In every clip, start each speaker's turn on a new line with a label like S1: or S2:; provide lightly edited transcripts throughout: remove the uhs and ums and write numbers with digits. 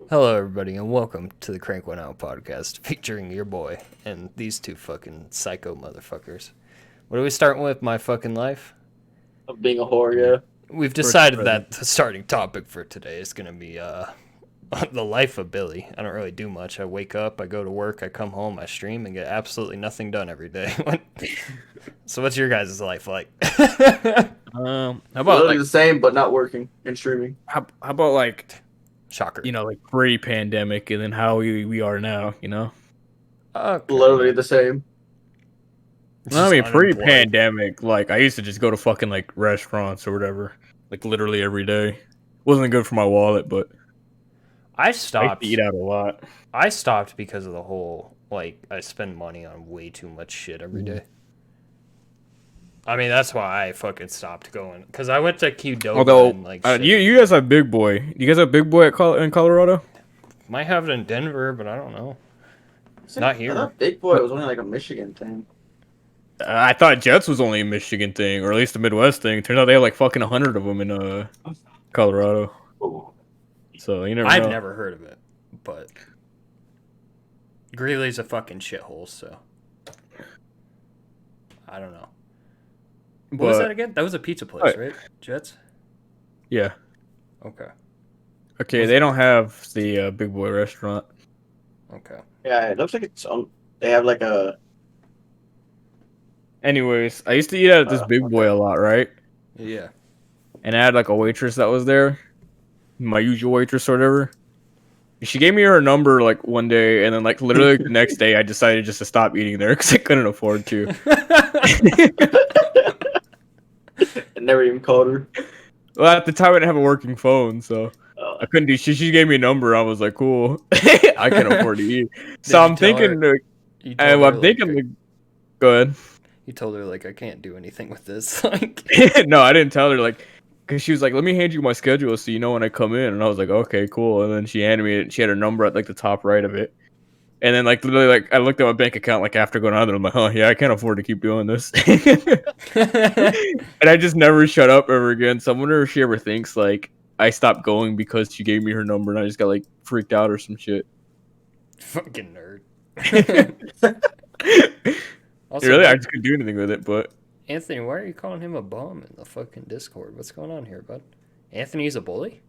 S1: Hello, everybody, and welcome to the Crank One Out podcast featuring your boy and these two fucking psycho motherfuckers. What are we starting with? My fucking life?
S2: Of being a whore, yeah.
S1: We've decided that the starting topic for today is going to be the life of Billy. I don't really do much. I wake up, I go to work, I come home, I stream, and get absolutely nothing done every day. So, what's your guys' life like?
S3: How about
S2: Literally the same, but not working and streaming.
S3: how about like
S1: Shocker.
S3: like pre-pandemic and then how we are now,
S1: Okay.
S2: Literally the same.
S3: I mean,
S1: Just
S3: pre-pandemic, like I used to just go to fucking like restaurants or whatever, like literally every day. Wasn't good for my wallet, but
S1: I
S3: I used
S1: stopped.
S3: to eat out a lot.
S1: I stopped because of the whole, I spend money on way too much shit every day. I mean, that's why I fucking stopped going. Because I went to Qdoba
S3: Although
S1: and,
S3: you guys have Big Boy. You guys have Big Boy in Colorado?
S1: Might have it in Denver, but I don't know. Not here.
S2: I thought Big Boy was only like a Michigan thing.
S3: I thought Jets was only a Michigan thing, or at least a Midwest thing. Turns out they have like fucking 100 of them in Colorado.
S2: Ooh.
S3: So you never
S1: I've
S3: know.
S1: never heard of it, but Greeley's a fucking shithole, so I don't know. What was that again? That was a pizza place, right? Jets?
S3: Yeah.
S1: Okay.
S3: Okay, they don't have the Big Boy restaurant.
S1: Okay.
S2: Yeah, it looks like it's on. They have like a.
S3: Anyways, I used to eat at this Big Boy a lot, right?
S1: Yeah.
S3: And I had like a waitress that was there, my usual waitress or whatever. She gave me her number like one day, and then like literally the next day, I decided just to stop eating there because I couldn't afford to.
S2: I never even called her.
S3: Well, at the time, I didn't have a working phone, so I couldn't do. She gave me a number. I was like, cool, I can afford to eat. So I'm thinking, I'm thinking, like, go ahead.
S1: You told her like I can't do anything with this. Like,
S3: No, I didn't tell her like, cause she was like, "Let me hand you my schedule so you know when I come in." And I was like, "Okay, cool." And then she handed me it. She had her number at like the top right of it. And then like literally like I looked at my bank account like after going out there. I'm like, "Oh yeah, I can't afford to keep doing this." And I just never shut up ever again. So I wonder if she ever thinks like I stopped going because she gave me her number and I just got like freaked out or some shit.
S1: fucking nerd.
S3: Also, really, I just couldn't do anything with it. But
S1: Anthony, why are you calling him a bum in the fucking Discord? What's going on here, bud? Anthony's a bully?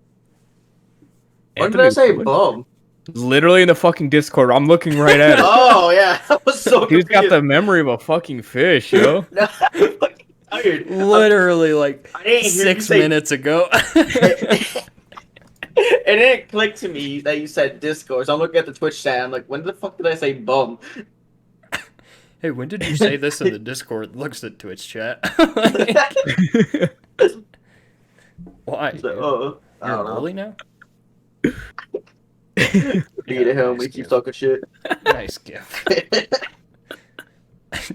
S2: When did I say bum?
S3: Literally in the fucking Discord. I'm looking right at it.
S2: Oh, yeah. I was so
S3: He's got
S2: confused.
S3: the memory of a fucking fish, yo.
S2: No, I'm fucking tired.
S1: Literally, like,
S2: I didn't hear you
S1: 6
S2: say-
S1: minutes ago.
S2: It didn't click to me that you said Discord. So I'm looking at the Twitch chat. I'm like, when the fuck did I say bum?
S1: Hey, when did you say this in the Discord? Looks at Twitch chat. Why?
S2: So, I
S1: You're
S2: don't
S1: a
S2: know.
S1: bully now?
S2: Beat at him. We keep talking shit.
S1: Nice gift.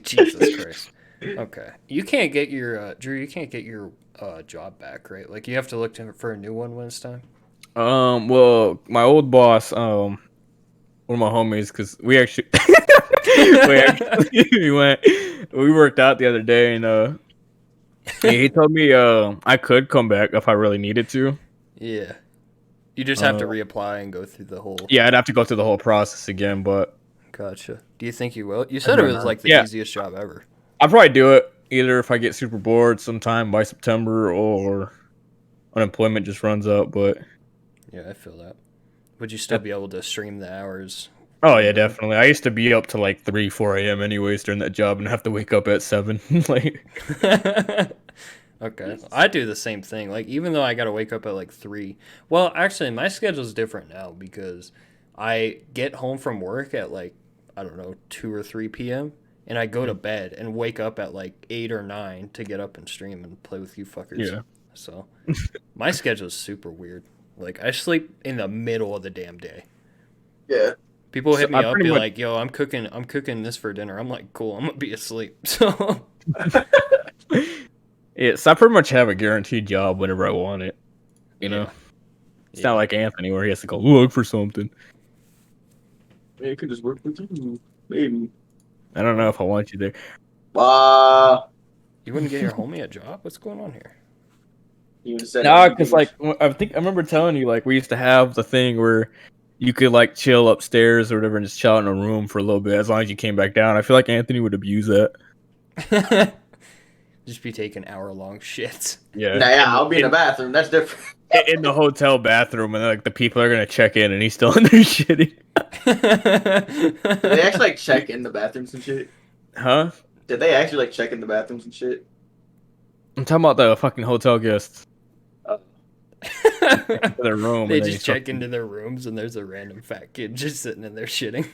S1: Jesus Christ. Okay. You can't get your, Drew, you can't get your job back, right? Like, you have to look for a new one when it's time?
S3: Well, my old boss, one of my homies, because we actually, we worked out the other day, and he told me I could come back if I really needed to.
S1: Yeah. You just have to reapply and go through the whole...
S3: Yeah, I'd have to go through the whole process again, but...
S1: Gotcha. Do you think you will? You said it was like the easiest job ever.
S3: I'll probably do it, either if I get super bored sometime by September, or unemployment just runs out, but...
S1: Yeah, I feel that. Would you still be able to stream the hours?
S3: Oh, yeah, definitely. I used to be up to like 3, 4 a.m. anyways during that job and have to wake up at 7. Like...
S1: Okay. I do the same thing. Like, even though I got to wake up at like 3. Well, actually, my schedule's different now because I get home from work at like, I don't know, 2 or 3 p.m. and I go to bed and wake up at like 8 or 9 to get up and stream and play with you fuckers.
S3: Yeah.
S1: So, my schedule's super weird. Like, I sleep in the middle of the damn day.
S2: Yeah.
S1: People hit me up, be
S3: much...
S1: like, "Yo, I'm cooking this for dinner." I'm like, "Cool, I'm gonna be asleep." So,
S3: yeah, so I pretty much have a guaranteed job whenever I want it. You know, it's not like Anthony where he has to go look for something.
S2: Yeah, you could just work with you, maybe.
S3: I don't know if I want you there.
S1: You wouldn't get your homie a job? What's going on here?
S2: You said
S3: Nah, because like I remember telling you like we used to have the thing where you could like chill upstairs or whatever and just chill out in a room for a little bit as long as you came back down. I feel like Anthony would abuse that.
S1: Just be taking hour-long shits.
S3: Yeah.
S2: Nah, yeah, I'll be in the bathroom. That's different.
S3: In the hotel bathroom, and like the people are gonna check in, and he's still in there shitting.
S2: Did they actually like check in the bathrooms and shit?
S3: Huh?
S2: Did they actually like check in the bathrooms and shit?
S3: I'm talking about the fucking hotel guests.
S1: They
S3: Their room. And
S1: just check into their rooms and there's a random fat kid just sitting in there shitting.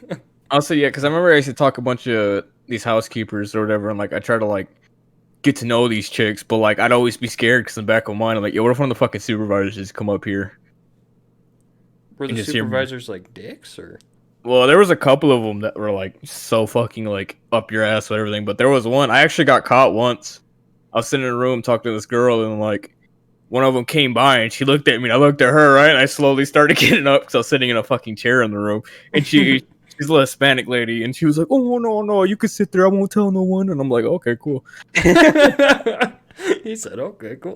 S3: Also, yeah, because I remember I used to talk a bunch of these housekeepers or whatever, and like I try to like get to know these chicks, but like I'd always be scared because in the back of my mind, I'm like, yo, what if one of the fucking supervisors just come up here?
S1: Were the
S3: just hear me.
S1: supervisors like dicks or?
S3: Well, there was a couple of them that were like so fucking like up your ass with everything, but there was one I actually got caught once. I was sitting in a room talking to this girl, and like one of them came by and she looked at me and I looked at her, right? And I slowly started getting up because I was sitting in a fucking chair in the room. And she's a little Hispanic lady, and she was like, "Oh no, you can sit there. I won't tell no one." And I'm like, "Okay, cool."
S1: He said, "Okay, cool."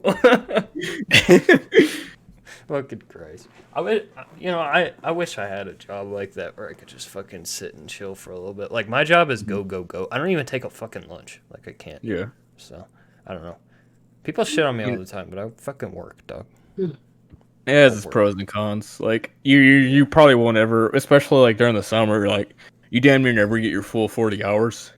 S1: Fucking Christ! I would, I wish I had a job like that where I could just fucking sit and chill for a little bit. Like my job is go go go. I don't even take a fucking lunch. Like I can't.
S3: Yeah.
S1: So I don't know. People shit on me all the time, but I fucking work, dog.
S3: Yeah, it's pros and cons. Like you probably won't ever, especially like during the summer, like you damn near never get your full 40 hours.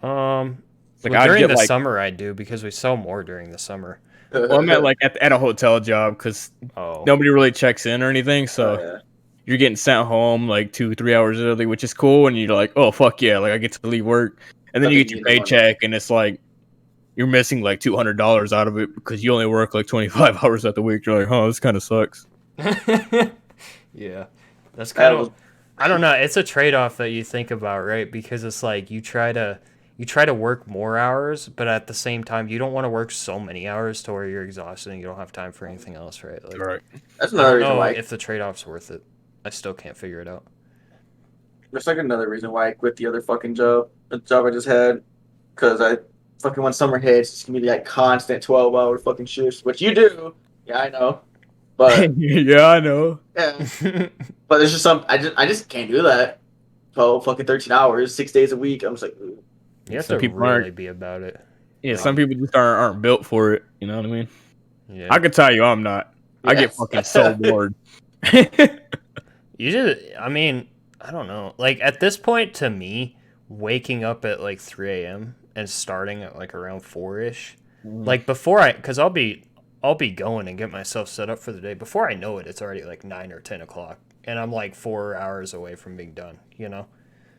S1: Like
S3: I'd
S1: during
S3: get,
S1: the
S3: like-
S1: summer, I do because we sell more during the summer.
S3: Well, I meant like at a hotel job because
S1: Oh,
S3: nobody really checks in or anything, so
S2: yeah.
S3: you're getting sent home like 2-3 hours early, which is cool. And you're like, oh fuck yeah, like I get to leave work, and then you get your paycheck, and it's like you're missing like $200 out of it because you only work like 25 hours at the week. You're like, oh, this kind of sucks.
S1: yeah, that's kind of. I don't know. It's a trade-off that you think about, right? Because it's like you try to work more hours, but at the same time, you don't want to work so many hours to where you're exhausted and you don't have time for anything else, right? Like,
S3: Right.
S2: That's
S1: I
S2: another
S1: don't
S2: reason
S1: know
S2: why.
S1: if the trade-off's worth it. I still can't figure it out.
S2: That's like another reason why I quit the other fucking job, the job I just had, because I fucking when summer hits, it's gonna be like constant 12-hour fucking shifts, which you do. Yeah, I know. But
S3: Yeah, I know.
S2: yeah, but there's just I just can't do that. 12 fucking 13 hours, 6 days a week. I'm just like, ooh.
S1: You have
S3: Some
S1: to
S3: people
S1: really
S3: aren't.
S1: be about it.
S3: Yeah, some people just aren't built for it. You know what I mean?
S1: Yeah.
S3: I could tell you, I'm not. I get
S2: Yes.
S3: fucking so bored.
S1: You just, I mean, I don't know. Like at this point, to me, waking up at like 3 a.m. and starting at like around 4-ish, like before because I'll be going and get myself set up for the day. Before I know it, it's already like 9 or 10 o'clock, and I'm like 4 hours away from being done. You know?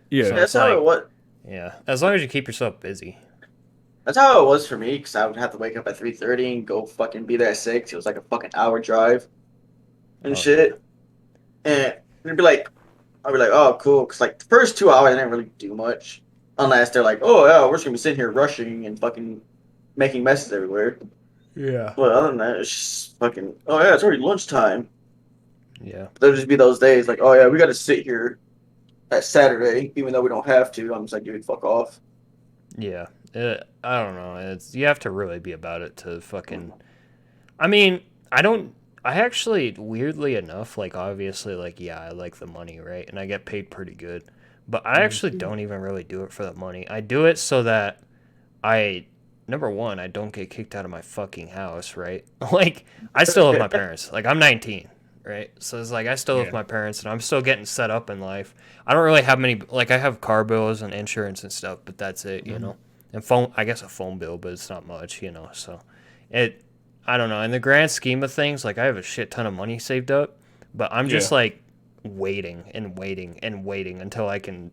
S3: Yeah.
S1: So-
S2: That's
S1: it's
S2: how
S1: like-
S2: it was.
S1: Yeah. As long as you keep yourself busy.
S2: That's how it was for me, because I would have to wake up at 3:30 and go fucking be there at 6. It was like a fucking hour drive and
S1: Oh.
S2: shit. And it'd be like, I'd be like, oh, cool. Because like the first 2 hours, I didn't really do much. Unless they're like, oh, yeah, we're just going to be sitting here rushing and fucking making messes everywhere.
S1: Yeah.
S2: But other than that, it's just fucking, oh, yeah, it's already lunchtime.
S1: Yeah.
S2: There'll just be those days like, oh, yeah, we got to sit here that Saturday, even though we don't have to. I'm just like, dude, fuck off.
S1: Yeah. I don't know. It's you have to really be about it to fucking. I mean, I actually, weirdly enough, like obviously, like yeah, I like the money, right, and I get paid pretty good, but I actually don't even really do it for the money. I do it so that number one, I don't get kicked out of my fucking house, right? Like I still have my parents. Like I'm 19. Right, so it's like I still live with my parents, and I'm still getting set up in life. I don't really have many, like I have car bills and insurance and stuff, but that's it, you know. And phone, I guess a phone bill, but it's not much, you know. So, I don't know. In the grand scheme of things, like I have a shit ton of money saved up, but I'm just like waiting and waiting and waiting until I can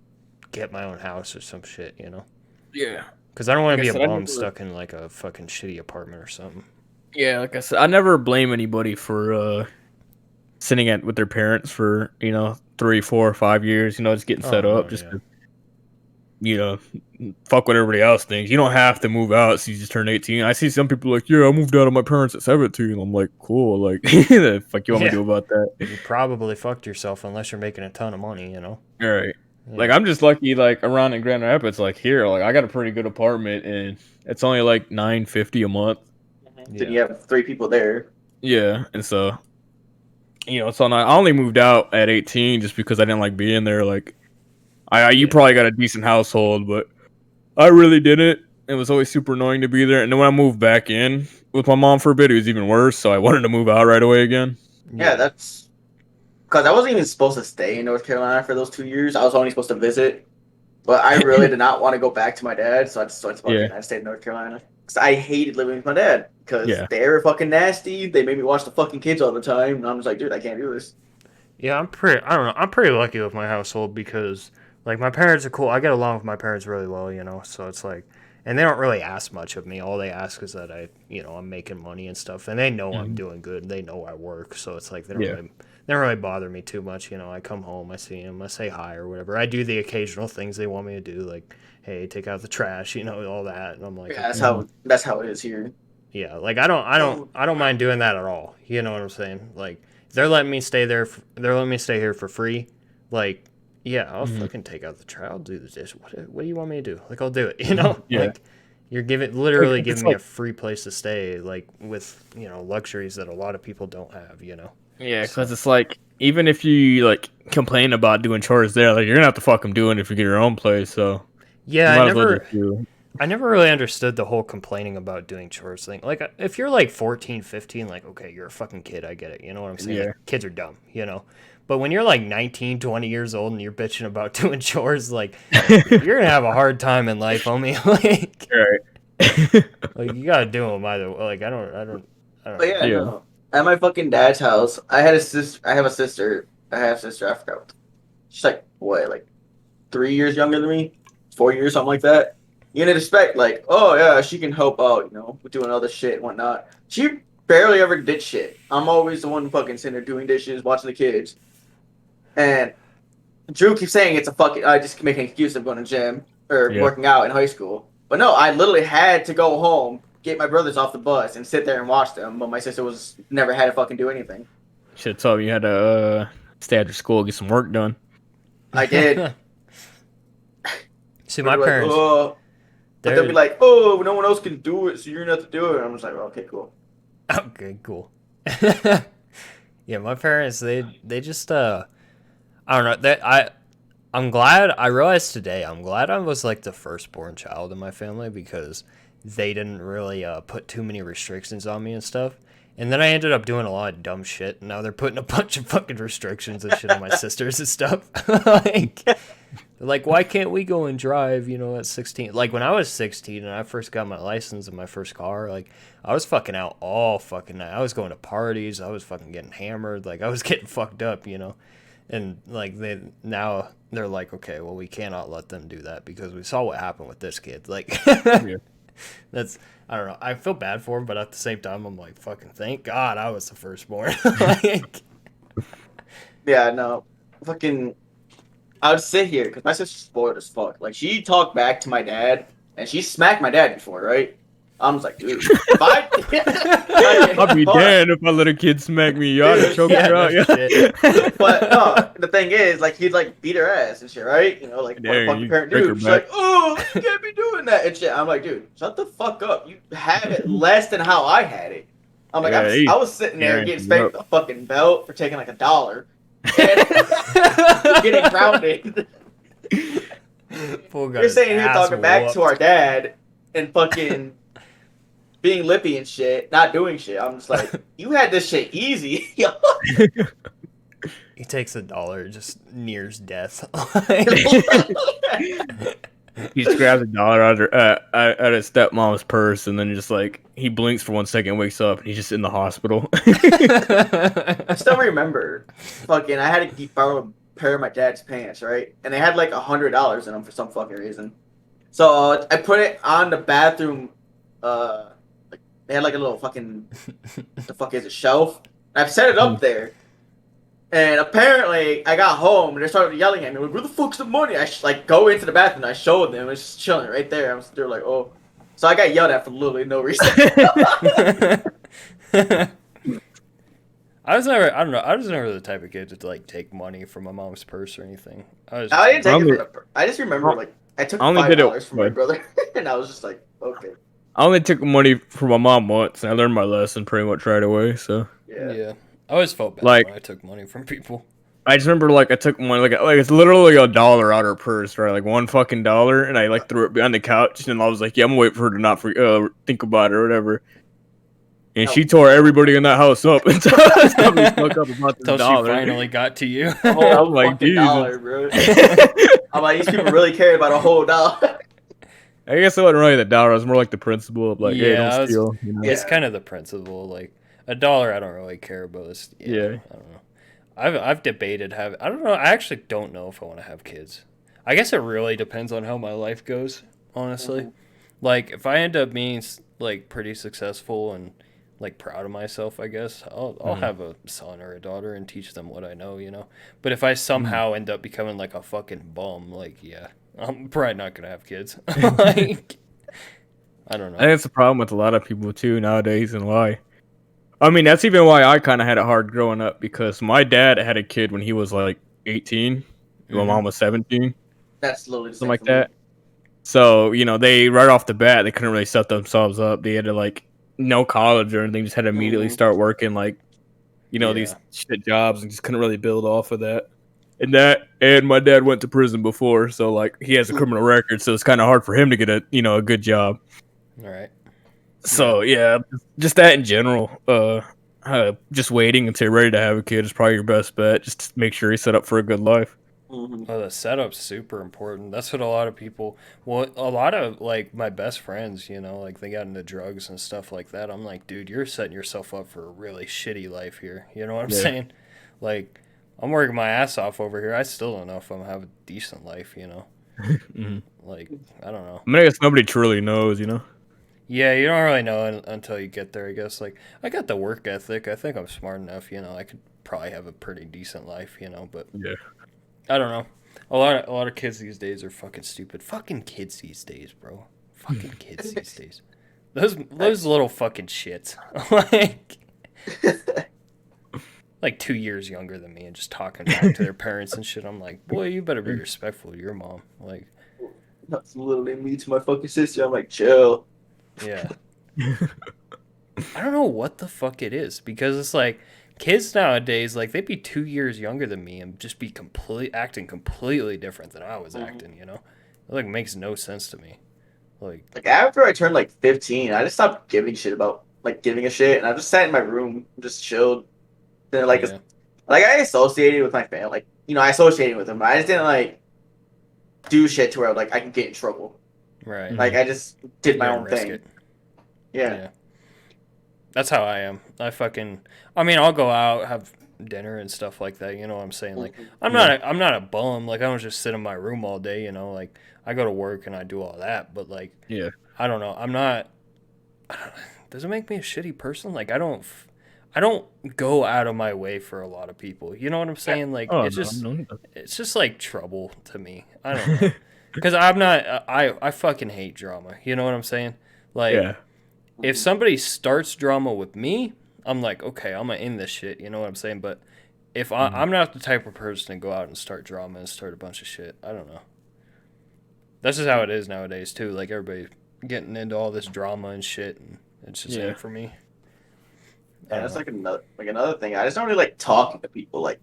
S1: get my own house or some shit, you know.
S3: Yeah.
S1: Because I don't want to be a
S3: Like I said, I
S1: bum
S3: never-
S1: stuck in like a fucking shitty apartment or something.
S3: Yeah, like I said, I never blame anybody for sitting with their parents for 3, 4, 5 years. Just getting set
S1: Oh,
S3: up,
S1: no,
S3: just
S1: yeah.
S3: to, fuck what everybody else thinks. You don't have to move out so you just turn 18. I see some people like, yeah, I moved out of my parents at 17. I'm like, cool. Like, the fuck you want me to do about that?
S1: You probably fucked yourself unless you're making a ton of money, you know.
S3: All right.
S1: Yeah.
S3: Like, I'm just lucky. Like around in Grand Rapids, like here, like I got a pretty good apartment, and it's only like $950 a month.
S2: Then you have 3 people there.
S3: Yeah, and so So I only moved out at 18 just because I didn't like being there. Like, you probably got a decent household, but I really didn't. It was always super annoying to be there. And then when I moved back in with my mom for a bit, it was even worse. So I wanted to move out right away again.
S2: Yeah, that's because I wasn't even supposed to stay in North Carolina for those 2 years. I was only supposed to visit, but I really did not want to go back to my dad, so I stayed in North Carolina. Because I hated living with my dad because they were fucking nasty. They made me watch the fucking kids all the time, and I'm just like, dude, I can't do this.
S1: Yeah, I don't know. I'm pretty lucky with my household because, like, my parents are cool. I get along with my parents really well, so it's like, and they don't really ask much of me. All they ask is that I'm making money and stuff, and they know I'm doing good. They know I work, so it's like they don't really bother me too much. I come home, I see them, I say hi or whatever. I do the occasional things they want me to do, like, hey, take out the trash, all that, and I'm like,
S2: yeah, that's how it is here.
S1: Yeah, like I don't mind doing that at all. You know what I'm saying? Like, they're letting me stay there. They're letting me stay here for free. Like, yeah, I'll fucking take out the trash. I'll do the dish. What do you want me to do? Like, I'll do it.
S3: Yeah.
S1: Like, you're literally giving me a free place to stay. Like, with luxuries that a lot of people don't have.
S3: Yeah, because it's like, even if you like complain about doing chores there, like you're gonna have to fuck them doing if you get your own place. So
S1: yeah, I never really understood the whole complaining about doing chores thing. Like, if you're like 14, 15, like, okay, you're a fucking kid, I get it. You know what I'm saying?
S3: Yeah.
S1: Like, kids are dumb, But when you're like 19, 20 years old and you're bitching about doing chores, like, you're going to have a hard time in life, homie. Like,
S3: right.
S1: like, you got to do them either way. Like, I don't
S2: But yeah, no. At my fucking dad's house, I have a sister. I have a sister. I forgot. She's like, what, like 3 years younger than me? 4 years, something like that. You'd expect, like, oh yeah, she can help out, with doing other shit and whatnot. She barely ever did shit. I'm always the one fucking sitting there doing dishes, watching the kids. And Drew keeps saying it's I just make an excuse of going to gym or working out in high school. But no, I literally had to go home, get my brothers off the bus, and sit there and watch them. But my sister never had to fucking do anything.
S3: Should have told me you had to stay after school, get some work done.
S2: I did.
S1: See, my parents...
S2: But they'll be like, oh, no one else can do it, so you're going to have to do it. And I'm just like, well, okay, cool.
S1: Okay, cool. Yeah, my parents, they just, I don't know, I'm glad, I realized today, I'm glad I was, like, the firstborn child in my family because they didn't really put too many restrictions on me and stuff. And then I ended up doing a lot of dumb shit, and now they're putting a bunch of fucking restrictions and shit on my sisters and stuff. Like, why can't we go and drive, at 16? Like, when I was 16 and I first got my license and my first car, like, I was fucking out all fucking night. I was going to parties. I was fucking getting hammered. Like, I was getting fucked up, And, like, now they're like, okay, well, we cannot let them do that because we saw what happened with this kid. Like, that's... I don't know. I feel bad for him, but at the same time, I'm like, fucking thank God I was the firstborn. Like,
S2: yeah, no. Fucking, I would sit here, because my sister's spoiled as fuck. Like, she talked back to my dad, and she smacked my dad before, right? I'm just like, dude, if
S3: I'd be damned if I let a kid smack me. You ought to choke her out.
S2: But no, the thing is, like, he'd like beat her ass and shit, right? Like what a fucking parent do. She's like, oh, you can't be doing that and shit. I'm like, dude, shut the fuck up. You have it less than how I had it. I'm like, I was sitting there getting spanked with a fucking belt for taking like $1 and getting grounded. You're sitting here talking back to our dad and fucking being lippy and shit, not doing shit. I'm just like, you had this shit easy.
S1: He takes $1, just nears death.
S3: He just grabs $1 out of his stepmom's purse, and then just like he blinks for 1 second, wakes up, and he's just in the hospital.
S2: I still remember, fucking, I had to borrow a pair of my dad's pants, right? And they had like $100 in them for some fucking reason. So I put it on the bathroom. They had like a little fucking, the fuck is it, shelf? And I've set it up there. And apparently, I got home and they started yelling at me, like, where the fuck's the money? I like go into the bathroom and I showed them. It's just chilling right there. They're like, oh. So I got yelled at for literally no reason.
S1: I was never the type of kid to like take money from my mom's purse or anything.
S2: I didn't take it from her. I just remember like I took $5 from my brother and I was just like, okay.
S3: I only took money from my mom once and I learned my lesson pretty much right away, so.
S2: Yeah.
S1: I always felt bad
S3: Like,
S1: when I took money from people.
S3: I just remember like I took money like it's literally $1 out of her purse, right? Like $1 and I like threw it behind the couch, and I was like, yeah, I'm gonna wait for her to not think about it or whatever. And she tore everybody in that house up and told me fuck up about this
S1: Until she
S3: dollar.
S1: finally got to you.
S2: A whole
S3: I'm like,
S2: fucking
S3: Jesus.
S2: dollar, bro. I'm like, these people really care about a whole dollar.
S3: I guess it wasn't really the dollar. It was more like the principle of like, hey,
S1: Yeah,
S3: don't steal. You know?
S1: It's kind of the principle. Like $1, I don't really care about. This.
S3: Yeah.
S1: I don't know. I've debated I don't know. I actually don't know if I want to have kids. I guess it really depends on how my life goes. Honestly, like if I end up being like pretty successful and like proud of myself, I guess I'll have a son or a daughter and teach them what I know. You know. But if I somehow end up becoming like a fucking bum, like yeah, I'm probably not gonna have kids. Like I don't know.
S3: I think that's the problem with a lot of people too nowadays, and why. I mean, that's even why I kind of had it hard growing up, because my dad had a kid when he was like 18, my mom was 17,
S2: That's literally the
S3: something
S2: same
S3: like
S2: for me.
S3: that. So, you know, they right off the bat, they couldn't really set themselves up. They had to like no college or anything, just had to immediately start working like, you know, these shit jobs, and just couldn't really build off of that. And my dad went to prison before, so like he has a criminal record, so it's kind of hard for him to get a good job.
S1: All right.
S3: So yeah, just that in general. Just waiting until you're ready to have a kid is probably your best bet. Just to make sure he's set up for a good life.
S1: Oh, the setup's super important. That's what a lot of people. Well, a lot of like my best friends, you know, like they got into drugs and stuff like that. I'm like, dude, you're setting yourself up for a really shitty life here. You know what I'm saying? Like, I'm working my ass off over here. I still don't know if I'm gonna have a decent life. You know, like I don't know.
S3: I mean, I guess nobody truly knows, you know.
S1: Yeah, you don't really know until you get there, I guess. Like, I got the work ethic. I think I'm smart enough, you know. I could probably have a pretty decent life, you know, but
S3: Yeah.
S1: I don't know. A lot of kids these days are fucking stupid. Fucking kids these days, bro. Fucking kids these days. Those little fucking shits. like 2 years younger than me and just talking back to their parents and shit. I'm like, boy, you better be respectful to your mom. Like,
S2: That's literally me to my fucking sister. I'm like, chill.
S1: yeah. I don't know what the fuck it is, because it's like kids nowadays, like they'd be 2 years younger than me and just be acting completely different than I was acting, you know? It like makes no sense to me. Like
S2: after I turned like 15, I just stopped giving a shit, and I just sat in my room, just chilled. Then like I associated with my family, like I associated with them, but I just didn't like do shit to where like I can get in trouble.
S1: Right.
S2: Like I just did my
S1: Didn't
S2: own
S1: risk
S2: thing.
S1: it.
S2: Yeah.
S1: That's how I am. I mean, I'll go out, have dinner and stuff like that, you know what I'm saying? Like I'm not a bum. Like I don't just sit in my room all day, you know? Like I go to work and I do all that, but like I don't know. Does it make me a shitty person? Like I don't go out of my way for a lot of people. You know what I'm saying? Like it's just like trouble to me. I don't know. Cuz I fucking hate drama. You know what I'm saying? Like if somebody starts drama with me, I'm like, okay, I'm gonna end this shit. You know what I'm saying? But if I'm not the type of person to go out and start drama and start a bunch of shit. I don't know. That's just how it is nowadays too. Like everybody getting into all this drama and shit, and it's just ain't for me.
S2: Yeah, that's like another thing. I just don't really like talking to people. Like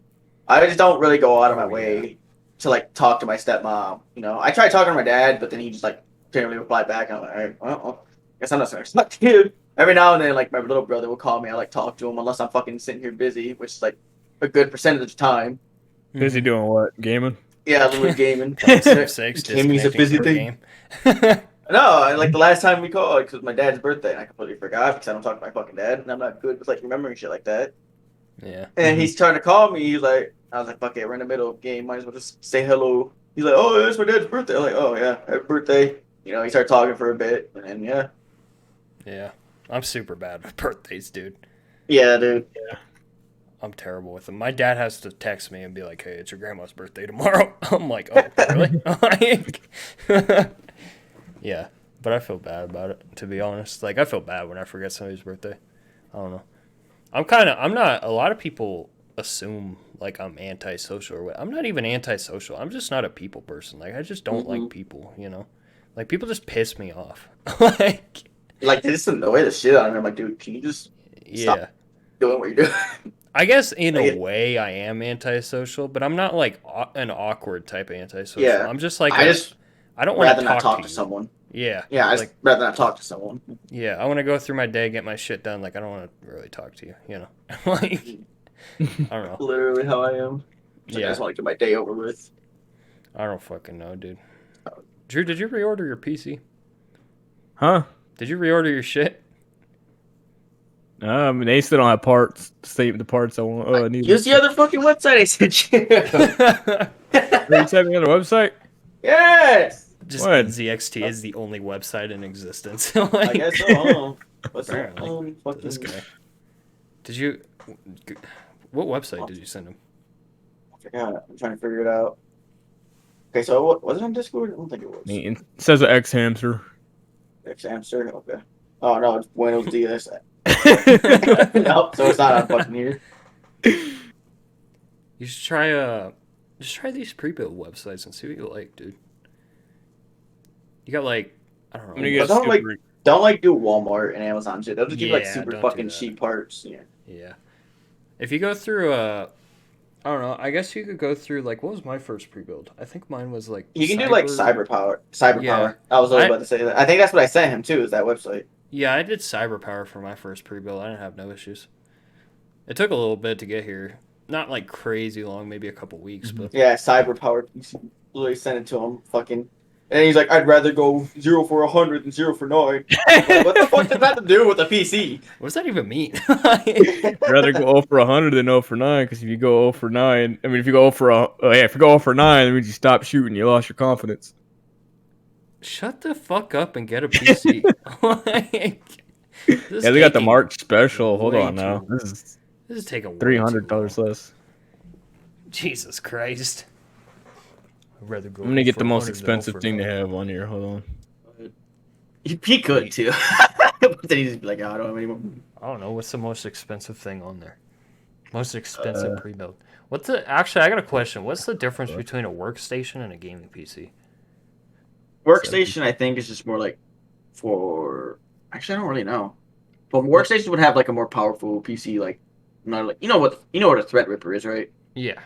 S2: I just don't really go out of my way to like talk to my stepmom. I tried talking to my dad, but then he just like didn't really reply back. And I'm like, all right, well, I guess I'm not gonna talk to you. Every now and then, like my little brother will call me. I like talk to him unless I'm fucking sitting here busy, which is like a good percentage of the time.
S3: Busy doing what? Gaming?
S2: Yeah, literally gaming.
S1: Gaming's
S2: a busy thing. No, like the last time we called, because it was my dad's birthday, and I completely forgot because I don't talk to my fucking dad, and I'm not good with like remembering shit like that.
S1: Yeah.
S2: And he's trying to call me. He's like, I was like, fuck it, we're in the middle of the game. Might as well just say hello. He's like, oh, it's my dad's birthday. I'm like, oh yeah, happy birthday. He started talking for a bit, and then yeah.
S1: Yeah, I'm super bad with birthdays, dude.
S2: Yeah, dude.
S1: Yeah. I'm terrible with them. My dad has to text me and be like, hey, it's your grandma's birthday tomorrow. I'm like, oh, really? Yeah, but I feel bad about it, to be honest. Like, I feel bad when I forget somebody's birthday. I don't know. A lot of people assume, like, I'm antisocial or what. I'm not even antisocial. I'm just not a people person. Like, I just don't like people, you know? Like, people just piss me off.
S2: Like, they just annoy the shit out of me. I'm like, dude, can you just stop doing what you're doing?
S1: I guess in
S2: Like,
S1: a way I am antisocial, but I'm not like an awkward type of antisocial.
S2: Yeah.
S1: I'm just like
S2: I just
S1: I don't want
S2: rather
S1: to
S2: not
S1: talk
S2: talk
S1: to
S2: to
S1: you.
S2: someone.
S1: Yeah.
S2: Yeah, I just
S1: Like
S2: rather not talk to someone.
S1: yeah, I want to go through my day, get my shit done. Like I don't want to really talk to you. You know, like I don't know.
S2: Literally how I am. It's like I
S1: Yeah,
S2: just want to get my day over with.
S1: I don't fucking know, dude. Drew, did you reorder your PC?
S3: Huh?
S1: Did you reorder your shit?
S3: I mean, they still don't have parts. State the parts I want. Oh, I need.
S2: Use the other fucking website I sent you.
S3: You sent me on the website.
S2: Yes.
S1: Just
S3: What?
S1: NZXT is the only website in existence.
S2: I
S1: like,
S2: guess so. Huh? What's that?
S1: apparently, to
S2: Fucking...
S1: this guy. Did you? What website did you send him?
S2: I forgot. I'm trying to figure it out. Okay, so what was it on Discord? I don't think it was.
S3: It says an X hamster.
S2: X-Hamster? Okay. Oh, no, it's Buenos Dias. Nope, so it's not on fucking here.
S1: You should try just try these pre-built websites and see what you like, dude. You got like I don't know.
S3: I'm gonna get
S2: But don't, like,
S3: super-
S2: Don't like do Walmart and Amazon shit. They'll just give you like
S1: Yeah,
S2: super
S1: don't do
S2: fucking
S1: that.
S2: cheap parts. Yeah.
S1: Yeah. If you go through I don't know. I guess you could go through like what was my first pre-build? I think mine was like
S2: You can do like Cyberpower. Cyberpower.
S1: Yeah.
S2: I was about to say that. I think that's what I sent him too. Is that website?
S1: Yeah, I did Cyberpower for my first pre-build. I didn't have no issues. It took a little bit to get here. Not like crazy long, maybe a couple weeks, but
S2: Yeah, Cyberpower. Literally sent it to him. Fucking. And he's like, I'd rather go 0 for 100 than 0 for 9. Like, what the fuck does that have to do with a PC?
S1: what does that even mean?
S3: I'd rather go 0 for 100 than 0 for 9, because if you go 0 for 9, I mean, if you go 0 for if you go 0 for 9, that means you stop shooting, you lost your confidence.
S1: Shut the fuck up and get a PC. Like,
S3: Yeah, they got the March special. Hold
S1: way
S3: on now.
S1: too-
S3: This
S1: This is taking
S3: is
S1: way too
S3: $300
S1: long.
S3: less.
S1: Jesus Christ. I'd rather go.
S3: I'm gonna get the
S1: 0 for
S3: most
S1: 100 than 0
S3: expensive
S1: for
S3: thing to
S1: 9.
S3: have on here. Hold on.
S2: He could too. But then he'd just be like, oh, I don't have any more.
S1: I don't know what's the most expensive thing on there. Most expensive pre-built. What's the actually? I got a question. What's the difference between a workstation and a gaming PC?
S2: Workstation, I think, is just more like for. Actually, I don't really know. But workstation would have like a more powerful PC, like not like you know what a Threadripper is, right?
S1: Yeah.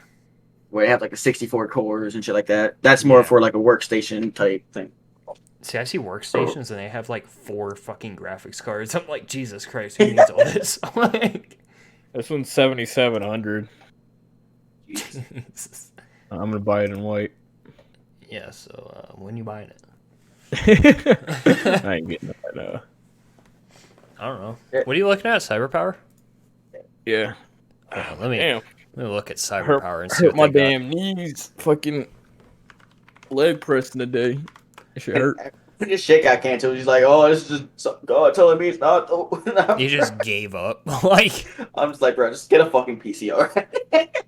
S2: Where you have like a 64 cores and shit like that. That's more
S1: Yeah.
S2: for like a workstation type thing.
S1: See, I see workstations and they have like 4 fucking graphics cards. I'm like, Jesus Christ, who needs all this? Like,
S3: This one's 7,700.
S1: Jesus.
S3: I'm gonna buy it in white.
S1: Yeah. So when you buying it?
S3: I ain't getting that. No.
S1: I don't know. What are you looking at? Cyberpower?
S3: Yeah.
S1: Let me
S3: Damn.
S1: look at
S3: Hurt,
S1: Cyberpower and see
S3: hurt
S1: what
S3: my
S1: they got.
S3: damn knees. Fucking leg pressing today. It should hurt.
S2: Just shake out canceled. He's like, oh, this is just God telling me it's not.
S1: You just gave up. Like,
S2: I'm just like, bro, just get a fucking PC, alright?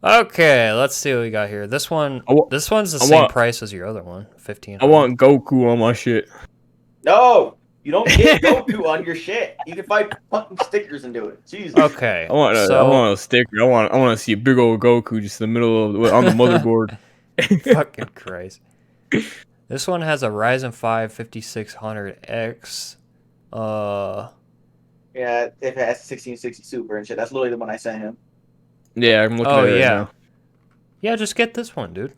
S1: okay, let's see what we got here. This one, this one's the same price as your other one, 15.
S3: I want Goku on my shit.
S2: No, you don't get Goku on your shit. You can find fucking stickers and do it. Jesus.
S1: Okay,
S3: I want a sticker. I want to see a big old Goku just in the middle of on the motherboard.
S1: Fucking Christ. This one has a Ryzen 5 5600X.
S2: Yeah, it has 1660 Super and shit. That's literally the one I sent him.
S3: Yeah, I'm looking
S1: Oh,
S3: at it
S1: yeah.
S3: right now.
S1: Yeah, just get this one, dude.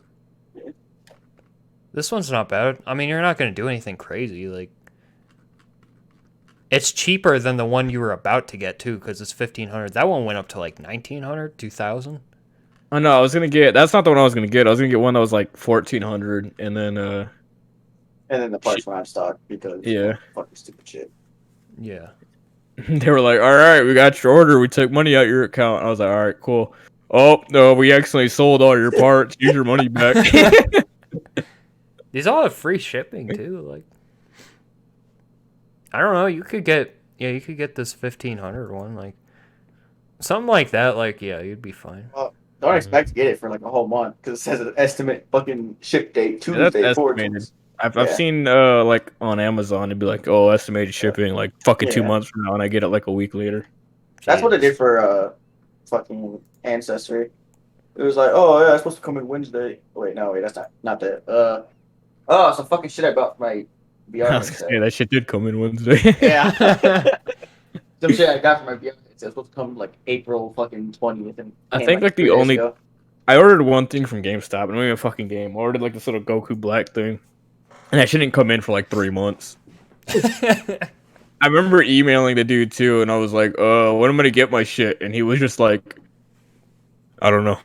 S1: This one's not bad. I mean, you're not going to do anything crazy. Like, it's cheaper than the one you were about to get, too, because it's 1500. That one went up to, like, 1900, 2000.
S3: Oh, no, I was going to get... That's not the one I was going to get. I was going to get one that was like 1400 and then...
S2: And then the parts were out of stock because fucking stupid shit.
S1: Yeah.
S3: They were like, all right, we got your order. We took money out your account. I was like, all right, cool. Oh, no, we accidentally sold all your parts. Use your money back.
S1: These all have free shipping, too. Like, I don't know. You could get this 1500 one. Like, something like that. Like, yeah, you'd be fine.
S2: Well, don't expect to get it for like a whole month because it says an estimate fucking ship date
S3: that's
S2: Tuesday.
S3: estimated. I've seen like on Amazon it'd be like, oh, estimated shipping like fucking 2 months from now, and I get it like a week later.
S2: That's what it did for fucking Ancestry. It was like, oh yeah, it's supposed to come in Wednesday. Wait, that's not that. Oh, some fucking shit I bought for my VR
S3: I was
S2: headset.
S3: gonna say, that shit did come in Wednesday.
S2: Yeah. Some shit I got for my VR headset. It's supposed to come like April fucking 20th, and
S3: I
S2: came,
S3: think like
S2: 3
S3: the
S2: days
S3: only
S2: ago.
S3: I ordered one thing from GameStop, and not even a fucking game. I ordered like this little Goku Black thing, and that shouldn't come in for like 3 months. I remember emailing the dude too, and I was like, when am I gonna get my shit?" And he was just like, "I don't know."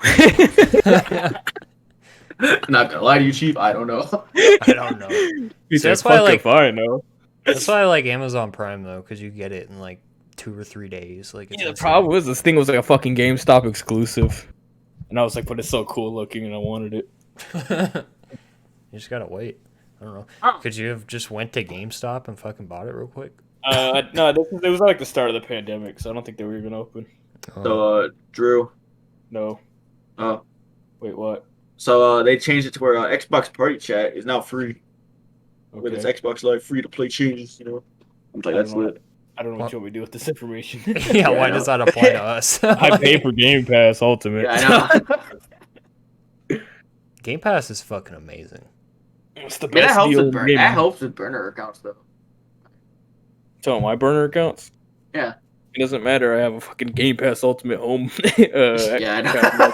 S2: Not gonna lie to you, Chief. I don't know.
S1: I don't know.
S3: He
S1: See,
S3: said,
S1: that's why I
S3: "Fuck
S1: like
S3: if I know."
S1: that's why I like Amazon Prime though, because you get it in like 2 or 3 days. Like it's
S3: Yeah, the
S1: insane.
S3: problem was this thing was like a fucking GameStop exclusive, and I was like, "But it's so cool looking, and I wanted it."
S1: You just gotta wait. I don't know. Could you have just went to GameStop and fucking bought it real quick?
S3: No, it was like the start of the pandemic, so I don't think they were even open.
S2: So, Drew.
S3: No.
S2: Oh.
S3: Wait, what?
S2: So they changed it to where Xbox Party Chat is now free with its
S3: Okay.
S2: Xbox Live free to play changes. You know, I'm like,
S3: I
S2: that's
S3: don't know.
S2: lit.
S3: I don't know what you want me to do with this information.
S1: Yeah, why
S2: I
S1: does
S2: know.
S1: that apply to us?
S3: I pay for Game Pass Ultimate.
S2: Yeah, I know.
S1: Game Pass is fucking amazing.
S3: It's the
S2: I mean,
S3: best deal in gaming.
S2: that helps with burner accounts though.
S3: So my burner accounts.
S2: Yeah.
S3: It doesn't matter. I have a fucking Game Pass Ultimate home.
S2: Yeah, I know.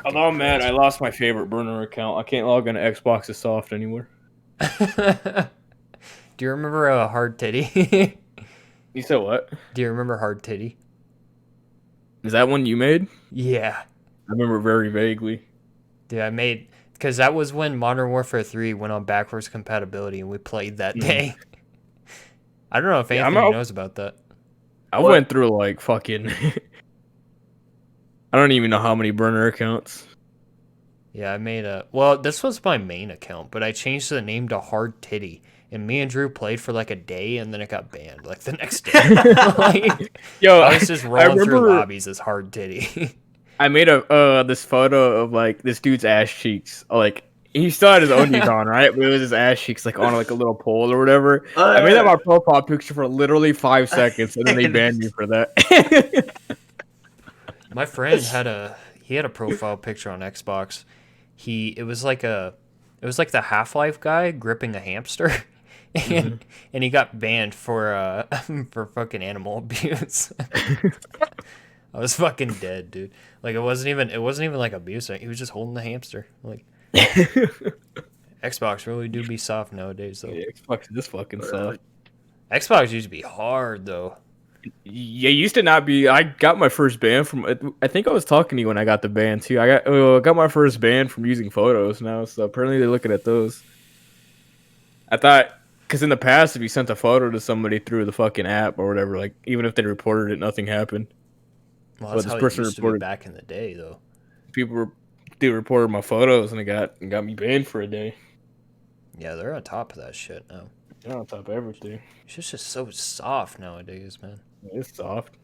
S3: Although I'm mad, I lost my favorite burner account. I can't log into Xbox Soft anymore.
S1: Do you remember Hard Titty?
S3: You said what?
S1: Do you remember Hard Titty?
S3: Is that one you made?
S1: Yeah.
S3: I remember very vaguely.
S1: Dude, I made... Because that was when Modern Warfare 3 went on backwards compatibility and we played that day. I don't know if Anthony knows about that.
S3: I went through like fucking... I don't even know how many burner accounts.
S1: Yeah, I made a... Well, this was my main account, but I changed the name to Hard Titty. And me and Drew played for like a day, and then it got banned like the next day. Like,
S3: Yo,
S1: I was just rolling through lobbies as Hard Titty.
S3: I made a this photo of like this dude's ass cheeks. Like he still had his undies on, right? But it was his ass cheeks like on like a little pole or whatever. I made that my profile picture for literally 5 seconds, and then they banned me for that.
S1: My friend had a profile picture on Xbox. It was like the Half-Life guy gripping a hamster. And he got banned for fucking animal abuse. I was fucking dead, dude. Like it wasn't even like abuse. He was just holding the hamster. Like Xbox really do be soft nowadays, though.
S3: Yeah, Xbox is just fucking soft.
S1: Xbox used to be hard, though.
S3: Yeah, it used to not be. I got my first ban from. I think I was talking to you when I got the ban too. I got my first ban from using photos now. So apparently they're looking at those. I thought. Because in the past, if you sent a photo to somebody through the fucking app or whatever, like even if they reported it, nothing happened.
S1: Well, that's how it used to be back in the day, though.
S3: They reported my photos and it got me banned for a day.
S1: Yeah, they're on top of that shit now.
S3: They're on top of everything.
S1: It's just so soft nowadays, man.
S3: It's soft.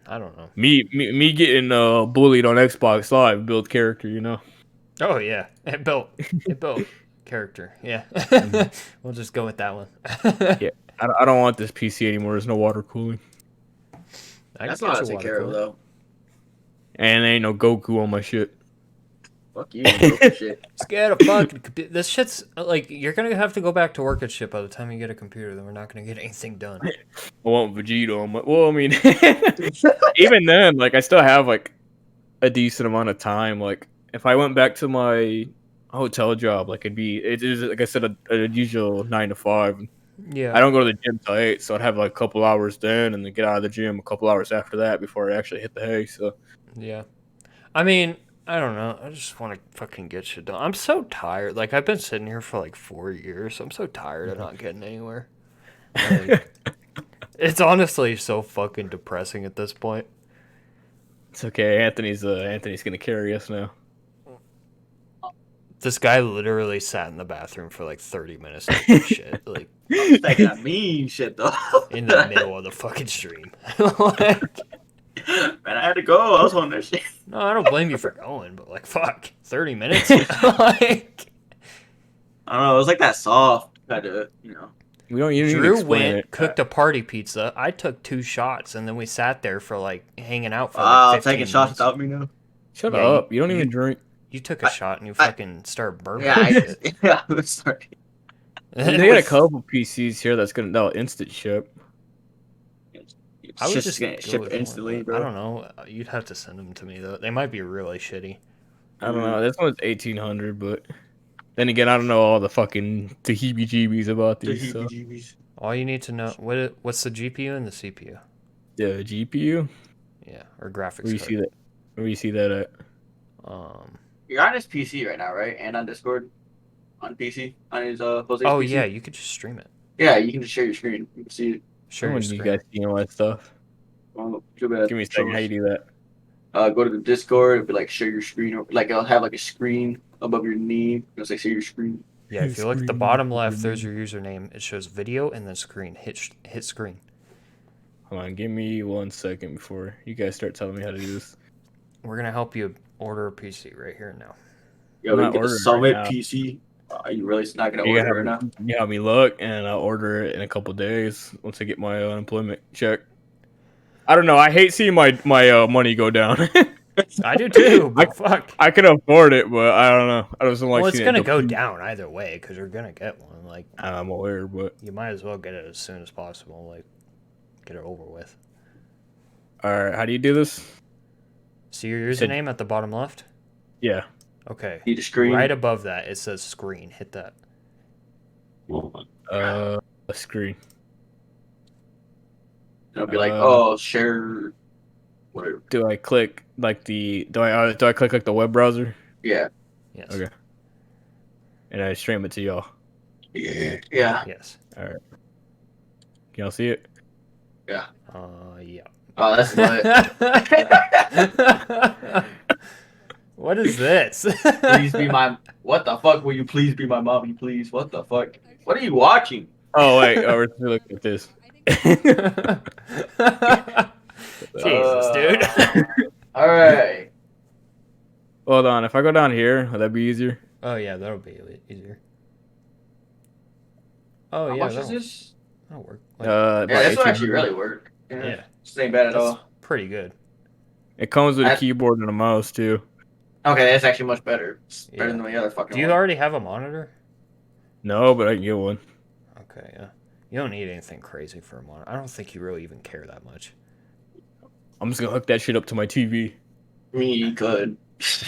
S1: I don't know.
S3: Me getting bullied on Xbox Live build character, you know.
S1: Oh yeah, it built character. Yeah, we'll just go with that one.
S3: Yeah, I don't want this PC anymore. There's no water cooling.
S2: That's not to take care of though.
S3: And there ain't no Goku on my shit.
S2: Fuck you, Goku shit.
S1: Just get a fucking computer. This shit's like you're gonna have to go back to work and shit by the time you get a computer. Then we're not gonna get anything done.
S3: I want Vegeta on my. Well, I mean, even then, like I still have like a decent amount of time. Like if I went back to my hotel job, like it is like I said a usual 9 to 5.
S1: Yeah.
S3: I don't go to the gym till 8, so I'd have like a couple hours then, and then get out of the gym a couple hours after that before I actually hit the hay. So
S1: yeah, I mean, I don't know. I just want to fucking get shit done. I'm so tired. Like I've been sitting here for like 4 years. I'm so tired of not getting anywhere. Like, it's honestly so fucking depressing at this point.
S3: It's okay. Anthony's gonna carry us now.
S1: This guy literally sat in the bathroom for like 30 minutes doing shit. Like
S2: That got mean shit though.
S1: in the middle of the fucking stream. Like,
S2: man, I had to go. I was on that shit.
S1: no, I don't blame you for going, but like, fuck, 30 minutes? Like,
S2: I don't know. It was like that soft kind of, you know.
S3: You don't even
S1: Drew went, cooked a party pizza. I took 2 shots, and then we sat there for like hanging out for like 15
S2: taking
S1: minutes.
S2: shots without me now.
S3: Shut up! You don't even drink.
S1: You took a shot and you fucking started burping.
S2: Yeah, I'm sorry.
S3: They got a couple PCs here that'll instant ship.
S1: I would
S2: Shit's
S1: just
S2: gonna
S1: go
S2: ship
S1: with one,
S2: instantly,
S1: but
S2: bro.
S1: I don't know. You'd have to send them to me though. They might be really shitty.
S3: I don't know. This one's 1800, but then again, I don't know all the fucking the heebie-jeebies about
S2: The
S3: these. So
S2: heebie-jeebies.
S1: All you need to know what's the GPU and the CPU.
S3: the GPU,
S1: Yeah, or
S3: where
S1: graphics
S3: you
S1: card.
S3: see that? Where you see that at?
S2: You're on his PC right now, right? And on Discord, on PC, on his Jose's
S1: Oh
S2: PC.
S1: yeah, you could just stream it.
S2: Yeah, you can just share your screen. You can see it.
S1: Share your
S3: When you guys
S1: screen.
S3: see all that stuff? Give me a second. How you do that?
S2: Go to the Discord. It'll be like share your screen, or like it'll have like a screen above your knee. It'll say share your screen.
S1: Yeah, if you look at the bottom left, there's your username. It shows video and then screen. Hit screen.
S3: Hold on, give me 1 second before you guys start telling me how to do this.
S1: We're gonna help you order a PC right here and now.
S2: Yo,
S3: I'm
S2: we
S3: not
S2: can get the
S3: ordering
S2: Summit
S3: right now.
S2: PC. Are you really not gonna
S3: You
S2: order it right
S3: gotta
S2: now?
S3: you help me look, and I'll order it in a couple days once I get my unemployment check. I don't know. I hate seeing my money go down.
S1: I do too, but fuck.
S3: I can afford it, but I don't know. I just don't like
S1: Well, it's
S3: seeing
S1: gonna
S3: it
S1: go
S3: deplete.
S1: down either way because you're gonna get one. Like
S3: I'm aware, but
S1: you might as well get it as soon as possible. Like get it over with.
S3: all right. How do you do this?
S1: See your username at the bottom left.
S3: Yeah.
S1: Okay.
S2: Need a screen.
S1: Right above that, it says screen. Hit that.
S3: A screen.
S2: It'll be like, oh, share. Whatever.
S3: Do I click like the? Do I click like the web browser?
S2: Yeah.
S1: Yes.
S3: Okay. And I stream it to y'all.
S2: Yeah. Yeah.
S1: Yes.
S3: All right. Can y'all see it?
S2: Yeah.
S1: Yeah.
S2: Oh, that's lit.
S1: What is this?
S2: Please be my. What the fuck? Will you please be my mommy, please? What the fuck? What are you watching?
S3: Oh wait. Oh, we're looking at this.
S1: Jesus, dude.
S2: All right.
S3: Hold on. If I go down here, would that be easier?
S1: Oh yeah, that'll be easier. Oh
S2: How
S1: yeah,
S2: much is
S1: that'll,
S2: this?
S1: that'll work.
S3: About
S2: Yeah, this will
S3: 1800.
S2: actually really work.
S1: Yeah.
S2: This ain't bad at
S1: That's
S2: all.
S1: pretty good.
S3: It comes with a
S2: That-
S3: keyboard and a mouse too.
S2: Okay, that's actually much better. It's better
S1: Yeah.
S2: than the other fucking
S1: Do you
S2: one.
S1: already have a monitor?
S3: No, but I can get one.
S1: Okay, yeah. You don't need anything crazy for a monitor. I don't think you really even care that much.
S3: I'm just gonna hook that shit up to my TV.
S2: I mean, you could.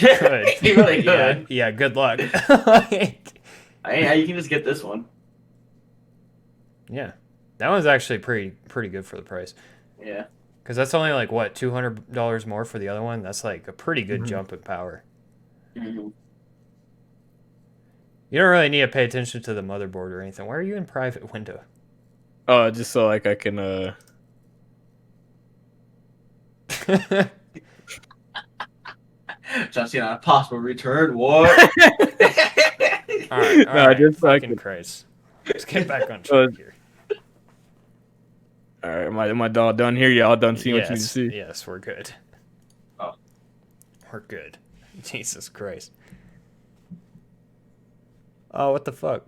S1: Good.
S2: You really
S1: Yeah,
S2: could.
S1: yeah, good luck. Like,
S2: You can just get this one.
S1: yeah. That one's actually pretty good for the price.
S2: Yeah.
S1: Because that's only like, what, $200 more for the other one? That's like a pretty good
S3: Mhm.
S1: jump in power.
S2: Mm-hmm.
S1: You don't really need to pay attention to the motherboard or anything. Why are you in private window?
S3: Just so like I can
S2: John Cena on a possible return. What?
S1: All right,
S3: No, just so I
S1: fucking
S3: can-
S1: Christ. Let's get back on track here.
S3: All right, am I all done here? Y'all done seeing what you need to
S1: Yes,
S3: see?
S1: yes, we're good.
S2: Oh.
S1: We're good. Jesus Christ. Oh, what the fuck?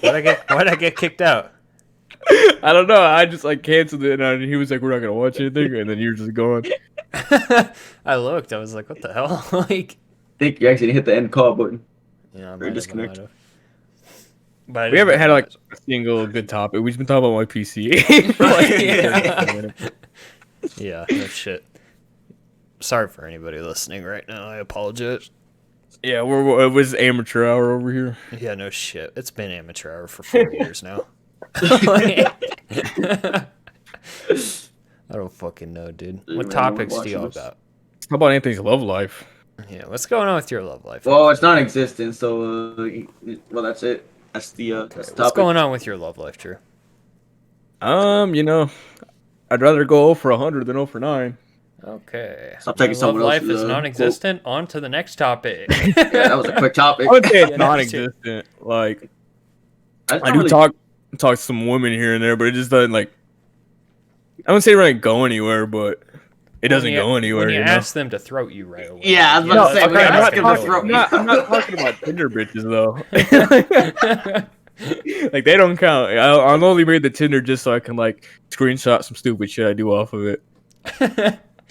S1: Why'd I get kicked out?
S3: I don't know. I just like canceled it, and he was like, "We're not gonna watch anything," and then you're just going.
S1: I looked. I was like, "What the hell?" Like,
S2: I think you actually hit the end call button.
S1: yeah, I
S2: Or
S1: might have,
S2: disconnect.
S1: I might have. But I
S3: We
S1: didn't
S3: haven't had like
S1: realize-
S3: a single good topic. We've just been talking about my PC. for, like,
S1: Yeah. Yeah, no shit. Sorry for anybody listening right now. I apologize.
S3: Yeah, it was amateur hour over here.
S1: Yeah, no shit. It's been amateur hour for 4 years now. I don't fucking know, dude.
S2: Yeah,
S1: What
S2: man,
S1: topics
S2: watch
S1: do y'all
S2: this.
S1: got?
S3: How about Anthony's love life?
S1: Yeah, what's going on with your love life?
S2: Well, it's non-existent, so well, that's it. That's the that's the
S1: What's
S2: topic.
S1: going on with your love life, Drew?
S3: You know, I'd rather go 0 for 100 than 0 for 9.
S1: Okay.
S2: Stop taking
S1: My love
S2: someone
S1: life
S2: else's,
S1: is non-existent. On to the next topic.
S2: Yeah, that was a quick topic.
S3: I would say it's
S1: Yeah, no,
S3: non-existent. Like,
S2: That's
S3: I
S2: not
S3: do
S2: really-
S3: talk to some women here and there, but it just doesn't like. I wouldn't say it really go anywhere, but it doesn't go anywhere.
S1: When you
S3: You know?
S1: ask them to throat you right away.
S2: Yeah, I was about to say,
S1: that's
S2: when you
S1: okay,
S2: ask
S1: that's
S2: them
S1: gonna
S2: to
S1: go
S2: throat
S1: away.
S2: me.
S3: I'm not talking about Tinder bitches though. Like they don't count. I'm only made the Tinder just so I can like screenshot some stupid shit I do off of it.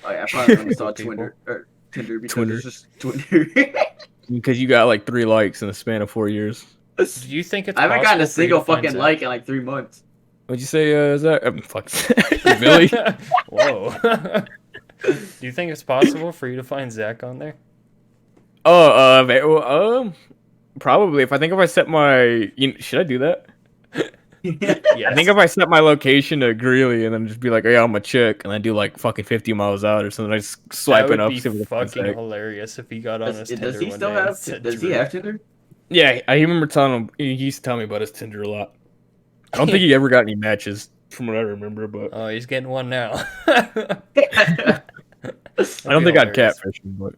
S2: Oh yeah, I probably only saw
S1: People.
S2: Twitter or Tinder because
S3: Twitter.
S2: it's just Twitter.
S3: Because you got like 3 likes in the span of 4 years.
S1: Do you think it's
S2: I haven't gotten a
S1: possible for you
S2: single
S1: to find
S2: fucking
S1: Zach?
S2: like in like 3 months.
S3: What'd you say, Zach? Fuck. Billy?
S1: Whoa. Do you think it's possible for you to find Zach on there?
S3: Oh, probably. If I set my, should I do that?
S1: Yes.
S3: I think if I set my location to Greeley and then just be like, "Oh, yeah, I'm a chick," and I do like fucking 50 miles out or something, I just swipe
S1: that
S3: it
S1: would
S3: up.
S1: be
S3: See what the fuck's
S1: fucking
S3: like.
S1: hilarious if he got on his
S2: Does
S1: Tinder
S2: he
S1: one
S2: still
S1: day and
S2: have?
S1: said
S2: Does he
S1: Drew.
S2: have Tinder?
S3: Yeah, I remember telling him. He used to tell me about his Tinder a lot. I don't think he ever got any matches, from what I remember. But
S1: Oh, he's getting one now.
S3: I don't think I'd catfish him. But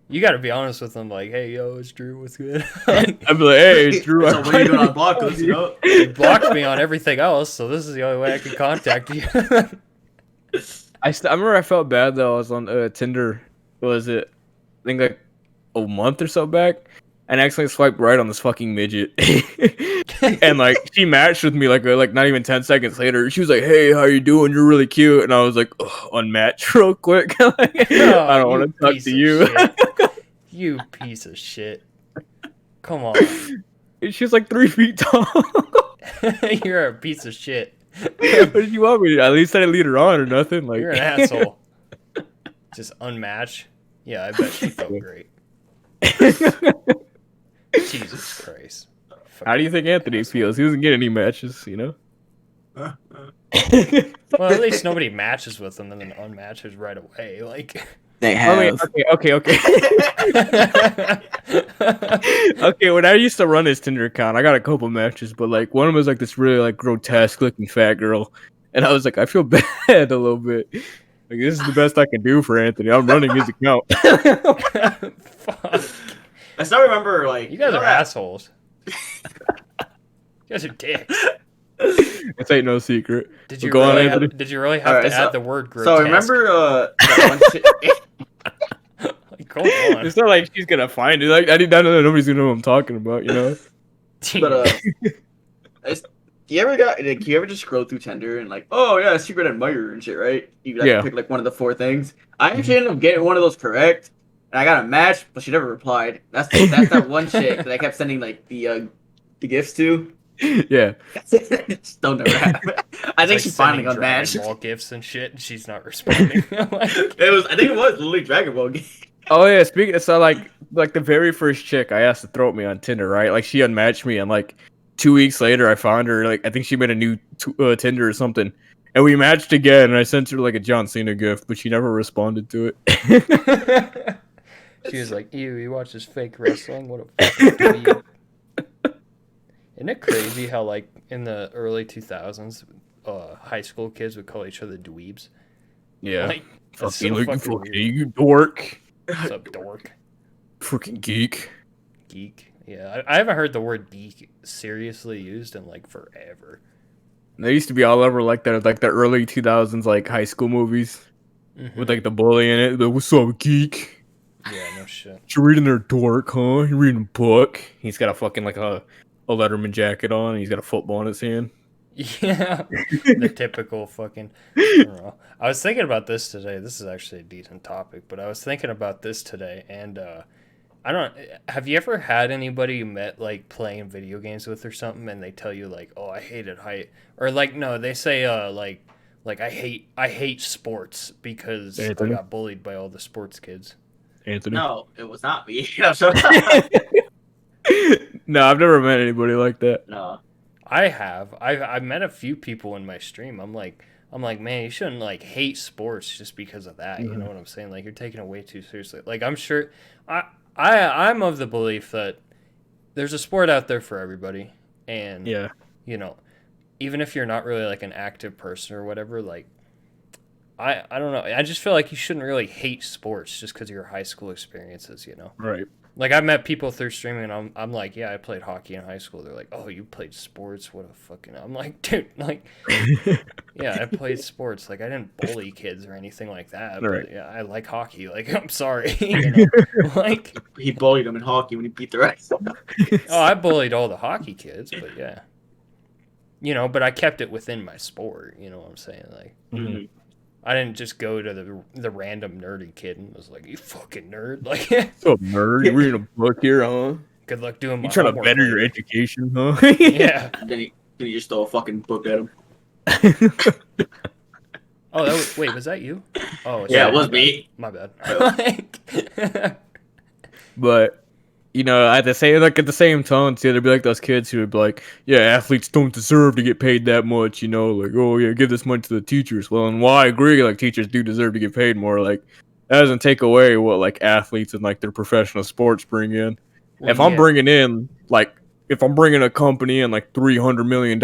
S1: You got to be honest with him, like, "Hey, yo, it's Drew. What's good?"
S3: I'd be like, "Hey, Drew,
S2: So what are you doing on block us, you know?
S1: You blocked me on everything else, so this is the only way I can contact you.
S3: I remember I felt bad though. I was on Tinder. What was it? I think like a month or so back, and I accidentally swiped right on this fucking midget. And like she matched with me like not even 10 seconds later. She was like, "Hey, how you doing? You're really cute." And I was like, "Unmatch real quick." Like,
S1: Oh,
S3: I don't want to talk
S1: piece
S3: to
S1: of
S3: you.
S1: shit. You piece of shit. Come on.
S3: She was like 3 feet tall.
S1: You're a piece of shit.
S3: What did you want me to do? At least I didn't lead her on or nothing. Like
S1: You're an asshole. Just unmatched. Yeah, I bet she felt great. Jesus Christ.
S3: How do you think Anthony feels? He doesn't get any matches, you know?
S1: Well, at least nobody matches with him and then unmatches right away. Like,
S2: They
S3: I mean, okay. Okay, when I used to run his Tinder account, I got a couple matches, but like one of them was like this really like grotesque looking fat girl, and I was like, I feel bad a little bit. Like this is the best I can do for Anthony. I'm running his account.
S1: fuck.
S2: I still remember, like,
S1: You guys are assholes. You guys are dicks.
S3: This ain't no secret.
S1: Did you
S3: Go on,
S1: really
S3: Anthony.
S1: did you really have
S2: Alright,
S1: to
S2: so-
S1: add the word grotesque?
S2: So remember that one shit.
S1: Like, go on.
S3: It's not like she's gonna find it. Like I didn't know nobody's gonna know what I'm talking about. You know?
S2: But you ever just scroll through Tinder and like, oh yeah, secret admirer and shit, right? You like
S3: Yeah.
S2: pick like one of the 4 things. I actually ended up getting one of those correct, and I got a match, but she never replied. That's that one chick that I kept sending like the gifts to.
S3: Yeah.
S2: Still never happened. I think she finally got
S1: Dragon
S2: matched.
S1: Ball gifts and shit, and she's not responding. Like,
S2: I think it was literally Dragon Ball game.
S3: Oh yeah. Speaking of, so like the very first chick I asked to throw at me on Tinder, right? Like she unmatched me, and like 2 weeks later, I found her. Like I think she made a new Tinder or something, and we matched again. And I sent her like a John Cena gift, but she never responded to it.
S1: she was like, "Ew, you watch this fake wrestling? What a fucking dweeb." Isn't it crazy how like in the early 2000s, high school kids would call each other dweebs?
S3: Yeah.
S1: Like, that's so
S3: Fucking
S1: fucking weird.
S3: you dork.
S1: What's up, dork?
S3: Freaking geek.
S1: Geek. Yeah, I haven't heard the word geek seriously used in like forever.
S3: They used to be all over like that, like the early 2000s, like high school movies with like the bully in it. The, what's up, geek?
S1: Yeah, no shit.
S3: You reading their dork, huh? You reading a book? He's got a fucking like a Letterman jacket on, and he's got a football in his hand.
S1: Yeah, the typical fucking. I don't know. I was thinking about this today. This is actually a decent topic, but I was thinking about this today, and I don't. Have you ever had anybody you met like playing video games with or something, and they tell you like, "Oh, I hated height," or like, no, they say like I hate sports because I
S3: Anthony?
S1: got bullied by all the sports kids.
S3: Anthony?
S2: No, it was not me. So-
S3: No, I've never met anybody like that.
S2: no.
S1: I have. I've met a few people in my stream. I'm like, man, you shouldn't like hate sports just because of that. You know what I'm saying? Like, you're taking it way too seriously. Like, I'm sure. I'm of the belief that there's a sport out there for everybody, and
S3: Yeah.
S1: you know, even if you're not really like an active person or whatever, like, I don't know. I just feel like you shouldn't really hate sports just because of your high school experiences. You know.
S3: Right.
S1: Like, I've met people through streaming, and I'm like, yeah, I played hockey in high school. They're like, oh, you played sports? What a fucking... I'm like, dude, like, yeah, I played sports. Like, I didn't bully kids or anything like that.
S3: Right.
S1: But, yeah, I like hockey. Like, I'm sorry. You know? Like,
S2: He bullied him in hockey when he beat the rest.
S1: oh, I bullied all the hockey kids, but yeah. You know, but I kept it within my sport. You know what I'm saying? Like,
S3: Mhm.
S1: I didn't just go to the random nerdy kid and was like, you fucking nerd. Like,
S3: So nerd, you reading a book here, huh?
S1: good luck doing my
S3: You trying to
S1: homework
S3: better your
S1: later.
S3: education, huh?
S1: Yeah.
S2: Did Then you just throw a fucking book at him.
S1: Oh, wait, was that you? Oh,
S2: Yeah,
S1: shit,
S2: it was me.
S1: My bad.
S3: But at the same tone too, there'd be like those kids who would be like, "Yeah, athletes don't deserve to get paid that much," like, "Oh yeah, give this money to the teachers." Well, and while I agree, like teachers do deserve to get paid more, like that doesn't take away what like athletes and like their professional sports bring in.
S1: Well,
S3: If I'm
S1: yeah.
S3: bringing in if I'm bringing a company in like $300 million,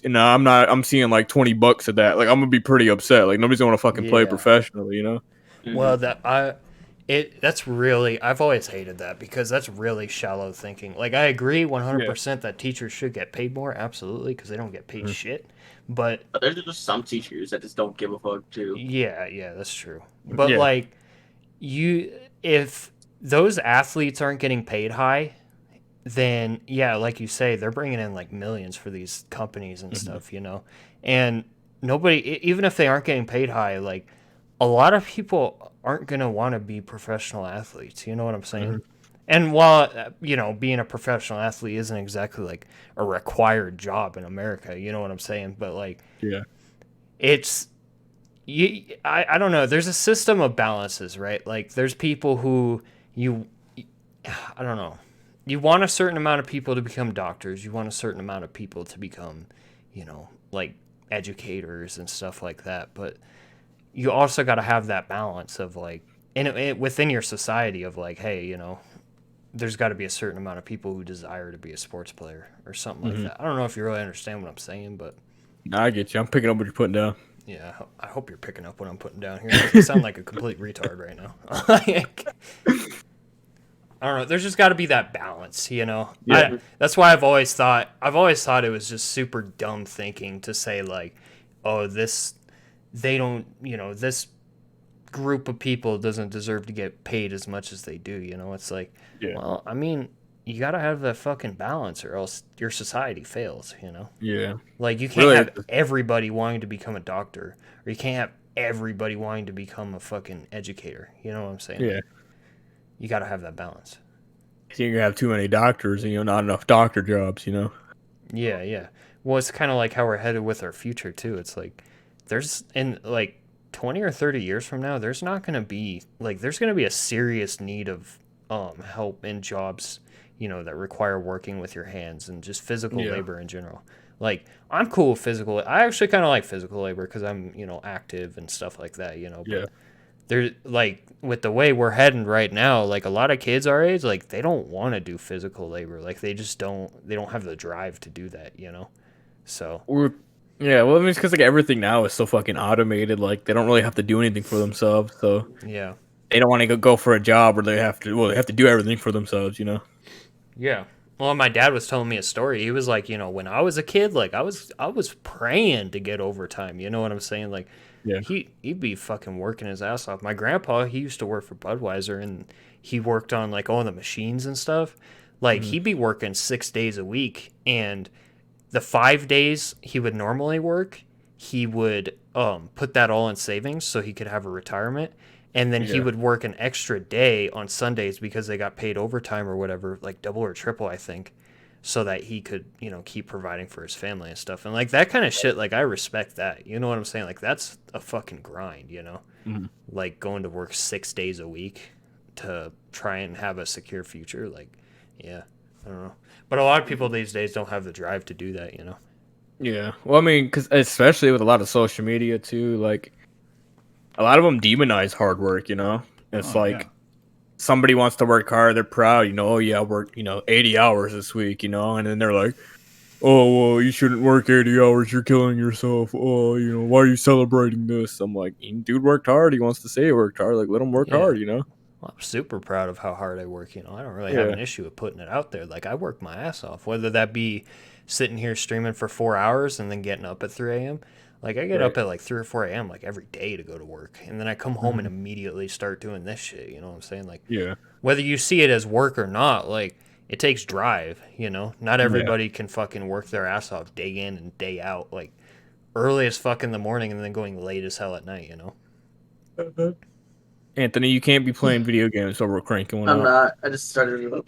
S3: and I'm seeing like $20 of that, like I'm gonna be pretty upset. Like nobody's gonna fucking play
S1: Yeah.
S3: professionally,
S1: Well, that's really, I've always hated that because that's really shallow thinking. Like, I agree 100% that teachers should get paid more, absolutely, because they don't get paid shit. But
S2: there's just some teachers that just don't give a fuck too.
S1: yeah, that's true. But
S3: Yeah.
S1: like, if those athletes aren't getting paid high, then yeah, like you say, they're bringing in like millions for these companies and stuff, and nobody, even if they aren't getting paid high, like a lot of people aren't going to want to be professional athletes. You know what I'm saying? And while, being a professional athlete isn't exactly like a required job in America, you know what I'm saying? But like,
S3: Yeah.
S1: it's, I don't know. There's a system of balances, right? Like there's people who I don't know. You want a certain amount of people to become doctors. You want a certain amount of people to become, like educators and stuff like that. But you also got to have that balance of like, within your society of like, hey, there's got to be a certain amount of people who desire to be a sports player or something like that. I don't know if you really understand what I'm saying, but
S3: I get you. I'm picking up what you're putting down.
S1: yeah, I hope you're picking up what I'm putting down here. I sound like a complete retard right now. Like, I don't know. There's just got to be that balance,
S3: Yeah.
S1: That's why I've always thought it was just super dumb thinking to say like, oh, they don't, this group of people doesn't deserve to get paid as much as they do. It's like,
S3: Yeah.
S1: well, I mean, you got to have that fucking balance, or else your society fails.
S3: Yeah.
S1: Like you can't
S3: Really,
S1: have everybody wanting to become a doctor, or you can't have everybody wanting to become a fucking educator. You know what I'm saying?
S3: Yeah.
S1: You got to have that balance.
S3: You're gonna have too many doctors and not enough doctor jobs,
S1: Yeah. Well, it's kind of like how we're headed with our future too. It's like there's in like 20 or 30 years from now, there's not going to be there's going to be a serious need of help in jobs, that require working with your hands and just physical labor in general. Like I'm cool with physical. I actually kind of like physical labor because I'm, active and stuff like that, But
S3: Yeah.
S1: there's like with the way we're heading right now, like a lot of kids our age, like they don't want to do physical labor. Like they just don't. They don't have the drive to do that, So
S3: Yeah, well, I mean, it's because like everything now is so fucking automated. Like they don't really have to do anything for themselves, so
S1: yeah,
S3: they don't want to go for a job where they have to. Well, they have to do everything for themselves,
S1: yeah. Well, my dad was telling me a story. He was like, when I was a kid, like I was praying to get overtime. You know what I'm saying? Like,
S3: Yeah.
S1: he'd be fucking working his ass off. My grandpa, he used to work for Budweiser, and he worked on like all the machines and stuff. Like he'd be working 6 days a week, and the 5 days he would normally work, he would put that all in savings so he could have a retirement. And then he
S3: Yeah.
S1: would work an extra day on Sundays because they got paid overtime or whatever, like double or triple, I think, so that he could, keep providing for his family and stuff. And like that kind of shit, like I respect that. You know what I'm saying? Like that's a fucking grind,
S3: Mhm.
S1: Like going to work 6 days a week to try and have a secure future. Like, yeah, I don't know. But a lot of people these days don't have the drive to do that,
S3: Yeah. Well, I mean, because especially with a lot of social media too, like a lot of them demonize hard work. It's like somebody wants to work hard, they're proud. Oh yeah, I worked 80 hours this week. And then they're like, oh well, you shouldn't work 80 hours. You're killing yourself. Oh, why are you celebrating this? I'm like, dude worked hard. He wants to say he worked hard. Like, let him work
S1: Yeah.
S3: hard.
S1: Well, I'm super proud of how hard I work. I don't really have
S3: Yeah.
S1: an issue with putting it out there. Like I work my ass off, whether that be sitting here streaming for 4 hours and then getting up at 3 a.m. Like I get up
S3: Right.
S1: at like 3 or 4 a.m. like every day to go to work, and then I come home and immediately start doing this shit. You know what I'm saying? Like
S3: Yeah.
S1: whether you see it as work or not, like it takes drive. Not
S3: Yeah.
S1: everybody can fucking work their ass off day in and day out, like early as fuck in the morning and then going late as hell at night.
S3: Anthony, you can't be playing video games while we're cranking one
S2: I'm
S3: out.
S2: not. I just started it up.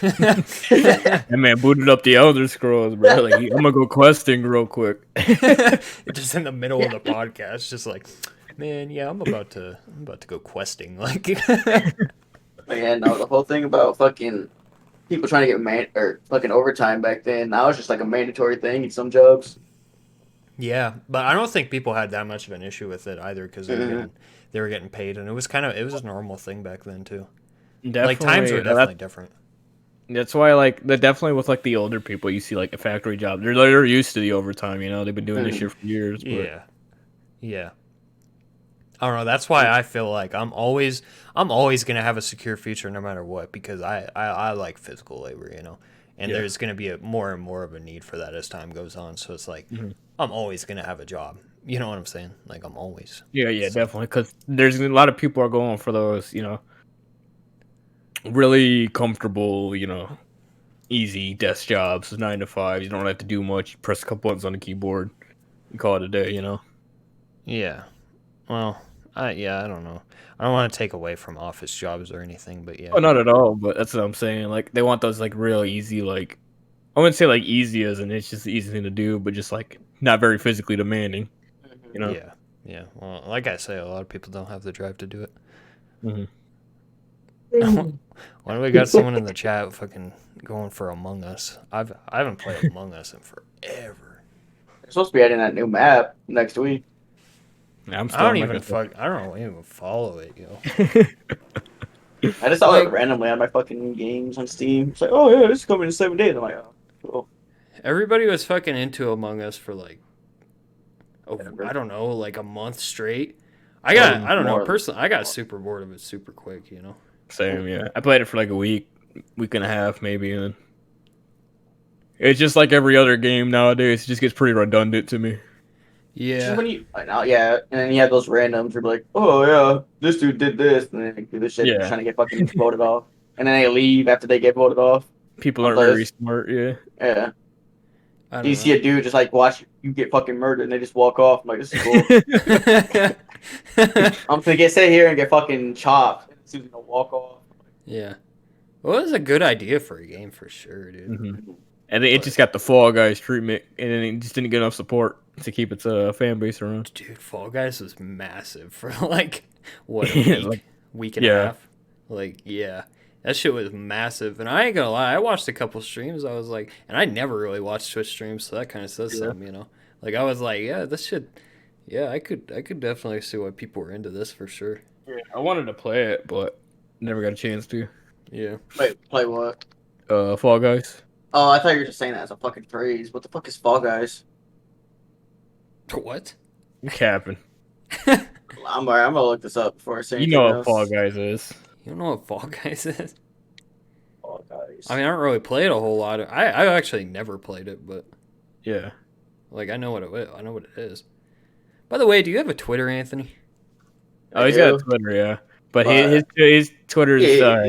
S3: That man booted up the Elder Scrolls, bro. Like, I'm gonna go questing real quick.
S1: Just in the middle of the podcast, just like, man, yeah, I'm about to go questing. Like,
S2: But yeah, no, the whole thing about fucking people trying to get or fucking overtime back then, now it's just like a mandatory thing in some jobs.
S1: yeah, but I don't think people had that much of an issue with it either because
S2: Mhm.
S1: they were getting paid, and it was a normal thing back then too.
S3: Definitely,
S1: Like times were definitely different.
S3: that's why, like, definitely with like the older people, you see like a factory job. They're used to the overtime. You know, they've been doing this shit for years. But
S1: Yeah, yeah. I don't know. That's why I feel like I'm always gonna have a secure future no matter what because I like physical labor, you know, and
S3: Yeah.
S1: there's gonna be more and more of a need for that as time goes on. So it's like I'm always gonna have a job. You know what I'm saying? Like I'm always.
S3: yeah, definitely. Because there's a lot of people are going for those, you know, really comfortable, you know, easy desk jobs, 9 to 5. You don't have to do much. You press a couple buttons on the keyboard, and call it a day. You know.
S1: Yeah. Well, I don't know. I don't want to take away from office jobs or anything, but yeah.
S3: Oh, not at all. But that's what I'm saying. Like they want those like real easy, like I wouldn't say like easy as in it's just the easy thing to do, but just like not very physically demanding. You know.
S1: Yeah. Yeah. Well, like I say, a lot of people don't have the drive to do it.
S3: Mm-hmm.
S1: Why do we got someone in the chat fucking going for Among Us? I haven't played Among Us in forever.
S2: They're supposed to be adding that new map next week.
S3: Yeah, I'm still
S1: I don't
S3: not
S1: even
S3: gonna-
S1: I don't even follow it, yo.
S2: I just saw
S1: Like-
S2: it randomly on my fucking games on Steam. It's like, oh yeah, this is coming in 7 days. I'm like, oh, cool.
S1: Everybody was fucking into Among Us for like,
S2: Ever.
S1: I don't know, like a month straight. I don't know,
S2: More.
S1: personally, I got super bored of it super quick, you know.
S3: Same, yeah. I played it for like a week and a half, maybe, and it's just like every other game nowadays. It just gets pretty redundant to me.
S2: Just
S1: Yeah.
S2: when you, like, now, yeah, and then you have those randoms who are like, oh yeah, this dude did this, and then they do this shit
S3: Yeah.
S2: trying to get fucking voted off, and then they leave after they get voted off.
S3: People
S2: On
S3: aren't very
S2: list.
S3: smart, yeah.
S2: Yeah,
S1: I
S2: you
S1: don't
S2: see a dude just like watch you get fucking murdered, and they just walk off. I'm like, this is cool.
S1: know.
S2: I'm gonna sit here and get fucking chopped, and Susan's gonna walk off.
S1: Yeah. Well, it was a good idea for a game for sure, dude.
S3: Mm-hmm. And then it just got the Fall Guys treatment, and then it just didn't get enough support to keep its fan base around.
S1: Dude, Fall Guys was massive for like what a
S3: Yeah,
S1: week,
S3: like-
S1: week and a
S3: yeah.
S1: half. Like, yeah, that shit was massive. And I ain't gonna lie, I watched a couple streams. I was like, and I never really watched Twitch streams, so that kind of says
S3: Yeah.
S1: something, you know. Like, I was like, yeah, this shit. Yeah, I could definitely see why people were into this for sure.
S3: Yeah, I wanted to play it, but never got a chance to.
S1: Yeah.
S2: Wait, play what?
S3: Fall Guys.
S2: Oh, I thought you were just saying that as a fucking phrase. What the fuck is Fall Guys?
S1: What?
S3: You capping.
S2: I'm gonna look this up before I say
S3: You
S2: anything
S3: know what
S2: else.
S3: Fall Guys is.
S1: You don't know what Fall Guys is?
S2: Fall Guys.
S1: I mean, I don't really play it a whole lot. I actually never played it, but
S3: Yeah.
S1: like I know what I know what it is. By the way, do you have a Twitter, Anthony?
S3: Oh, he's got a Twitter, yeah. But
S2: But-
S3: his Twitter's
S2: yeah,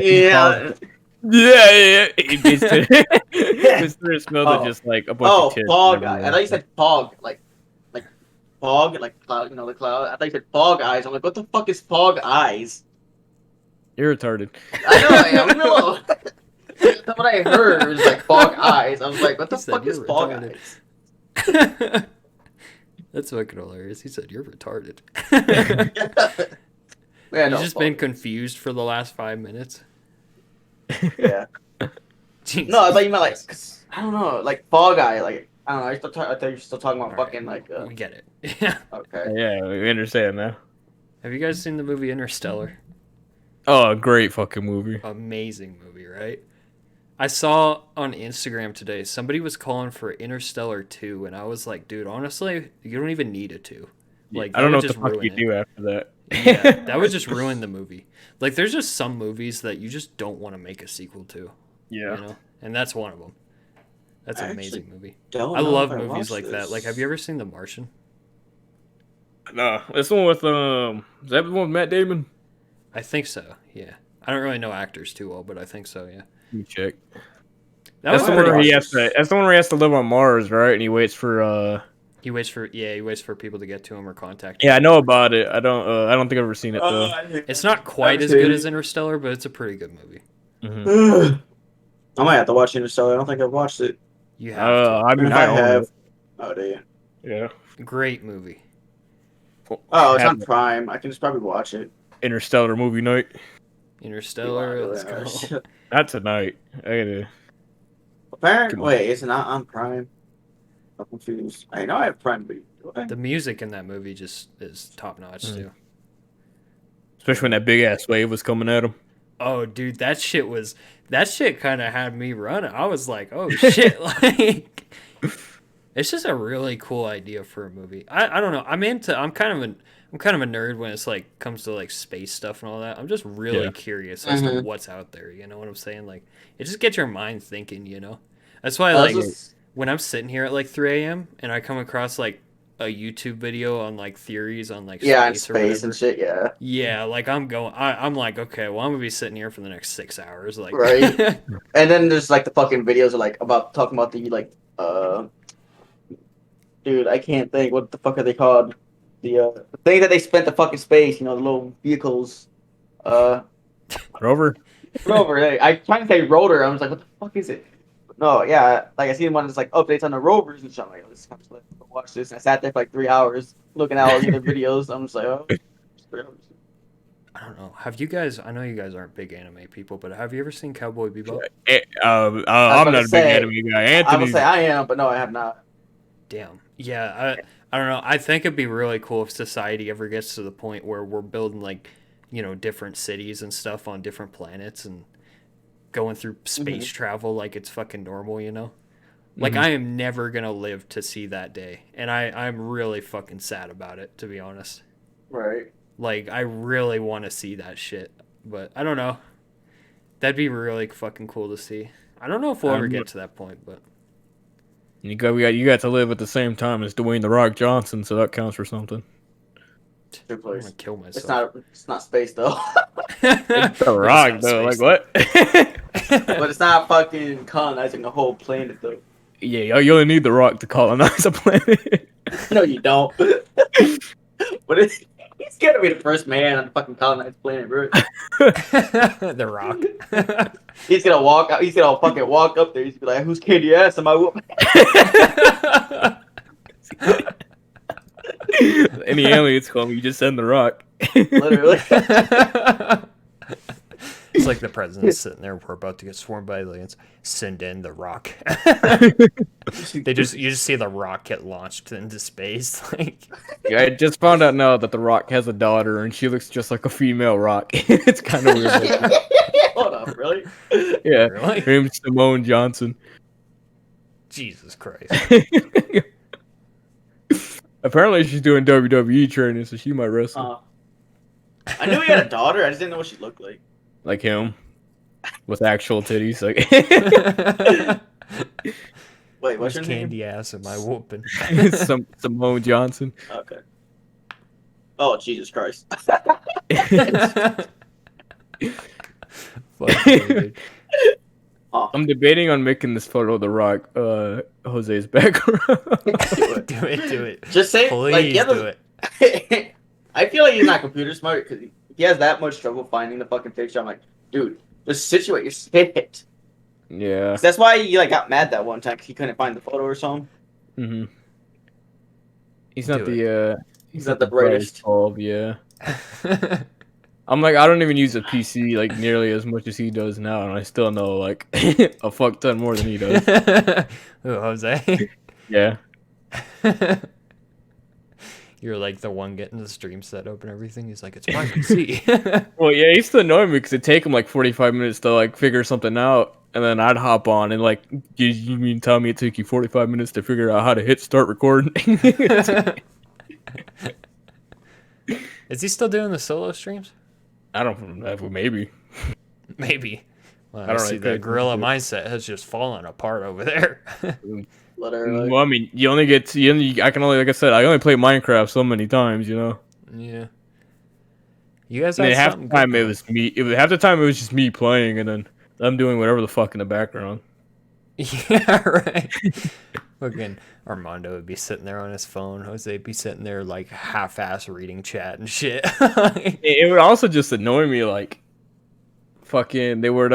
S3: yeah. His Twitter's spelled
S2: Oh.
S3: just like a bunch
S2: Oh,
S3: of tits.
S2: Fall
S3: and
S2: Guy. I
S3: everything.
S2: thought you said fog, like fog, like cloud. You know, the cloud. I thought you said Fog Eyes. I'm like, what the fuck is Fog Eyes?
S3: You're retarded.
S2: I know I am. No. That's what I heard. It was like Fog Eyes. I was like, what the
S1: He said
S2: fuck is
S1: you're
S2: Fog
S1: retarded.
S2: Eyes?
S1: That's fucking hilarious. He said you're retarded.
S2: Yeah,
S1: You've
S2: no,
S1: just
S2: Fog
S1: been
S2: Eyes.
S1: confused for the last 5 minutes.
S2: Yeah.
S1: Jesus
S2: No, I thought you meant like,
S1: Christ.
S2: 'cause, I don't know, like Fog Eye. Like, I don't know. I thought you were still talking about
S1: Alright.
S2: fucking like.
S1: We get it. Yeah.
S2: Okay.
S3: Yeah, we understand now.
S1: Have you guys seen the movie Interstellar?
S3: Oh, great fucking movie.
S1: Amazing movie, right? I saw on Instagram today somebody was calling for Interstellar 2, and I was like, dude, honestly, you don't even need a 2. Like,
S3: I don't know
S1: that
S3: what
S1: would
S3: the fuck
S1: just
S3: you
S1: ruin it.
S3: do after that.
S1: Yeah, that would just ruin the movie. Like, there's just some movies that you just don't want to make a sequel to,
S3: Yeah.
S1: you know? And that's one of them. That's an
S2: I
S1: amazing
S2: actually
S1: movie.
S2: Don't
S1: I
S2: know
S1: love
S2: if
S1: movies
S2: watched
S1: like that.
S2: this.
S1: Like, have you ever seen The Martian?
S3: No, this one with is that the one with Matt Damon?
S1: I think so, yeah. I don't really know actors too well, but I think so, yeah.
S3: Let me check.
S1: That
S3: That's
S1: was
S3: the
S1: pretty
S3: one where he
S1: awesome.
S3: has to. That's the one where he has to live on Mars, right? And he waits for.
S1: He waits for people to get to him or contact
S3: Yeah, I
S1: him.
S3: know about it. I don't. I don't think I've ever seen it though.
S1: It's not quite as good as Interstellar, but it's a pretty good movie.
S3: Mhm.
S2: I might have to watch Interstellar. I don't think I've watched it.
S1: You have to.
S3: I mean,
S2: If
S3: I
S2: I
S3: own
S2: have,
S3: it.
S2: oh, do you?
S3: Yeah.
S1: Great movie.
S2: Oh, it's
S3: Have
S2: on Prime. I can just probably watch it.
S3: Interstellar movie night.
S2: You wanna
S1: Interstellar.
S2: do
S1: Let's
S2: it?
S1: go.
S3: Not tonight. I gotta.
S2: Apparently,
S3: Come on.
S2: wait, it's not on Prime. I'm confused. I know I have Prime, but do I?
S1: The music in that movie just is top notch too.
S3: Especially when that big ass wave was coming at him.
S1: Oh, dude, that shit kind of had me running. I was like, oh shit, like it's just a really cool idea for a movie. I don't know. I'm kind of a nerd when it's like comes to like space stuff and all that. I'm just really
S3: Yeah.
S1: curious as to
S2: Mhm.
S1: what's out there. You know what I'm saying? Like it just gets your mind thinking. You know, that's why
S2: Oh,
S1: like
S2: this is-
S1: when I'm sitting here at like 3 a.m. and I come across like a YouTube video on like theories on like
S2: yeah, in
S1: space or
S2: space
S1: whatever.
S2: and shit. Yeah,
S1: Yeah, like I'm like, okay, well I'm gonna be sitting here for the next 6 hours, like
S2: right. And then there's like the fucking videos are like about talking about the like dude, I can't think. What the fuck are they called? The thing that they spent the fucking space. You know, the little vehicles. Uh,
S3: Rover.
S2: rover. I trying to say rotor. I was like, what the fuck is it? No, yeah, like I seen one that's like updates on the rovers and shit. I'm like, oh, this is kind of watch this. And I sat there for like 3 hours looking at all these other videos. I'm just like, oh, it's 3 hours.
S1: I don't know. Have you guys? I know you guys aren't big anime people, but have you ever seen Cowboy Bebop?
S2: about
S3: I'm
S2: to
S3: not a big
S2: say,
S3: anime guy.
S2: I would
S3: Anthony's.
S2: say I am, but no, I have not.
S1: Damn. Yeah, I don't know. I think it'd be really cool if society ever gets to the point where we're building like, different cities and stuff on different planets and going through space travel like it's fucking normal, you know? Like
S3: Mhm.
S1: I am never gonna live to see that day, and I'm really fucking sad about it, to be honest.
S2: Right.
S1: Like I really want to see that shit, but I don't know. That'd be really fucking cool to see. I don't know if we'll ever get to that point, but
S3: You got to live at the same time as Dwayne the Rock Johnson, so that counts for something.
S2: Good
S1: I'm gonna
S2: place.
S1: kill
S2: It's
S1: myself.
S2: not space though.
S3: It's the
S1: It's
S3: Rock
S1: not
S3: though. Like
S1: space,
S3: what?
S2: But it's not fucking colonizing the whole planet though.
S3: Yeah, you only need the Rock to colonize a planet.
S2: No, you don't. But he's gonna be the first man on the fucking colonized planet, bro.
S1: The Rock.
S2: He's gonna walk out. He's gonna fucking walk up there. He's gonna be like, "Who's candy ass? Am I whooping?"
S3: Any aliens come, you just send the Rock.
S2: Literally.
S1: It's like the president's sitting there. We're about to get swarmed by aliens. Send in the Rock. You just see the Rock get launched into space. Like
S3: Yeah, I just found out now that the Rock has a daughter, and she looks just like a female Rock. It's kind of weird.
S2: Hold up, really?
S3: Yeah,
S1: Really?
S3: her name's Simone Johnson.
S1: Jesus Christ.
S3: Apparently, she's doing WWE training, so she might wrestle
S2: I knew he had a daughter. I just didn't know what she looked like.
S3: like him with actual titties. Like
S2: Wait, what's
S1: Which
S2: your name?
S1: candy ass am I whooping?
S3: Simone Johnson.
S2: Okay. Oh Jesus Christ!
S1: Fuck you, dude.
S3: I'm debating on making this photo of the Rock Jose's background.
S1: Do it.
S2: Just say,
S1: Please
S2: like, yeah,
S1: do it.
S2: I feel like he's not computer smart because he has that much trouble finding the fucking picture. I'm like, dude, just situate your shit.
S3: Yeah.
S2: 'Cause that's why he like got mad that one time because he couldn't find the photo or something.
S3: Mm-hmm. He's not
S1: Do
S3: the
S2: He's not the brightest.
S3: bulb, yeah. I'm like, I don't even use a PC like nearly as much as he does now, and I still know like a fuck ton more than he does.
S1: Ooh, Jose.
S3: Yeah.
S1: You're like the one getting the stream set up and everything. He's like, it's my PC.
S3: Well, yeah, he used to annoy me because it'd take him like 45 minutes to like figure something out, and then I'd hop on and like, you mean tell me it took you 45 minutes to figure out how to hit start recording?
S1: Is he still doing the solo streams?
S3: I don't know, maybe.
S1: Maybe. Well,
S3: I
S1: I
S3: don't
S1: see
S3: really
S1: the
S3: pay
S1: gorilla
S3: attention
S1: mindset has just fallen apart over there.
S2: Literally.
S3: Well, I mean, you only get I can only, like I said, I only play Minecraft so many times, you know.
S1: Yeah. You guys
S3: And
S1: had
S3: then half
S1: something
S3: the time
S1: good
S3: it
S1: going.
S3: was me. Half the time it was just me playing, and then I'm doing whatever the fuck in the background.
S1: Yeah, right. Fucking Armando would be sitting there on his phone. Jose would be sitting there like half-ass reading chat and shit.
S3: It would also just annoy me, like, fucking, they would,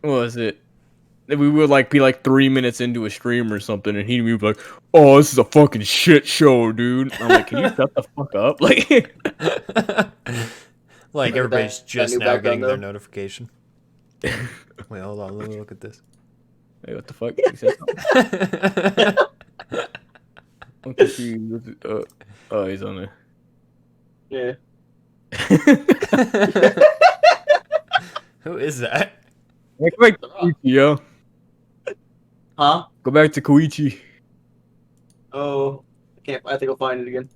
S3: what was it? We would like be like 3 minutes into a stream or something, and he'd be like, "Oh, this is a fucking shit show, dude." I'm like, "Can you shut the fuck up?" Like,
S1: Like
S2: Look at
S1: everybody's
S2: that
S1: just
S2: new
S1: now
S2: background
S1: getting their
S2: though.
S1: notification. Wait, hold on. Let me look at this.
S3: hey, what the fuck? He said something. I'm confused. Oh, he's on
S2: Yeah.
S3: there.
S1: Who is that?
S3: Go back to Koichi, yo.
S2: Huh?
S3: Go back to Koichi.
S2: Oh, I think I'll find it again.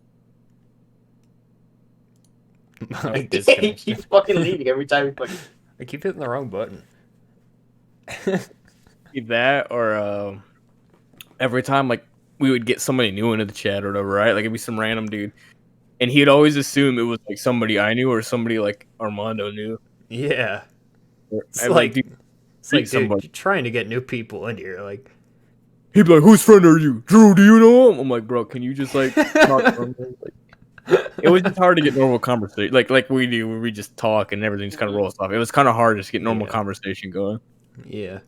S1: I
S2: He
S1: disconnected.
S2: keeps fucking leaving every time he fucking.
S1: I keep hitting the wrong button.
S3: Either that or every time like we would get somebody new into the chat or whatever, right? Like it'd be some random dude, and he'd always assume it was like somebody I knew or somebody like Armando knew.
S1: Yeah. It's
S3: I'd be like, dude,
S1: it's like, dude,
S3: somebody.
S1: you're trying to get new people in here. Like,
S3: He'd be like, "Whose friend are you, Drew? Do you know him?" I'm like, "Bro, can you just like talk normal?" Like, it was just hard to get normal conversation, like we do, where we just talk and everything just kind of rolls off. It was kind of hard just to get normal
S1: Yeah.
S3: conversation going.
S1: yeah.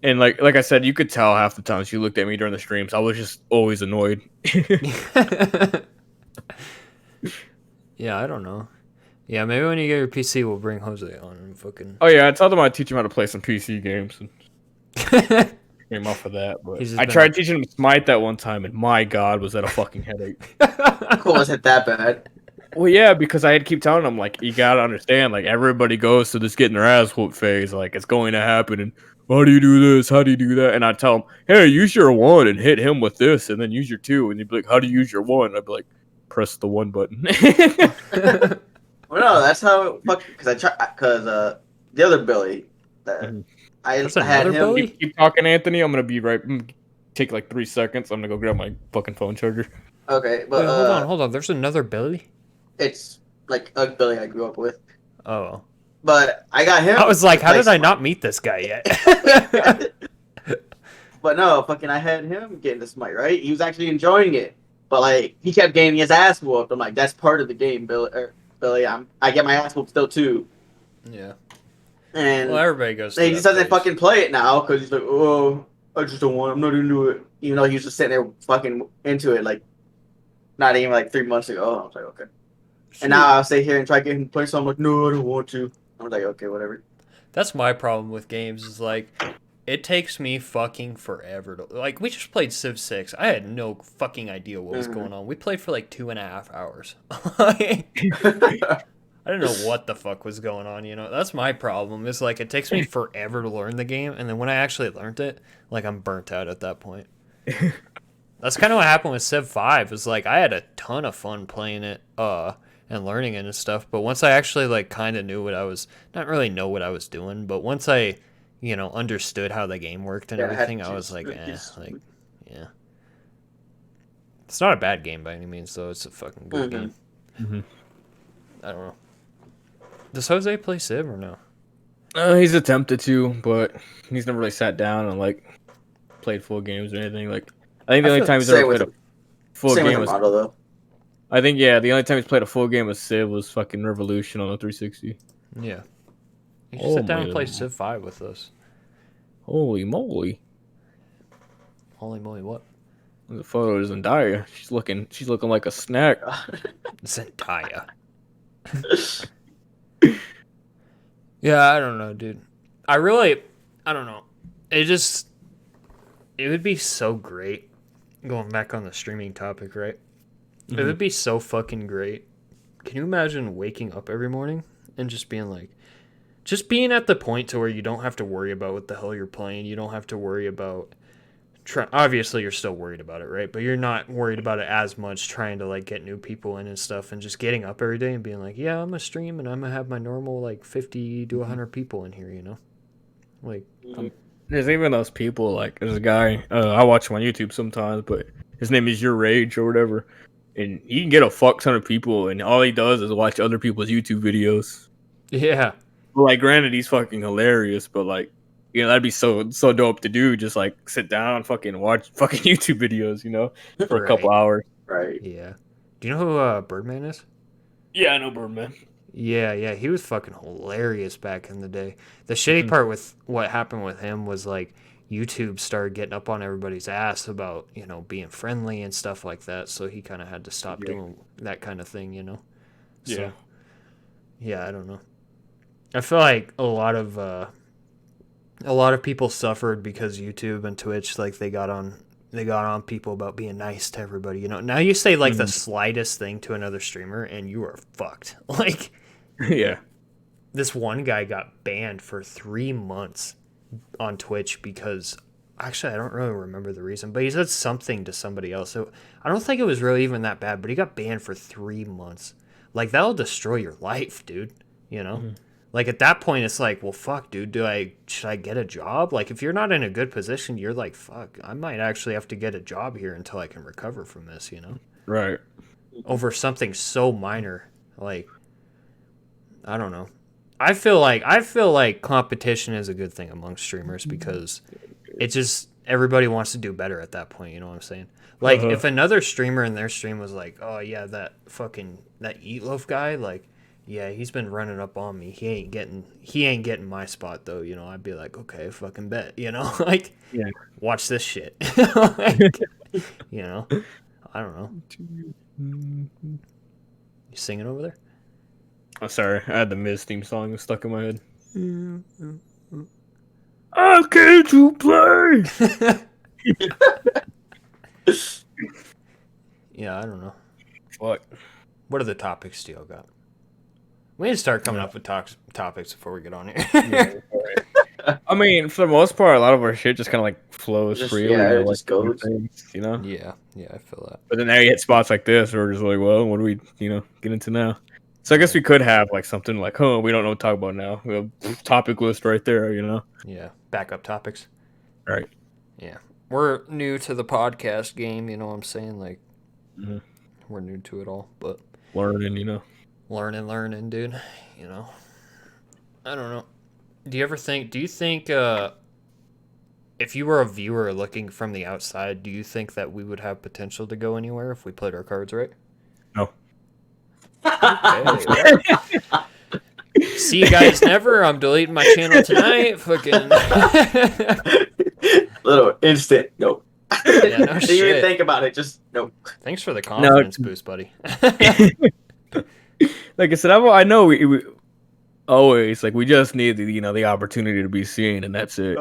S3: And like I said, you could tell half the time she looked at me during the streams. I was just always annoyed.
S1: Yeah, I don't know. Yeah, maybe when you get your PC, we'll bring Jose on and fucking.
S3: Oh yeah, I told him I'd teach him how to play some PC games. And came off of that, but
S1: He's just
S3: I
S1: been
S3: tried
S1: like-
S3: teaching him Smite that one time, and my God, was that a fucking headache.
S2: Cool, wasn't that bad?
S3: Well, yeah, because I had to keep telling him like, you gotta understand, like everybody goes to this getting their ass whooped phase, like it's going to happen, and how do you do this? How do you do that? And I tell him, hey, use your one and hit him with this, and then use your two, and he'd be like, how do you use your one? I'd be like, press the one button.
S2: Well, no, that's how. Because the other Billy,
S3: Mhm.
S1: That's
S2: I had
S1: another
S2: him.
S1: Billy?
S3: Keep talking, Anthony. I'm gonna be right. Take like 3 seconds. I'm gonna go grab my fucking phone charger.
S2: Okay, but
S1: Wait, hold on. There's another Billy?
S2: it's like a Billy I grew up with.
S1: Oh.
S2: But I got him.
S1: I was like, how did I
S2: Smite.
S1: not meet this guy yet?
S2: But no, fucking, I had him getting the Smite, right? He was actually enjoying it, but like he kept getting his ass whooped. I'm like, that's part of the game, Billy. I get my ass whooped still too,
S1: Yeah.
S2: and
S1: Well, everybody goes.
S2: he just doesn't fucking play it now because he's like, oh, I just don't want. I'm not into it. Even though he was just sitting there fucking into it, like not even like 3 months ago. I was like, okay. And now I'll stay here and try to get him to play. So I'm like, no, I don't want to. I was like, okay, whatever.
S1: That's my problem with games. Is like, it takes me fucking forever to like. We just played Civ 6. I had no fucking idea what was going on. We played for like 2.5 hours. I didn't know what the fuck was going on, you know? That's my problem. It's like, it takes me forever to learn the game, and then when I actually learned it, like, I'm burnt out at that point. That's kind of what happened with Civ 5, is like, I had a ton of fun playing it, and learning it and stuff, but once I actually, like, kind of knew what I was, not really know what I was doing, but once I, you know, understood how the game worked and everything, I was like, yeah. It's not a bad game by any means, though. It's a fucking good game.
S3: Mm-hmm.
S1: I don't know. Does Jose play Civ or no?
S3: He's attempted to, but he's never really sat down and like played full games or anything. Like, I think the only time he's ever played a full game was.
S2: Though.
S3: I think the only time he's played a full game of Civ was fucking Revolution on the 360.
S1: Yeah. You should sit down and play Civ 5 with us.
S3: Holy moly!
S1: Holy moly, what?
S3: The photo is Zendaya. She's looking like a snack.
S1: Zendaya. Yeah, I don't know, dude. I don't know. It would be so great. Going back on the streaming topic, right?
S3: Mm-hmm.
S1: It would be so fucking great. Can you imagine waking up every morning and just being at the point to where you don't have to worry about what the hell you're playing. You don't have to worry about obviously you're still worried about it, right? But you're not worried about it as much, trying to like get new people in and stuff, and just getting up every day and being like, yeah, I'm gonna stream and I'm gonna have my normal like 50 to 100 people in here, you know? Like,
S3: there's even those people, like there's a guy I watch him on YouTube sometimes, but his name is Your Rage or whatever, and he can get a fuck ton of people, and all he does is watch other people's YouTube videos.
S1: yeah.
S3: Well, like, granted, he's fucking hilarious, but like, you know, that'd be so dope to do. Just like sit down, and fucking watch fucking YouTube videos, you know, for a couple hours.
S2: Right.
S1: Yeah. Do you know who Birdman is?
S3: Yeah, I know Birdman.
S1: Yeah, he was fucking hilarious back in the day. The shitty part with what happened with him was like YouTube started getting up on everybody's ass about, being friendly and stuff like that, so he kind of had to stop doing that kind of thing. So, yeah, I don't know. I feel like a lot of people suffered because YouTube and Twitch, like they got on people about being nice to everybody. Now you say like the slightest thing to another streamer and you are fucked. Like,
S3: Yeah.
S1: this one guy got banned for 3 months on Twitch because actually I don't really remember the reason, but he said something to somebody else. So I don't think it was really even that bad, but he got banned for 3 months. Like, that'll destroy your life, dude. Like, at that point, it's like, well, fuck, dude, should I get a job? Like, if you're not in a good position, you're like, fuck, I might actually have to get a job here until I can recover from this,
S3: Right.
S1: over something so minor. Like, I don't know. I feel like competition is a good thing among streamers because it just everybody wants to do better at that point, you know what I'm saying? Like, if another streamer in their stream was like, "Oh yeah, that Eatloaf guy, like, yeah, he's been running up on me. He ain't getting my spot though," I'd be like, "Okay, fucking bet," like,
S3: Yeah.
S1: watch this shit. Like, I don't know. You singing over there?
S3: I'm sorry, I had the Miz theme song stuck in my head. I came to play.
S1: Yeah, I don't know.
S3: Fuck.
S1: What other topics do y'all got? We need to start coming up with topics before we get on here.
S3: Yeah, right. I mean, for the most part, a lot of our shit just kind of like flows freely.
S2: It just goes.
S3: Things,
S1: Yeah, I feel that.
S3: But then now you hit spots like this where we're just like, well, what do we, get into now? So I guess we could have like something like, oh, we don't know what to talk about now. We have topic list right there,
S1: Yeah, backup topics.
S3: Right.
S1: Yeah, we're new to the podcast game. You know what I'm saying? Like,
S3: Mhm.
S1: we're new to it all, but
S3: Learning,
S1: learning, dude. I don't know. Do you think if you were a viewer looking from the outside, do you think that we would have potential to go anywhere if we played our cards right?
S3: No.
S1: Okay. See you guys never. I'm deleting my channel tonight. Fucking
S2: little instant nope.
S1: Yeah, no
S2: Didn't
S1: shit.
S2: even think about it. Just nope.
S1: Thanks for the confidence boost, buddy.
S3: Like I said, I know we always like we just need the opportunity to be seen, and that's it.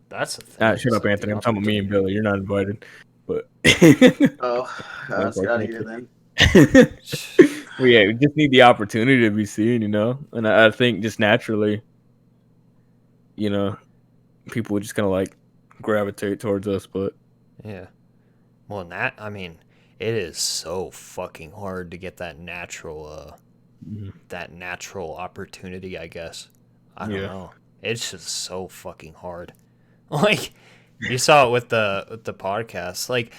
S1: That's the thing.
S3: Shut up, Anthony. I'm talking about me and Billy. You're not invited. But
S2: Let's get out of here then.
S3: well, yeah, we just need the opportunity to be seen, and I think just naturally, people would just kind of like gravitate towards us. But
S1: yeah, well, it is so fucking hard to get that natural opportunity. I guess I don't know. It's just so fucking hard. Like, you saw it with the podcast. Like,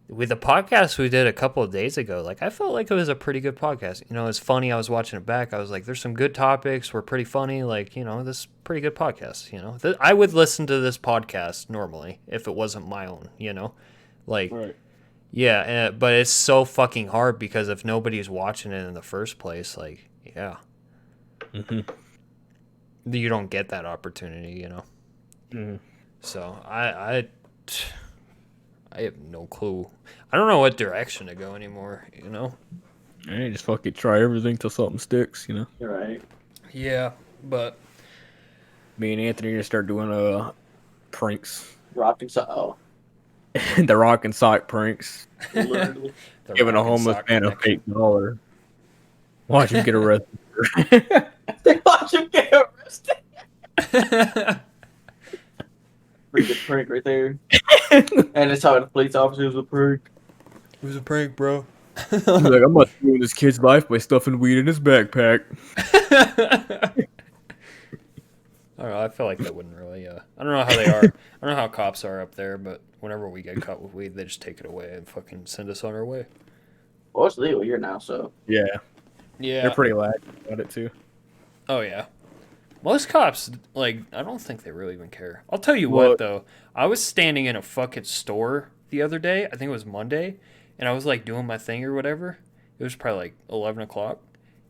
S1: with the podcast we did a couple of days ago, like, I felt like it was a pretty good podcast. It was funny. I was watching it back. I was like, there's some good topics. We're pretty funny. Like, this is pretty good podcast. I would listen to this podcast normally if it wasn't my own. Like,
S3: right.
S1: Yeah, but it's so fucking hard because if nobody's watching it in the first place, like, yeah, you don't get that opportunity. So I have no clue. I don't know what direction to go anymore,
S3: Hey, just fucking try everything till something sticks,
S2: You're right.
S1: Yeah, but
S3: me and Anthony are gonna start doing pranks.
S2: Rocking so
S3: The rock and sock pranks.
S2: literally.
S3: Giving a homeless man a fake dollar. Watch him get arrested.
S2: They watch him get arrested. Pretty good prank right there. And it's how the police officer was a prank.
S1: It was a prank, bro.
S3: He's like, I'm about to ruin this kid's life by stuffing weed in his backpack.
S1: I don't know. I feel like that wouldn't really. I don't know how they are. I don't know how cops are up there, but whenever we get caught with weed, they just take it away and fucking send us on our way.
S2: Well, it's legal here now, so.
S3: Yeah.
S1: Yeah.
S3: They're pretty lax about it, too.
S1: Oh, yeah. Most cops, like, I don't think they really even care. I'll tell you what, though. I was standing in a fucking store the other day. I think it was Monday. And I was, like, doing my thing or whatever. It was probably, like, 11 o'clock.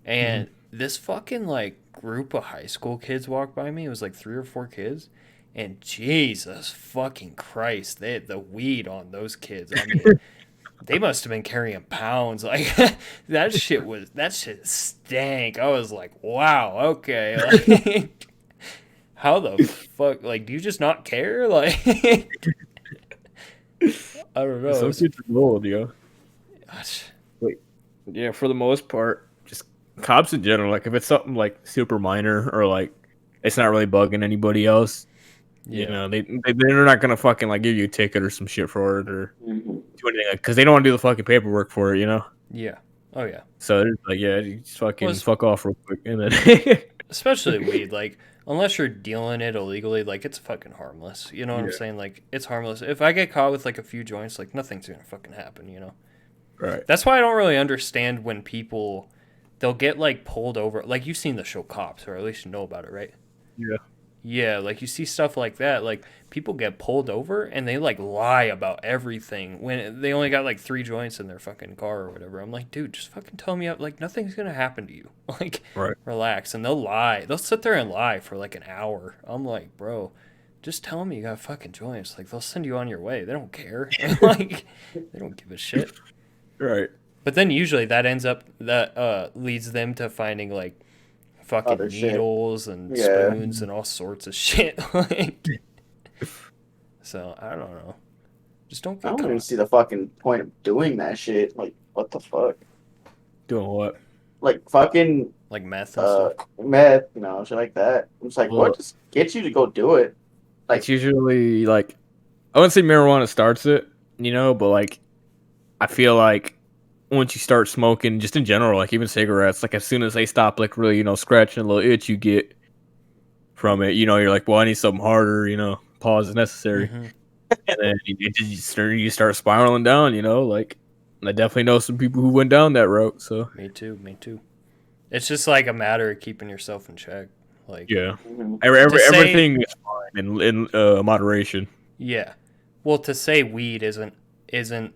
S1: And this fucking like group of high school kids walked by me. It was like 3 or 4 kids. And Jesus fucking Christ, they had the weed on those kids. I mean, they must have been carrying pounds. Like that shit stank. I was like, wow, okay. Like, how the fuck? Like, do you just not care? Like, I don't know.
S3: Some kids are old, yo.
S1: Gosh.
S3: Yeah, for the most part, just cops in general. Like, if it's something like super minor or like it's not really bugging anybody else, you know, they're not gonna fucking like give you a ticket or some shit for it or do anything because they don't want to do the fucking paperwork for it, you know.
S1: Yeah. Oh yeah.
S3: So they're like, yeah, you just fucking
S1: Well,
S3: fuck off real quick, and then
S1: especially weed, like unless you're dealing it illegally, like it's fucking harmless. You know what I'm saying? Like it's harmless. If I get caught with like a few joints, like nothing's gonna fucking happen. You know.
S3: right.
S1: That's why I don't really understand when people they'll get like pulled over. Like you've seen the show Cops, or at least you know about it, right?
S3: Yeah.
S1: Yeah, like you see stuff like that. Like people get pulled over and they like lie about everything when they only got like 3 joints in their fucking car or whatever. I'm like, dude, just fucking tell me, like nothing's gonna happen to you. Like,
S3: Right.
S1: relax. And they'll lie. They'll sit there and lie for like an hour. I'm like, bro, just tell me you got fucking joints. Like they'll send you on your way. They don't care. Like they don't give a shit.
S3: Right.
S1: But then usually that leads them to finding like fucking
S2: Other shit.
S1: needles and
S2: Yeah.
S1: spoons and all sorts of shit. Like, so I don't know. Just don't
S2: I
S1: get
S2: don't even
S1: caught.
S2: see the fucking point of doing that shit. Like, what the fuck?
S3: Doing what?
S2: Like, fucking
S1: Like meth and stuff.
S2: meth, shit like that. It's like,
S3: Well-
S2: what just gets you to go do it? Like-
S3: It's usually like I wouldn't say marijuana starts it, you know, but like I feel like once you start smoking, just in general, like even cigarettes, like as soon as they stop, like really, scratching a little itch you get from it, you're like, well, I need something harder, pause is necessary,
S1: Mhm.
S3: and then you start spiraling down, like I definitely know some people who went down that route, so
S1: Me too. It's just like a matter of keeping yourself in check. Like,
S3: yeah,
S2: Mhm.
S3: everything is fine in moderation.
S1: yeah. Well, to say weed isn't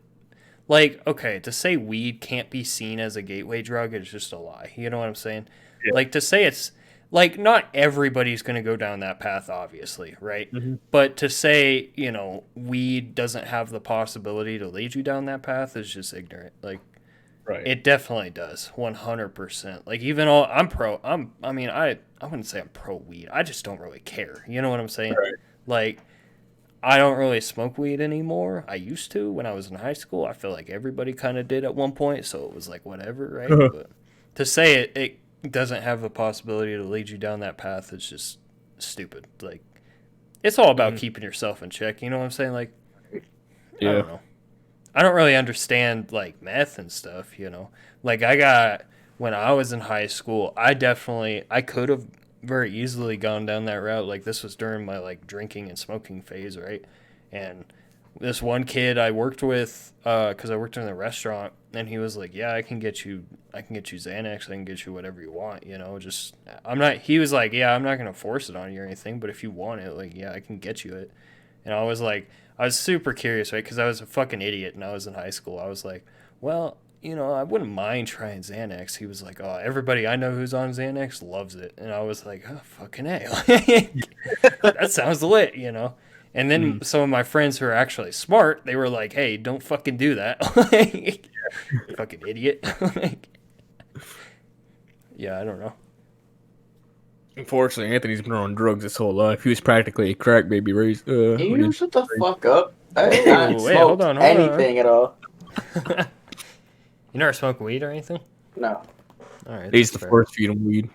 S1: like, okay, to say weed can't be seen as a gateway drug is just a lie. You know what I'm saying?
S3: Yeah.
S1: Like to say it's like not everybody's going to go down that path, obviously, right?
S3: Mhm.
S1: But to say, weed doesn't have the possibility to lead you down that path is just ignorant. Like
S3: Right.
S1: it definitely does, 100%. Like even I wouldn't say I'm pro weed. I just don't really care. You know what I'm saying?
S3: Right.
S1: Like I don't really smoke weed anymore. I used to when I was in high school. I feel like everybody kind of did at one point, so it was like whatever, right? But to say it doesn't have the possibility to lead you down that path is just stupid. Like it's all about keeping yourself in check. You know what I'm saying? Like I
S3: Yeah.
S1: don't know. I don't really understand like meth and stuff. Like when I was in high school, I could have very easily gone down that route. Like this was during my like drinking and smoking phase, right? And this one kid I worked with, because I worked in the restaurant, and he was like, "Yeah, I can get you Xanax. I can get you whatever you want. Just I'm not." He was like, "Yeah, I'm not gonna force it on you or anything, but if you want it, like, yeah, I can get you it." And I was like, I was super curious, right? Because I was a fucking idiot and I was in high school. I was like, well, I wouldn't mind trying Xanax. He was like, oh, everybody I know who's on Xanax loves it. And I was like, oh, fucking A. That sounds lit, And then some of my friends who are actually smart, they were like, hey, don't fucking do that. Fucking idiot. Yeah, I don't know.
S3: Unfortunately, Anthony's been on drugs his whole life. He was practically a crack baby raised.
S2: Can you shut the fuck up? I
S1: Ooh,
S2: haven't
S1: wait, hold
S2: smoked
S1: on.
S2: anything at all.
S1: You never smoke weed or anything?
S2: No.
S1: All right.
S3: He's
S1: that's
S3: the
S1: fair.
S3: force feed him weed.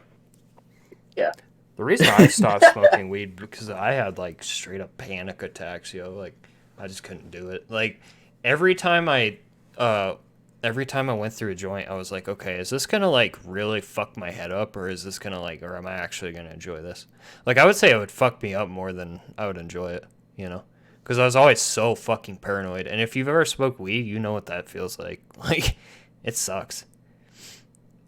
S1: The reason I stopped smoking weed because I had like straight up panic attacks, like I just couldn't do it. Like every time I went through a joint, I was like, okay, is this gonna like really fuck my head up, or is this gonna or am I actually gonna enjoy this? Like I would say it would fuck me up more than I would enjoy it, because I was always so fucking paranoid. And if you've ever smoked weed, you know what that feels like. Like it sucks.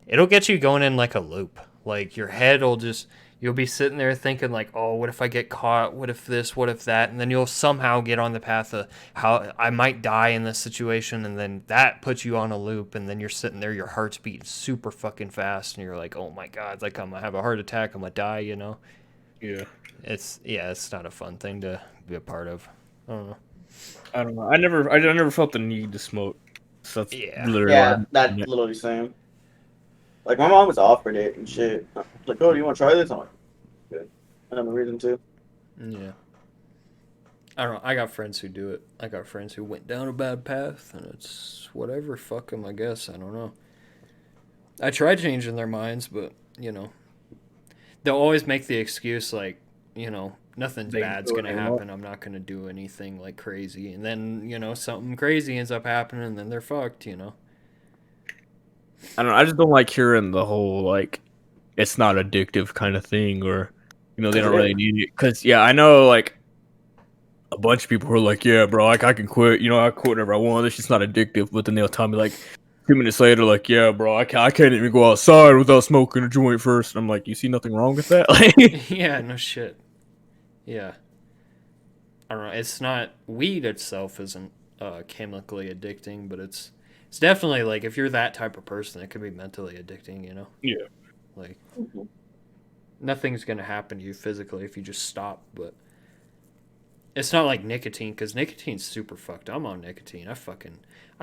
S1: It'll get you going in like a loop. Like your head will just You'll be sitting there thinking like, oh, what if I get caught? What if this? What if that? And then you'll somehow get on the path of how I might die in this situation, and then that puts you on a loop, and then you're sitting there, your heart's beating super fucking fast, and you're like, oh my god, like I'm gonna have a heart attack, I'm gonna die, you know?
S3: Yeah.
S1: It's not a fun thing to be a part of. I don't know.
S3: I don't know. I never felt the need to smoke. So that's
S1: Yeah.
S3: literally why
S2: Yeah,
S3: I'm doing
S2: that's
S3: it.
S2: literally same. Like my mom was offered it and shit. Like, oh, do you want to try this? I'm like, good. I have no reason to.
S1: Yeah. I don't know. I got friends who do it. I got friends who went down a bad path, and it's whatever. Fuck them, I guess. I don't know. I tried changing their minds, but, you know, they'll always make the excuse like, you know, nothing's
S3: They
S1: bad's
S3: do it
S1: gonna
S3: anymore.
S1: happen. I'm not gonna do anything like crazy, and then you know something crazy ends up happening, and then they're fucked. You know.
S3: I don't know. I just don't like hearing the whole like it's not addictive kind of thing, or they
S2: Cause
S3: don't
S2: it is.
S3: really need it. Because yeah, I know like a bunch of people who are like, yeah, bro, like I can quit. I quit whenever I want. It's just not addictive. But then they'll tell me like 2 minutes later, like, yeah, bro, I can't even go outside without smoking a joint first. And I'm like, you see nothing wrong with that? Like,
S1: Yeah. No shit. Yeah. I don't know. It's not weed itself isn't chemically addicting, but it's definitely like if you're that type of person, it could be mentally addicting. You know,
S3: yeah,
S1: like nothing's gonna happen to you physically if you just stop, but it's not like nicotine because nicotine's super fucked. I'm on nicotine. I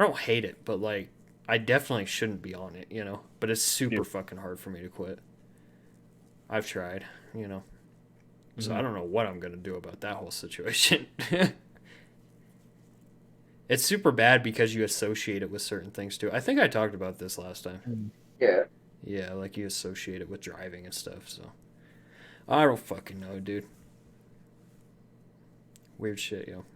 S1: don't hate it, but like I definitely shouldn't be on it, you know. But it's
S3: yeah.
S1: super fucking hard for me to quit. I've tried, you know. So I
S3: Mhm.
S1: don't know what I'm gonna do about that whole situation. It's super bad because you associate it with certain things too. I think I talked about this last time.
S2: Yeah.
S1: Yeah, like you associate it with driving and stuff. So I don't fucking know, dude. Weird shit, yo.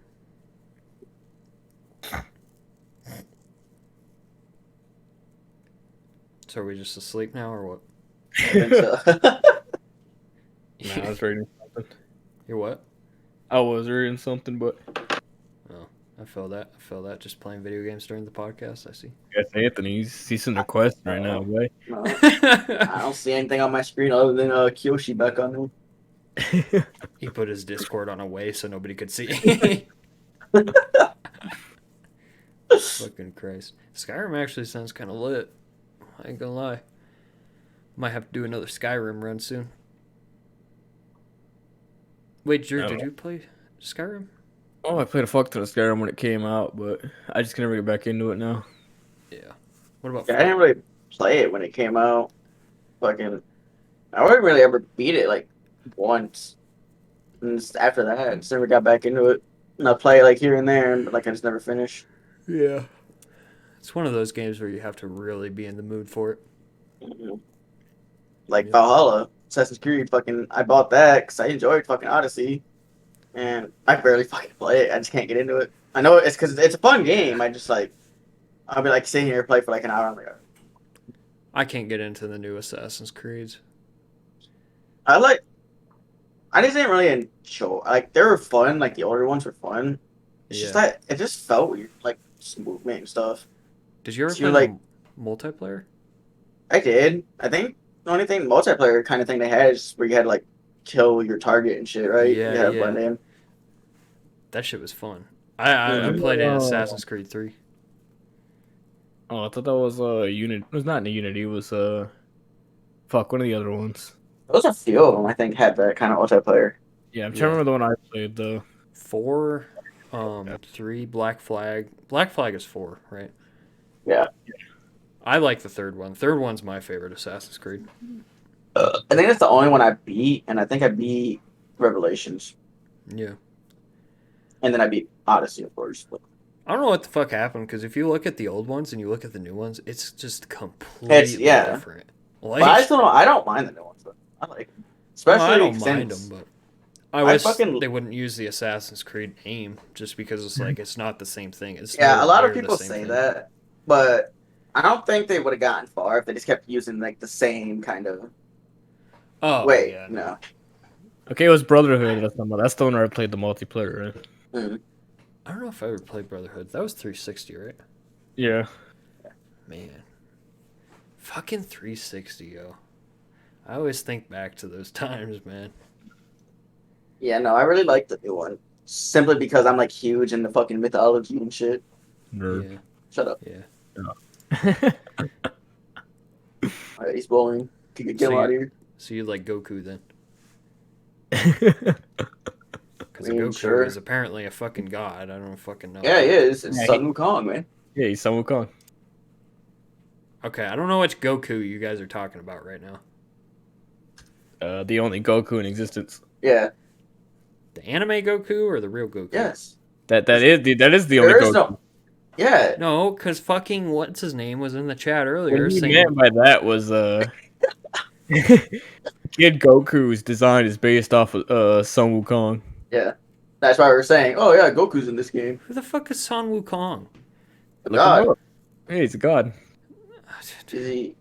S1: So are we just asleep now or what?
S2: I think so.
S3: Nah, I was reading something.
S1: You're what?
S3: I was reading something, but
S1: Oh, I feel that. I feel that. Just playing video games during the podcast. I see.
S3: yes, Anthony, he's in the quest right now,
S2: Uh,
S3: boy.
S2: no, I don't see anything on my screen other than Kyoshi back on
S1: He put his Discord on away so nobody could see.
S2: there.
S1: Fucking Christ. Skyrim actually sounds kind of lit. I ain't gonna lie. Might have to do another Skyrim run soon. Wait, Drew, did
S3: No.
S1: you play Skyrim?
S3: Oh, I played a fuck ton of Skyrim when it came out, but I just can never get back into it now.
S1: Yeah. What about
S2: Yeah, I didn't
S1: 4?
S2: really play it when it came out. Fucking, I wouldn't really ever beat it like once. And just after that, I just never got back into it. And I play it like here and there, but like I just never finish.
S1: Yeah. It's one of those games where you have to really be in the mood for it.
S2: Mhm. Like
S1: Yep.
S2: Valhalla, Assassin's Creed. Fucking, I bought that because I enjoyed fucking Odyssey, and I barely fucking play it. I just can't get into it. I know it's because it's a fun game.
S1: Yeah.
S2: I just like I'll be like sitting here and play for like an hour. I'm like,
S1: I can't get into the new Assassin's Creeds.
S2: I like. I just didn't really enjoy. Like they were fun. Like the older ones were fun. It's just
S1: Yeah.
S2: that it just felt weird, like just movement and stuff.
S1: Did you ever
S2: So you're
S1: play
S2: like,
S1: the multiplayer?
S2: I did. I think the only thing multiplayer kind of thing they had is where you had to like kill your target and shit, right? You
S1: Yeah,
S2: had to
S1: yeah.
S2: blend in.
S1: That shit was fun. I
S2: Mm-hmm.
S1: played in Assassin's Creed 3.
S3: Oh, I thought that was Unity. It was not in Unity. It was fuck, one of the other ones.
S2: Those a few of them I think had that kind of multiplayer.
S3: Yeah, I'm trying to
S1: Yeah.
S3: remember the one I played though.
S1: 4,
S3: Yeah.
S1: 3, Black Flag. Black Flag is 4, right?
S2: Yeah,
S1: I like the third one. Third one's my favorite Assassin's Creed.
S2: I think that's the only one I beat, and I think I beat Revelations,
S1: Yeah.
S2: and then I beat Odyssey, of course.
S1: I don't know what the fuck happened because if you look at the old ones and you look at the new ones, it's just
S2: It's
S1: completely
S2: yeah,
S1: different.
S2: but I
S1: Like,
S2: still don't. I don't mind the new ones, though. I like them,
S1: well, I
S2: especially
S1: don't mind them,
S2: since
S1: but I
S2: I
S1: wish
S2: fucking
S1: they wouldn't use the Assassin's Creed name just because it's like it's not the same thing. It's
S2: yeah. A
S1: nowhere
S2: lot of
S1: near the
S2: people
S1: same
S2: say
S1: thing.
S2: that, but I don't think they would have gotten far if they just kept using like the same kind of
S1: Oh
S2: way.
S1: yeah,
S2: You
S1: no.
S2: know.
S3: Okay, it was Brotherhood. That's the one where I played the multiplayer. Right?
S2: Mm.
S1: I don't know if I ever played Brotherhood. That was 360, right?
S3: Yeah.
S1: Man, fucking 360, yo. I always think back to those times, man.
S2: Yeah, no, I really like the new one. Simply because I'm like huge into fucking mythology and shit.
S3: Nerd.
S1: Yeah,
S2: Shut up.
S1: yeah.
S2: Alright, he's bowling. Get
S1: So
S2: him out of
S1: you,
S2: here.
S1: so you like Goku then?
S2: I
S1: Because
S2: mean,
S1: Goku
S2: sure.
S1: is apparently a fucking god. I don't fucking know.
S2: Yeah, he is. It's
S3: Yeah,
S2: Sun Wukong, man.
S3: Yeah, he's Sun Wukong.
S1: Okay, I don't know which Goku you guys are talking about right now.
S3: The only Goku in existence.
S2: Yeah.
S1: The anime Goku or the real Goku?
S2: Yes.
S3: That is the only
S2: There is
S3: Goku.
S2: no. Yeah.
S1: No, because fucking what's his name was in the chat earlier
S3: What he
S1: saying
S3: meant by that was Kid Goku's design is based off of Sun Wukong.
S2: Yeah. That's why we were saying, oh yeah, Goku's in this game.
S1: who the fuck is Son Wukong?
S2: The
S3: Look him
S2: god.
S3: up. Hey, he's a god.
S2: Is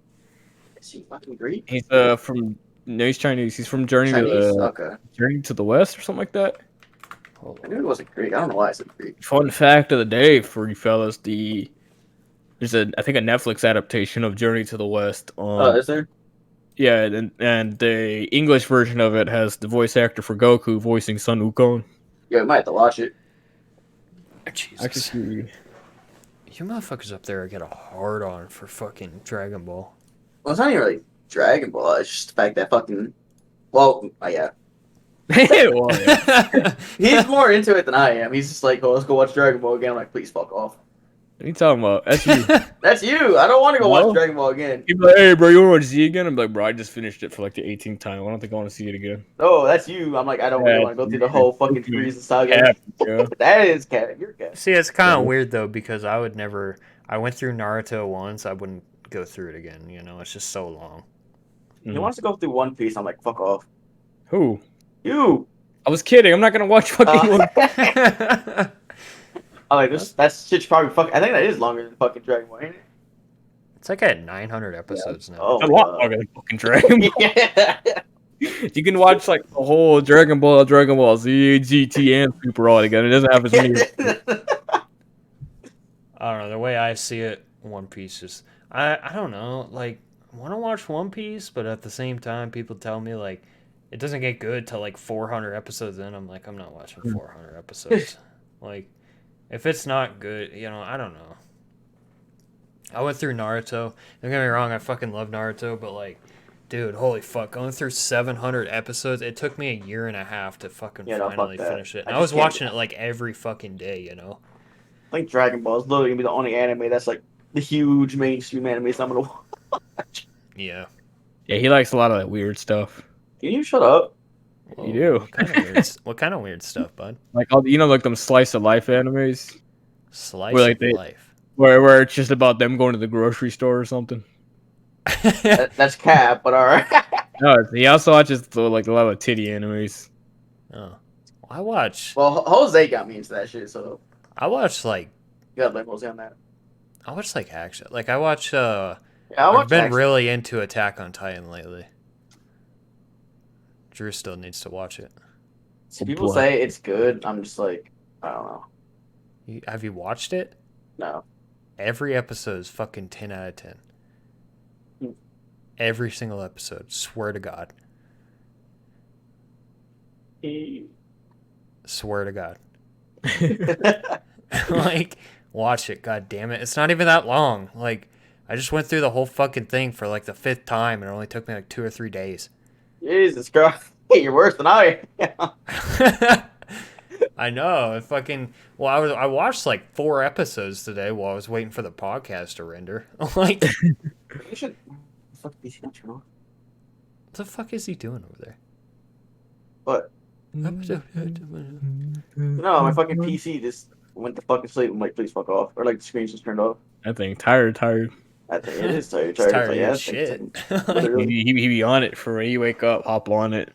S2: he fucking Greek?
S3: He's from no, he's Chinese. He's from
S2: Chinese? Okay.
S3: Journey to the West or something like that.
S1: Hold
S2: I
S1: on.
S2: knew it wasn't Greek. I don't know why I said Greek.
S3: Fun fact of the day for you fellas: there's I think a Netflix adaptation of Journey to the West.
S2: Oh, is there?
S3: Yeah, and the English version of it has the voice actor for Goku voicing Sun Wukong.
S2: Yeah, we might have to watch it.
S1: Jesus.
S3: Actually,
S1: You motherfuckers up there get a hard on for fucking Dragon Ball.
S2: Well, it's not even really Dragon Ball. It's just the fact that fucking. Well, yeah.
S3: well, yeah.
S2: He's more into it than I am. He's just like, oh, let's go watch Dragon Ball again. I'm like, please fuck off.
S3: What are you talking about? That's you.
S2: That's you. I don't want to go
S3: No?
S2: watch Dragon Ball again.
S3: You'd be like, hey, bro, you want to see it again? I'm like, bro, I just finished it for like the 18th time. I don't think I want to see it again.
S2: No, that's you. I'm like, I don't really want to go through the whole fucking Frieza saga.
S3: Cap, yeah.
S2: That is cat. You're cat.
S1: See, it's kind of
S3: Yeah.
S1: weird though because I would never. I went through Naruto once. I wouldn't go through it again. You know, it's just so long.
S2: He wants to go through One Piece. I'm like, fuck off.
S3: Who?
S2: You.
S3: I was kidding. I'm not gonna watch fucking one.
S2: I'm like, that shit's probably fucking. I think that is longer than fucking Dragon Ball, ain't it?
S1: It's like at 900 episodes now.
S2: Oh,
S3: It's a
S2: my
S3: lot
S2: God.
S3: longer than fucking Dragon Ball.
S2: Yeah.
S3: You can watch like the whole Dragon Ball Z, GT, and Super all together. It doesn't have as many.
S1: I don't know. The way I see it, One Piece is. I don't know. Like, I want to watch One Piece, but at the same time, people tell me like it doesn't get good till like 400 episodes in. I'm like, I'm not watching 400 episodes. Like, if it's not good, you know, I don't know. I went through Naruto. Don't get me wrong, I fucking love Naruto, but like, dude, holy fuck, going through 700 episodes, it took me a year and a half to fucking
S2: Yeah, no, fuck
S1: finally
S2: that.
S1: finish it.
S2: I
S1: And I was
S2: just can't
S1: watching it like every fucking day, you know?
S2: I think Dragon Ball is literally gonna be the only anime that's like the huge mainstream anime I'm gonna watch.
S1: Yeah.
S3: Yeah, he likes a lot of that weird stuff.
S2: Can you shut up?
S3: You do.
S1: What kind of weird stuff, bud?
S3: Like all, like them slice of life animes,
S1: Slice
S3: Where, like,
S1: of
S3: they-
S1: life.
S3: where it's just about them going to the grocery store or something.
S2: That's cap, but alright.
S3: No, he also watches like a lot of titty animes.
S1: Oh. I watch
S2: Well, Jose got me into that shit, so
S1: like
S2: you gotta blame Jose on that.
S1: action. Like I watch
S2: Yeah,
S1: I've been
S2: Action.
S1: really into Attack on Titan lately. Drew still needs to watch it.
S2: See, people say it's good. I'm just like, I don't know.
S1: Have you watched it?
S2: No.
S1: Every episode is fucking 10 out of 10.
S2: Hmm.
S1: Every single episode. Swear to God. Swear to God. Like, watch it. God damn it. It's not even that long. Like, I just went through the whole fucking thing for like the 5th time and it only took me like 2 or 3 days.
S2: Jesus Christ. You're worse than I am.
S1: I know. It fucking. Well, I watched like 4 episodes today while I was waiting for the podcast to render. Like,
S2: You should. Fuck PC, don't you know?
S1: what the fuck is he doing over there?
S2: What? No, my fucking PC just went to fucking sleep. I'm like, please fuck off. Or like the screen's just turned off.
S3: I think tired.
S2: I think it is tired.
S1: It's tired
S2: Like,
S1: of
S2: yeah,
S1: your
S2: I think
S1: shit.
S2: it's literally.
S3: He be on it for you wake up, hop on it,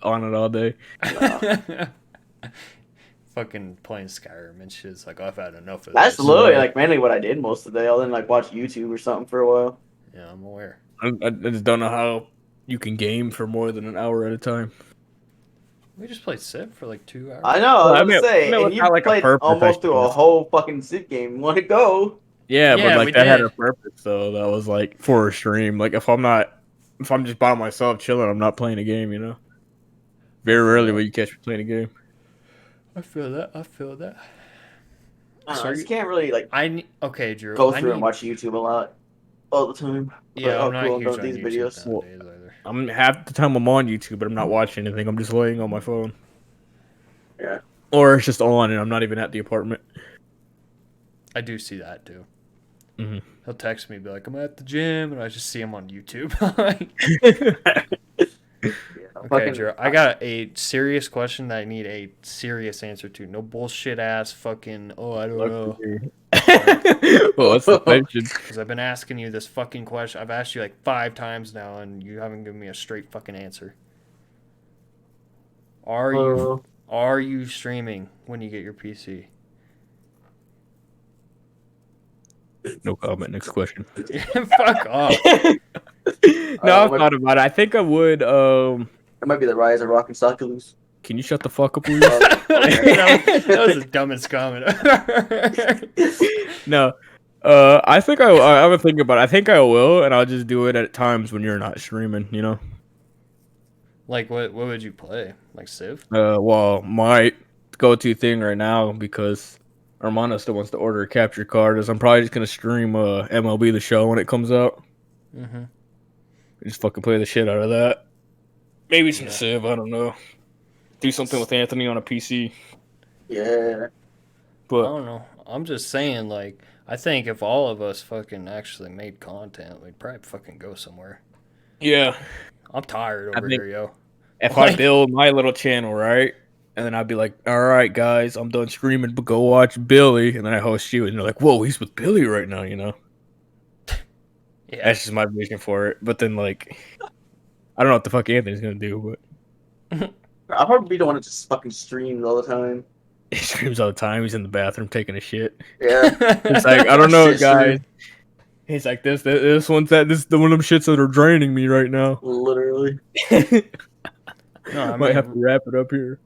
S3: on it all day.
S1: Fucking playing Skyrim and shit. It's like, I've had enough of
S2: That's
S1: this.
S2: literally like mainly what I did most of the day. I'll then like watch YouTube or something for a while.
S1: Yeah, I'm aware.
S3: I just don't know how you can game for more than an hour at a time.
S1: We just played Civ for like 2 hours.
S2: I know.
S3: Well,
S2: I
S3: I
S2: was
S3: mean-
S2: gonna say,
S3: I mean,
S2: and you
S3: without, like, a
S2: played
S3: purpose,
S2: almost
S3: I
S2: through a
S3: guess.
S2: whole fucking Civ game. Want to go?
S3: Yeah,
S1: Yeah,
S3: but
S1: we
S3: like that had
S1: did.
S3: a purpose though. That was like for a stream. Like if I'm not if I'm just by myself chilling, I'm not playing a game. You know, very rarely will you catch me playing a game.
S1: I feel that. I feel that.
S2: I don't know,
S1: So
S2: I just can't really like
S1: okay, Drew.
S2: go
S1: I
S2: through and
S1: need.
S2: watch YouTube a lot all the time. Like,
S1: Yeah, I'm
S2: oh,
S1: not
S2: cool, I'm done
S1: huge
S2: with
S1: on
S2: these
S1: YouTube
S2: videos.
S3: Well,
S1: nowadays either.
S3: I'm half the time I'm on YouTube, but I'm not watching anything. I'm just laying on my phone,
S2: Yeah.
S3: or it's just on, and I'm not even at the apartment.
S1: I do see that too.
S3: Mm-hmm.
S1: He'll text me, be like, "I'm at the gym," and I just see him on YouTube.
S2: Yeah,
S1: Okay, Drew. I got a serious question that I need a serious answer to. No bullshit ass fucking. Oh, I don't know.
S3: Well, what's the question?
S1: Because I've been asking you this fucking question. I've asked you like 5 times now, and you haven't given me a straight fucking answer. Are you streaming when you get your PC?
S3: No comment. Next question.
S1: Fuck off.
S3: No, I've thought about it. I think I would.
S2: It might be the rise of Rock and Sockaloos.
S3: Can you shut the fuck up, please?
S1: that was the dumbest comment.
S3: No. I think I would think about it. I think I will, and I'll just do it at times when you're not streaming. You know.
S1: Like what would you play? Like Civ?
S3: Well, my go-to thing right now, because Armando still wants to order a capture card, is I'm probably just gonna stream MLB The Show when it comes out.
S1: Mm-hmm.
S3: Just fucking play the shit out of that. Maybe some
S1: Yeah.
S3: Civ. I don't know. Do something with Anthony on a PC.
S2: Yeah.
S1: I
S3: But
S1: don't know. I'm just saying, like, I think if all of us fucking actually made content, we'd probably fucking go somewhere.
S3: yeah,
S1: I'm tired over
S3: think-
S1: here, yo.
S3: if
S1: Like-
S3: I build my little channel, right, and then I'd be like, all right, guys, I'm done streaming, but go watch Billy, and then I host you, and you're like, whoa, he's with Billy right now, you know?
S1: Yeah.
S3: That's just my vision for it. But then, like, I don't know what the fuck Anthony's gonna do, but
S2: I'll probably be the one that just fucking streams all the time.
S3: he streams all the time. He's in the bathroom taking a shit.
S2: Yeah.
S3: It's like, I don't know,
S2: Shit
S3: guys.
S2: stream.
S3: He's like, this one's that. This is the one of them shits that are draining me right now.
S2: Literally.
S1: No, I
S3: Might have to
S1: mean,
S3: wrap it up here.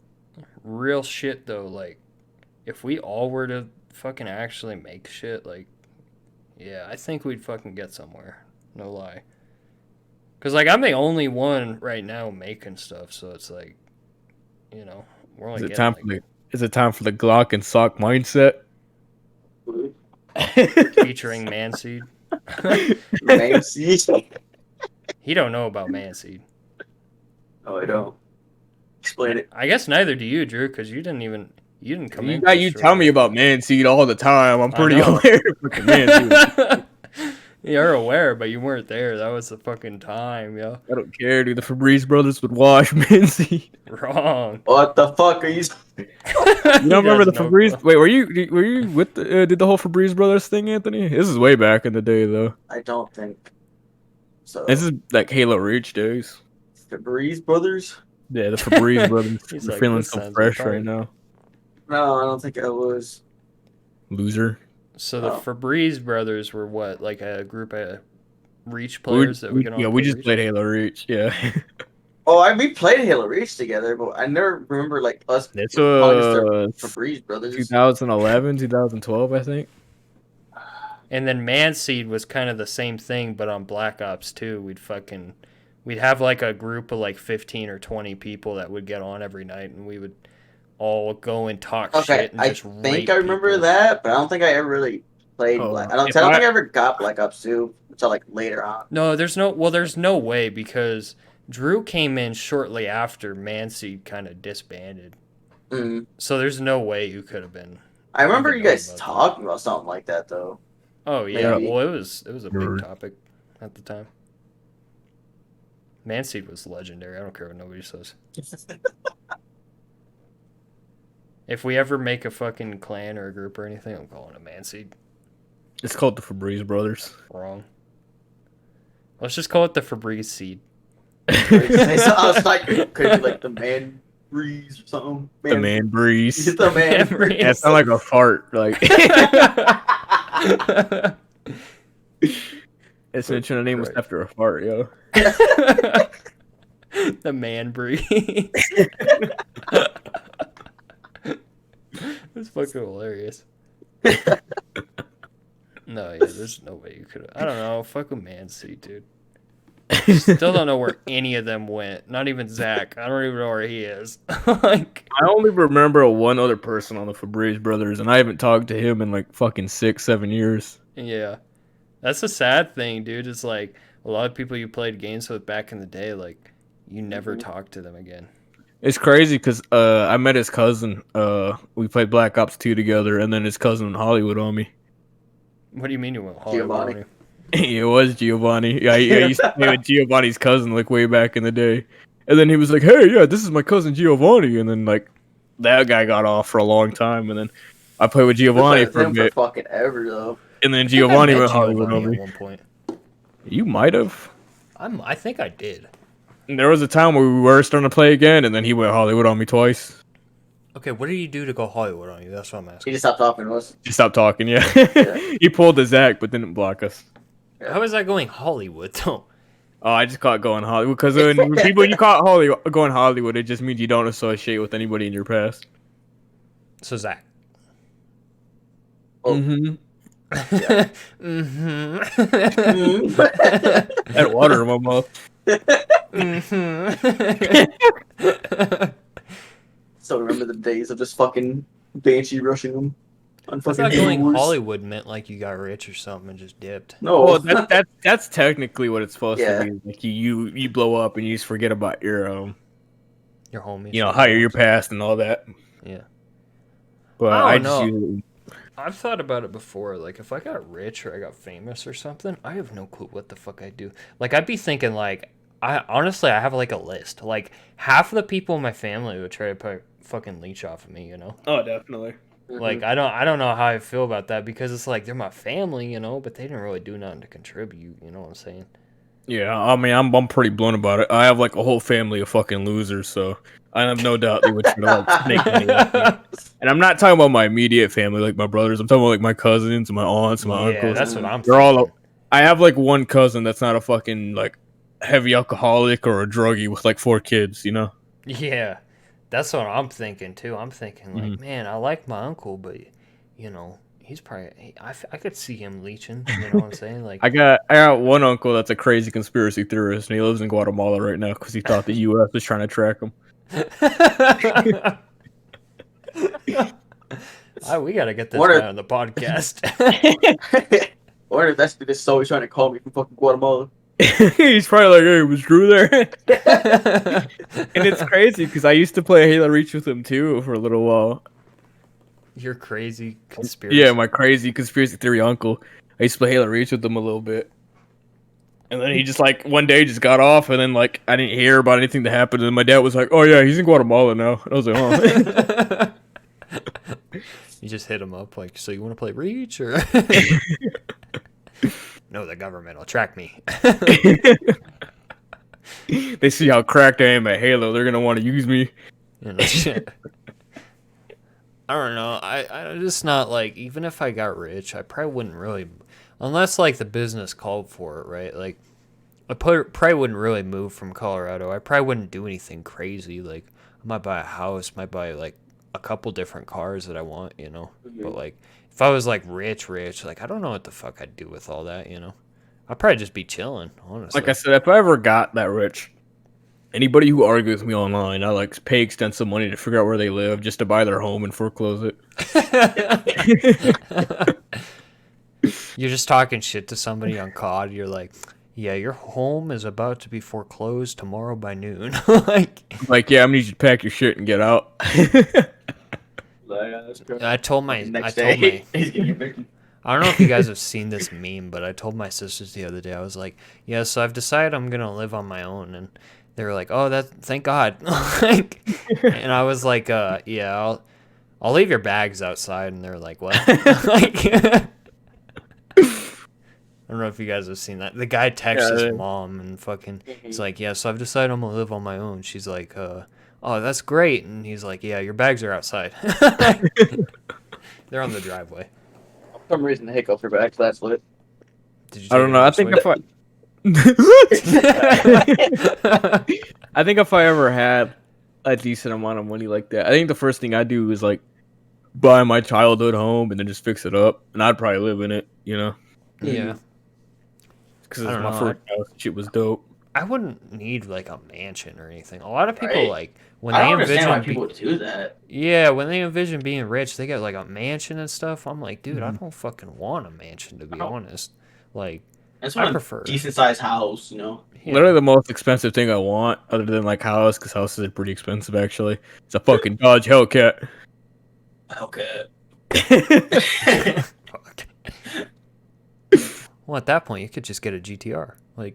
S1: real shit though. Like, if we all were to fucking actually make shit, like, yeah, I think we'd fucking get somewhere. No lie. Cause like I'm the only one right now making stuff, so it's like, you know, we're only
S3: Is it
S1: getting,
S3: time
S1: like,
S3: for is it time for the Glock and sock mindset?
S1: featuring Manseed.
S2: Manseed.
S1: He don't know about Manseed.
S2: Oh, I don't. Explain it.
S1: I guess neither do you, Drew, because you didn't come in.
S3: You tell me about Manseed all the time. I'm pretty
S1: know.
S3: aware of fucking Manseed.
S1: You're aware, but you weren't there. That was the fucking time, yo.
S3: I don't care, dude. The Febreze brothers would wash Manseed.
S1: Wrong.
S2: What the fuck are you?
S3: You don't remember the Febreze? Wait, were you with the, did the whole Febreze brothers thing, Anthony? This is way back in the day, though.
S2: I don't think so.
S3: This is like Halo Reach days.
S2: The Breeze Brothers?
S3: Yeah, the Febreze brothers.
S1: He's
S3: They're
S1: like,
S3: feeling
S1: this
S3: so
S1: sounds
S3: fresh
S1: retarded.
S3: right now.
S2: No, I don't think I was.
S3: Loser.
S1: So the
S2: Oh.
S1: Febreze brothers were what, like a group of Reach players that we get on?
S3: Yeah, we just
S1: Reach?
S3: played Halo Reach. Yeah.
S2: Oh, we played Halo Reach together, but I never remember like us
S3: This
S2: calling us
S3: was
S2: the Breeze Brothers.
S3: 2011, 2012, I think.
S1: And then Manseed was kind of the same thing, but on Black Ops 2, we'd have like a group of like 15 or 20 people that would get on every night, and we would all go and talk
S2: Okay,
S1: shit and
S2: I
S1: just
S2: think
S1: rape
S2: I remember
S1: people.
S2: that, but I don't think I ever really played
S3: Oh,
S2: Black. I don't
S3: if
S2: think
S3: I-
S2: I ever got Black Ops 2 until like later on.
S1: No, there's no way, because Drew came in shortly after Manseed kind of disbanded.
S2: Mm.
S1: So there's no way you could have been.
S2: I remember
S1: Even
S2: you
S1: know
S2: guys
S1: about
S2: talking about something like that though.
S1: Oh yeah,
S2: Maybe.
S1: well it was a big
S3: Nerd.
S1: topic at the time. Manseed was legendary. I don't care what nobody says. If we ever make a fucking clan or a group or anything, I'm calling it Manseed.
S3: It's called the Febreze brothers.
S1: Wrong. Let's just call it the Febreze seed.
S2: I was like, could it be like the Man Breeze or something?
S3: The Man Breeze.
S2: The Man
S1: Man
S2: Breeze.
S3: Yeah, it sounded like a fart. Like it's mentioned the name was
S1: Right.
S3: after a fart, yo.
S1: The man breeze. That's fucking hilarious. No, yeah, there's no way you could have. I don't know. Fuck a man seat, dude. Still don't know where any of them went. Not even Zach. I don't even know where he is. Like,
S3: I only remember one other person on the Febreze brothers, and I haven't talked to him in like fucking 6-7 years.
S1: yeah, that's a sad thing, dude. It's like a lot of people you played games with back in the day, like you never talk to them again.
S3: It's crazy because I met his cousin. We played Black Ops 2 together, and then his cousin in Hollywood on me.
S1: What do you mean you went Hollywood?
S2: Giovanni.
S1: On you?
S3: It was Giovanni. Yeah, I used to play with Giovanni's cousin like way back in the day. And then he was like, "Hey, yeah, this is my cousin Giovanni." And then like that guy got off for a long time, and then I played with Giovanni for a
S2: him
S3: bit.
S2: for fucking ever though.
S3: And then
S1: I met
S3: Giovanni went Hollywood on
S1: at
S3: me.
S1: one point.
S3: You might have.
S1: I think I did.
S3: And there was a time where we were starting to play again, and then he went Hollywood on me twice.
S1: Okay, what did you do to go Hollywood on you? That's what I'm
S2: He
S1: asking.
S2: just stopped talking to us.
S3: He stopped talking. Yeah,
S2: Yeah.
S3: he pulled the Zach, but didn't block us.
S1: How is that going Hollywood though?
S3: Oh, I just caught going Hollywood because when you caught going Hollywood, it just means you don't associate with anybody in your past.
S1: So Zach.
S2: Oh.
S3: Mm-hmm.
S1: Mm-hmm.
S3: That water in my mouth.
S2: So remember the days of just fucking Banshee rushing them on
S1: I
S2: fucking
S1: thought going
S2: doors?
S1: Hollywood meant like you got rich or something and just dipped.
S2: No,
S3: Well, that's technically what it's supposed
S2: Yeah.
S3: to be. Like you blow up and you just forget about your
S1: Your homies.
S3: hire your past and all that.
S1: Yeah.
S3: But
S1: I
S3: I
S1: don't
S3: just
S1: know.
S3: usually
S1: I've thought about it before. Like, if I got rich or I got famous or something, I have no clue what the fuck I'd do. Like, I'd be thinking, like, I have like a list. Like, half of the people in my family would try to fucking leech off of me, you know?
S3: Oh, definitely.
S1: Like, I don't know how I feel about that because it's like they're my family, you know, but they didn't really do nothing to contribute. You know what I'm saying?
S3: Yeah, I mean, I'm pretty blunt about it. I have like a whole family of fucking losers, so I have no doubt they would try to like make money off me. And I'm not talking about my immediate family, like my brothers. I'm talking about like my cousins, my aunts, and my
S1: Yeah,
S3: uncles.
S1: that's what I'm
S3: They're
S1: thinking.
S3: all. I have like one cousin that's not a fucking like heavy alcoholic or a druggie with like 4 kids. You know.
S1: Yeah, that's what I'm thinking too. I'm thinking like,
S3: Mhm.
S1: man, I like my uncle, but you know, he's probably I could see him leeching. You know what I'm saying? Like,
S3: I got one uncle that's a crazy conspiracy theorist, and he lives in Guatemala right now because he thought the U.S. was trying to track him.
S1: we gotta get this
S2: What are-
S1: guy on the podcast.
S2: Or if that's this always trying to call me from fucking Guatemala.
S3: He's probably like, "Hey, was Drew there?" And it's crazy because I used to play Halo Reach with him too for a little while.
S1: You're crazy conspiracy.
S3: Yeah, my crazy conspiracy theory uncle. I used to play Halo Reach with him a little bit. And then he just like one day just got off, and then like I didn't hear about anything that happened. And my dad was like, "Oh yeah, he's in Guatemala now." And I was like, "Oh."
S1: You just hit him up like, so you want to play Reach or? No, the government will track me.
S3: They see how cracked I am at Halo. They're gonna want to use me.
S1: You know, shit. I don't know. I'm just not like, even if I got rich, I probably wouldn't really, unless like the business called for it, right? Like, I probably wouldn't really move from Colorado. I probably wouldn't do anything crazy. Like, I might buy a house, might buy like a couple different cars that I want, you know? But like, if I was like rich, like, I don't know what the fuck I'd do with all that, you know? I'd probably just be chilling, honestly.
S3: Like I said, if I ever got that rich, anybody who argues with me online, I like pay extensive money to figure out where they live just to buy their home and foreclose it.
S1: You're just talking shit to somebody on COD. You're like, yeah, your home is about to be foreclosed tomorrow by noon.
S3: Like, yeah, I'm gonna need you to pack your shit and get out.
S1: I told my
S2: Next day, he's getting evicted.
S1: I don't know if you guys have seen this meme, but I told my sisters the other day. I was like, yeah, so I've decided I'm gonna live on my own, and they were like, oh, thank God. Like, and I was like, yeah, I'll leave your bags outside, and they're like, what? Like, I don't know if you guys have seen that. The guy texts his mom and fucking, he's like, yeah, so I've decided I'm gonna live on my own. She's like, oh, that's great, and he's like, yeah, your bags are outside. They're on the driveway.
S2: For some reason, the hiccups are back, so that's lit.
S1: Did you
S3: I don't know. I think if I think if I ever had a decent amount of money like that, I think the first thing I'd do is like buy my childhood home and then just fix it up, and I'd probably live in it, you know,
S1: Yeah.
S3: because
S1: I
S3: it's
S1: don't
S3: my
S1: know,
S3: first house. Shit was dope.
S1: I wouldn't need like a mansion or anything. A lot of people
S2: Right.
S1: like when
S2: I
S1: they
S2: don't understand why
S1: envision
S2: people do that.
S1: yeah, when they envision being rich, they get like a mansion and stuff. I'm like, dude, I
S3: Mhm.
S1: don't fucking want a mansion to
S2: I
S1: be
S2: don't.
S1: honest. Like,
S2: I just
S1: I
S2: want a
S1: prefer
S2: decent sized house, you know.
S3: Literally
S1: yeah.
S3: the most expensive thing I want, other than like house, because houses are pretty expensive actually. It's a fucking Dodge Hellcat.
S2: Okay.
S1: Fuck. Well, at that point, you could just get a GTR. Like,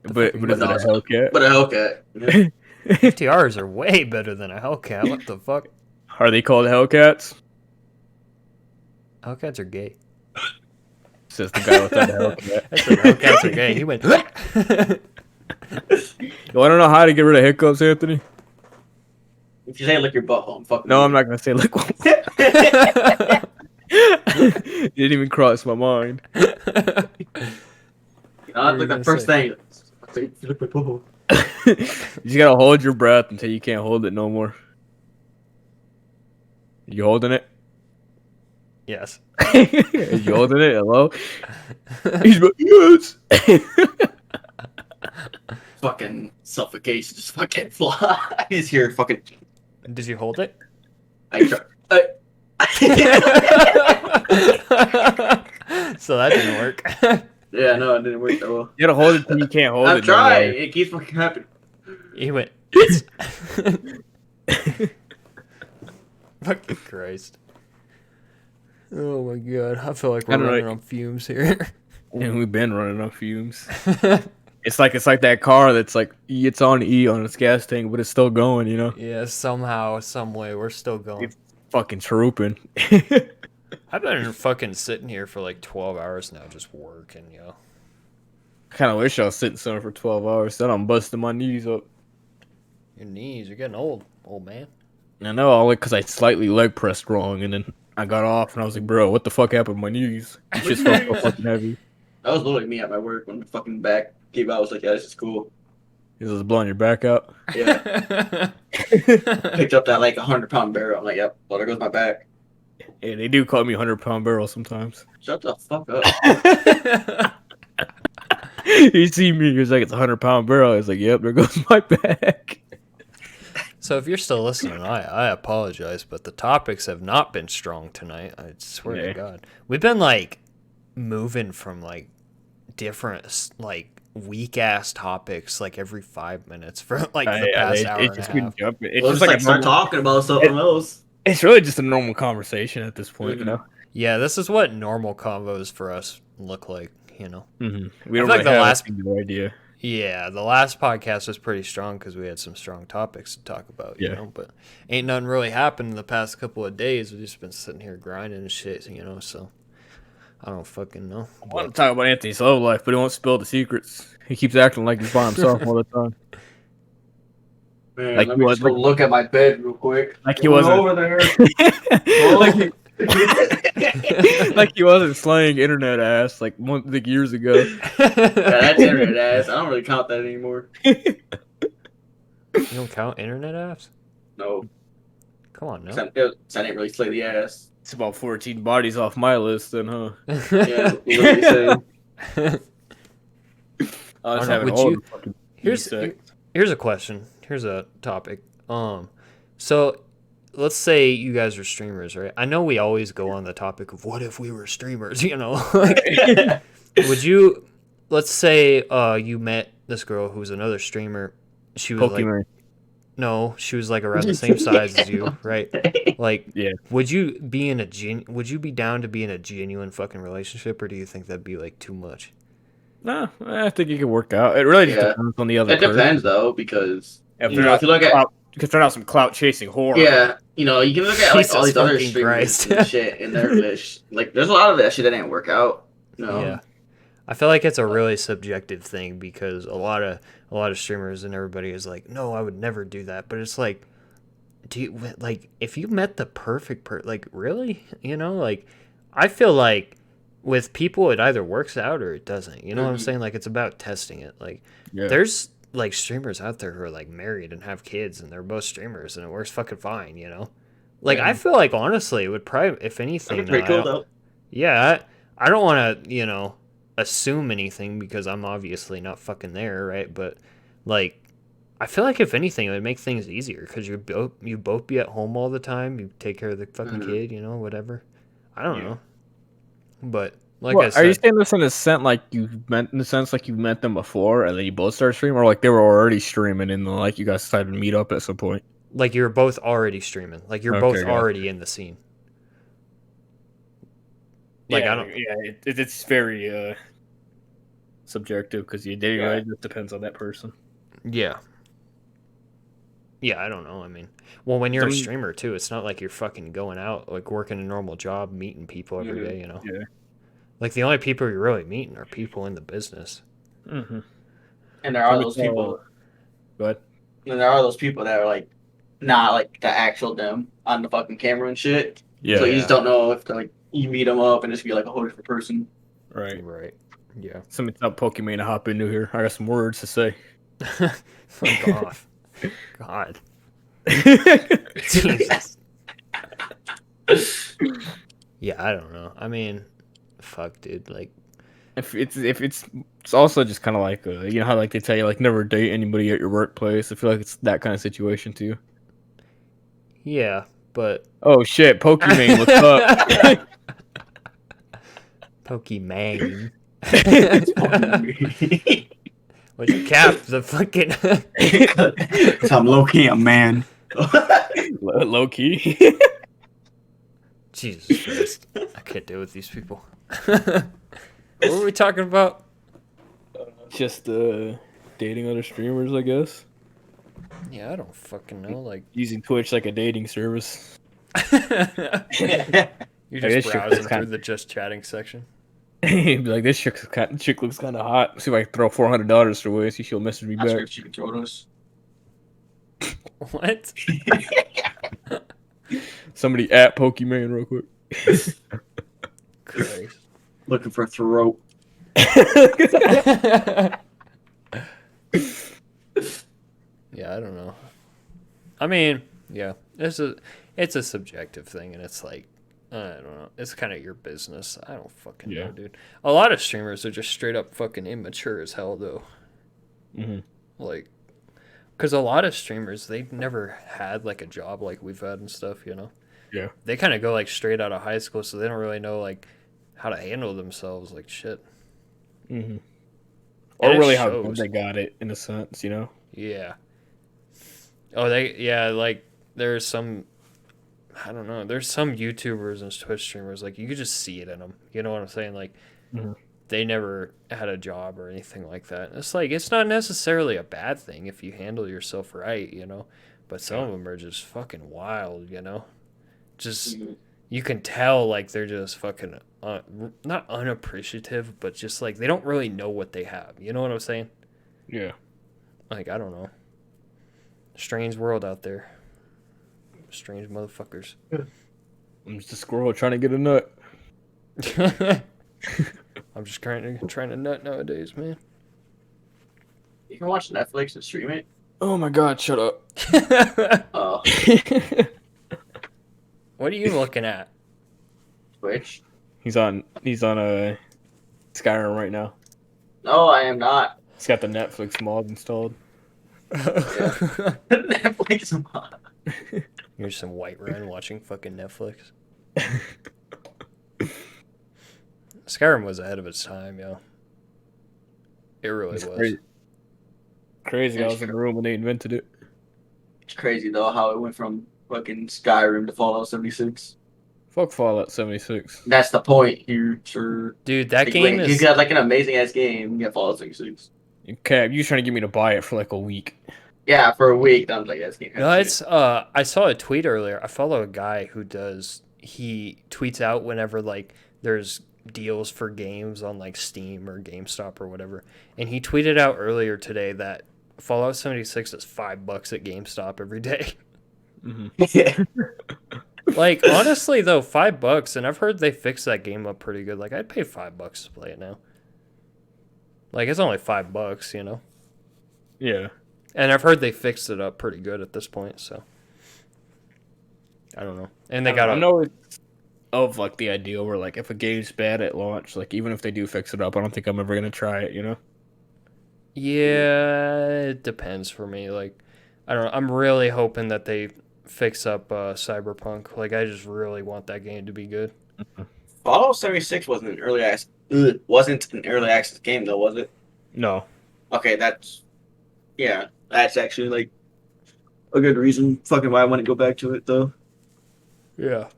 S1: the fuck
S3: But
S1: are
S3: but
S1: you
S3: is it a
S2: Dodge,
S1: doing?
S3: Hellcat?
S2: but a Hellcat. Yeah.
S1: GTRs are way better than a Hellcat. What the fuck?
S3: Are they called Hellcats?
S1: Hellcats are gay.
S3: Says the guy without a Hellcat.
S1: I said Hellcats are gay. He went.
S3: You want to know how to get rid of hiccups, Anthony?
S2: If you say lick your butthole, I'm fucking.
S3: No, I'm not gonna say like. It didn't even cross my mind.
S2: That's
S1: What were you
S2: like the
S1: gonna
S2: first
S1: say?
S2: thing. I say, you lick my butthole.
S3: You just gotta hold your breath until you can't hold it no more. You holding it?
S1: Yes.
S3: You holding it? Hello? He's like, yes.
S2: Fucking suffocation, just fucking flies here. Fucking.
S1: Did you hold it?
S2: I try.
S1: So that didn't work.
S2: Yeah, no, it didn't work that well.
S3: You gotta hold it till you can't hold
S2: I'm
S3: it no
S2: trying.
S3: more.
S2: It keeps fucking happening.
S1: He went. Fucking Christ. Oh my god. I feel like
S3: I
S1: we're
S3: don't
S1: running
S3: know.
S1: on fumes here.
S3: And we've been running on fumes. It's like that car that's like it's on E on its gas tank, but it's still going. You know,
S1: Yeah, somehow, some way, we're still going.
S3: it's fucking trooping.
S1: I've been fucking sitting here for like 12 hours now, just working, yo.
S3: Kind of wish I was sitting somewhere for 12 hours. Then I'm busting my knees up.
S1: Your knees, you're getting old man.
S3: I know, all because I slightly leg pressed wrong, and then I got off, and I was like, bro, what the fuck happened to my knees? It just felt so fucking heavy.
S2: That was literally me at my work when the fucking back gave out. I was like, yeah, this is cool.
S3: Is this blowing your back out?
S2: Yeah. Picked up that like 100-pound barrel. I'm like, yep, well, there goes my back.
S3: Yeah, they do call me 100-pound barrel sometimes.
S2: Shut the fuck up.
S3: You see me, he's like, it's a 100-pound barrel. He's like, yep, there goes my back.
S1: So if you're still listening, I apologize, but the topics have not been strong tonight. I swear
S3: Yeah.
S1: to God. We've been like moving from like different like weak ass topics like every 5 minutes for like the past hour and a half.
S3: jumping. It's
S2: Well,
S3: just
S2: just
S3: like a
S2: start
S3: normal,
S2: talking about something else.
S3: it's really just a normal conversation at this point, you
S2: Mhm.
S3: know?
S1: Yeah, this is what normal convos for us look like, you know.
S3: Mm-hmm. We
S1: I
S3: don't
S1: feel like
S3: really
S1: the
S3: have
S1: last-
S3: a single idea.
S1: Yeah, the last podcast was pretty strong because we had some strong topics to talk about, you
S3: Yeah.
S1: know. But ain't nothing really happened in the past couple of days. We've just been sitting here grinding and shit, you know. So I don't fucking know.
S3: I want to talk about Anthony's love life, but he won't spill the secrets. He keeps acting like he's by himself all the time.
S2: Man,
S3: Like
S2: let
S3: he
S2: me
S3: was-
S2: just go look at my bed real quick.
S3: Like he
S2: Going
S3: wasn't-
S2: over there.
S3: like, he, like he wasn't slaying internet ass like years ago.
S2: Yeah, that's internet ass. I don't really count that anymore.
S1: You don't count internet apps?
S2: No,
S1: Come on, no.
S2: I didn't really slay the ass.
S3: It's about 14 bodies off my list, then, huh?
S2: Yeah, literally saying.
S3: I was
S1: know,
S3: having
S1: would
S3: all
S1: you-
S3: the fucking
S1: Here's
S3: sex.
S1: here's a question. Here's a topic. So let's say you guys are streamers, right? I know we always go on the topic of what if we were streamers, you know? Would you, let's say you met this girl who's another streamer. She was like,
S3: Pokemon.
S1: no, she was like around the same size as you, right? Like,
S3: Yeah.
S1: would you be in a would you be down to be in a genuine fucking relationship, or do you think that'd be like too much?
S3: Nah, I think it could work out. It really just
S2: Yeah.
S3: depends on the other
S2: It
S3: person.
S2: depends though, because
S3: If
S2: you
S3: they're
S2: know,
S3: not
S2: if you look at
S3: because they're not some clout chasing whore.
S2: yeah, you know, you can look at like all
S1: Jesus
S2: these other
S1: fucking
S2: streamers
S1: Christ.
S2: and shit, and their like, there's a lot of that shit that didn't work out. You know?
S1: Yeah. I feel like it's a really subjective thing because a lot of streamers and everybody is like, no, I would never do that. But it's like, do you like if you met the perfect like really, you know, like I feel like with people it either works out or it doesn't. You know what I'm
S2: Mhm.
S1: saying? Like it's about testing it. Like
S3: Yeah.
S1: there's like streamers out there who are like married and have kids and they're both streamers and it works fucking fine. You know, like I feel like honestly it would probably if anything,
S2: That'd be pretty
S1: no, I
S2: cool
S1: don't-
S2: though.
S1: yeah, I don't want to, you know, assume anything because I'm obviously not fucking there, right? But like, I feel like if anything, it would make things easier because you both be at home all the time. You take care of the fucking kid, whatever. I don't know, but like I
S3: What are you
S1: said,
S3: saying this in the sense like you've met them before and then you both started streaming, or like they were already streaming and then like you guys decided to meet up at some point?
S1: like you're both already streaming, like you're both
S3: Okay, got
S1: already in the scene. Like I don't,
S3: it's very subjective because it just depends on that person.
S1: yeah, yeah, I don't know. I mean, well, when you're a
S3: Some
S1: streamer too, it's not like you're fucking going out like working a normal job, meeting people every day.
S3: Yeah.
S1: Like the only people you're really meeting are people in the business.
S3: Mm-hmm.
S2: And there are those people.
S3: Go ahead.
S2: And there are those people that are like not like the actual them on the fucking camera and shit.
S3: Yeah.
S2: So you just don't know if like you meet them up and just be like a whole different person.
S3: Right.
S1: Right. Yeah.
S3: Somebody tell Pokemon to hop into here. I got some words to say.
S1: Fuck off. God.
S2: Jesus.
S1: Yeah, I don't know. I mean, fuck, dude. Like,
S3: if it's also just kind of like you know how like they tell you like never date anybody at your workplace. I feel like it's that kind of situation too.
S1: yeah, but
S3: Oh shit, Pokemon, what's up?
S1: Pokemon. Would you cap the fucking?
S2: Cause I'm low key a man.
S3: Low key.
S1: Jesus Christ, I can't deal with these people. What were we talking about?
S3: Just dating other streamers, I guess.
S1: Yeah, I don't fucking know. Like,
S3: Using Twitch like a dating service.
S1: you're
S3: this
S1: just
S3: shit
S1: browsing
S3: looks
S1: through the just chatting section.
S3: He'd be like, this chick looks kind of hot. See if I can throw $400 her way. See if she'll message me
S2: Ask her
S3: back.
S2: if she can throw us.
S1: What?
S3: Somebody at Pokemon real quick.
S1: Christ.
S2: Looking for a throat.
S1: Yeah, I don't know. I mean, yeah, it's a subjective thing, and it's like, I don't know. It's kind of your business. I don't fucking know, dude. A lot of streamers are just straight up fucking immature as hell, though.
S3: Mm-hmm.
S1: Like, because a lot of streamers, they've never had like a job like we've had and stuff,
S3: Yeah.
S1: They kind of go like straight out of high school, so they don't really know like how to handle themselves, like shit.
S3: Mm-hmm.
S1: And
S3: Or
S1: it
S3: really how
S1: shows.
S3: good they got it, in a sense, you know?
S1: Yeah. Oh, like there's some, I don't know, there's some YouTubers and Twitch streamers, like you could just see it in them. You know what I'm saying? Like,
S3: Mhm.
S1: they never had a job or anything like that. It's like, it's not necessarily a bad thing if you handle yourself right, but some of them are just fucking wild, Just, you can tell, like, they're just fucking, not unappreciative, but just, like, they don't really know what they have. You know what I'm saying?
S3: Yeah.
S1: Like, I don't know. Strange world out there. Strange motherfuckers.
S3: I'm just a squirrel trying to get a nut.
S1: I'm just trying to nut nowadays, man.
S2: You can watch Netflix and stream it.
S3: Oh my god, shut up.
S2: Oh,
S1: What are you looking at?
S2: Twitch.
S3: He's on Skyrim right now.
S2: No, I am not.
S3: He's got the Netflix mod installed.
S2: Netflix mod.
S1: You're some white Ryan watching fucking Netflix. Skyrim was ahead of its time, yo. It really
S3: It's
S1: was.
S3: crazy. I was in the room when they invented it.
S2: It's crazy though how it went from fucking Skyrim to Fallout 76.
S3: Fuck Fallout 76.
S2: That's the point here, sir.
S1: Dude, that
S2: Like,
S1: game
S2: you
S1: is...
S2: got like an amazing ass game. You get Fallout 76.
S3: Okay, you trying to get me to buy it for like a week.
S2: Yeah, for a week. I was like, that's game.
S1: No, it's I saw a tweet earlier. I follow a guy who he tweets out whenever like there's deals for games on like Steam or GameStop or whatever. And he tweeted out earlier today that Fallout 76 is $5 at GameStop every day.
S3: Mm-hmm.
S1: Like, honestly though, $5, and I've heard they fixed that game up pretty good. Like, I'd pay $5 to play it now. Like, it's only $5,
S3: Yeah.
S1: And I've heard they fixed it up pretty good at this point, so I don't know. And they got
S3: I know of like the idea where like if a game's bad at launch, like even if they do fix it up, I don't think I'm ever gonna try it. You know?
S1: Yeah, it depends for me. Like, I don't know. I'm really hoping that they fix up Cyberpunk. Like, I just really want that game to be good.
S2: Fallout 76 wasn't an early access game though, was it?
S3: No.
S2: Okay, that's actually like a good reason fucking why I want to go back to it though.
S1: Yeah.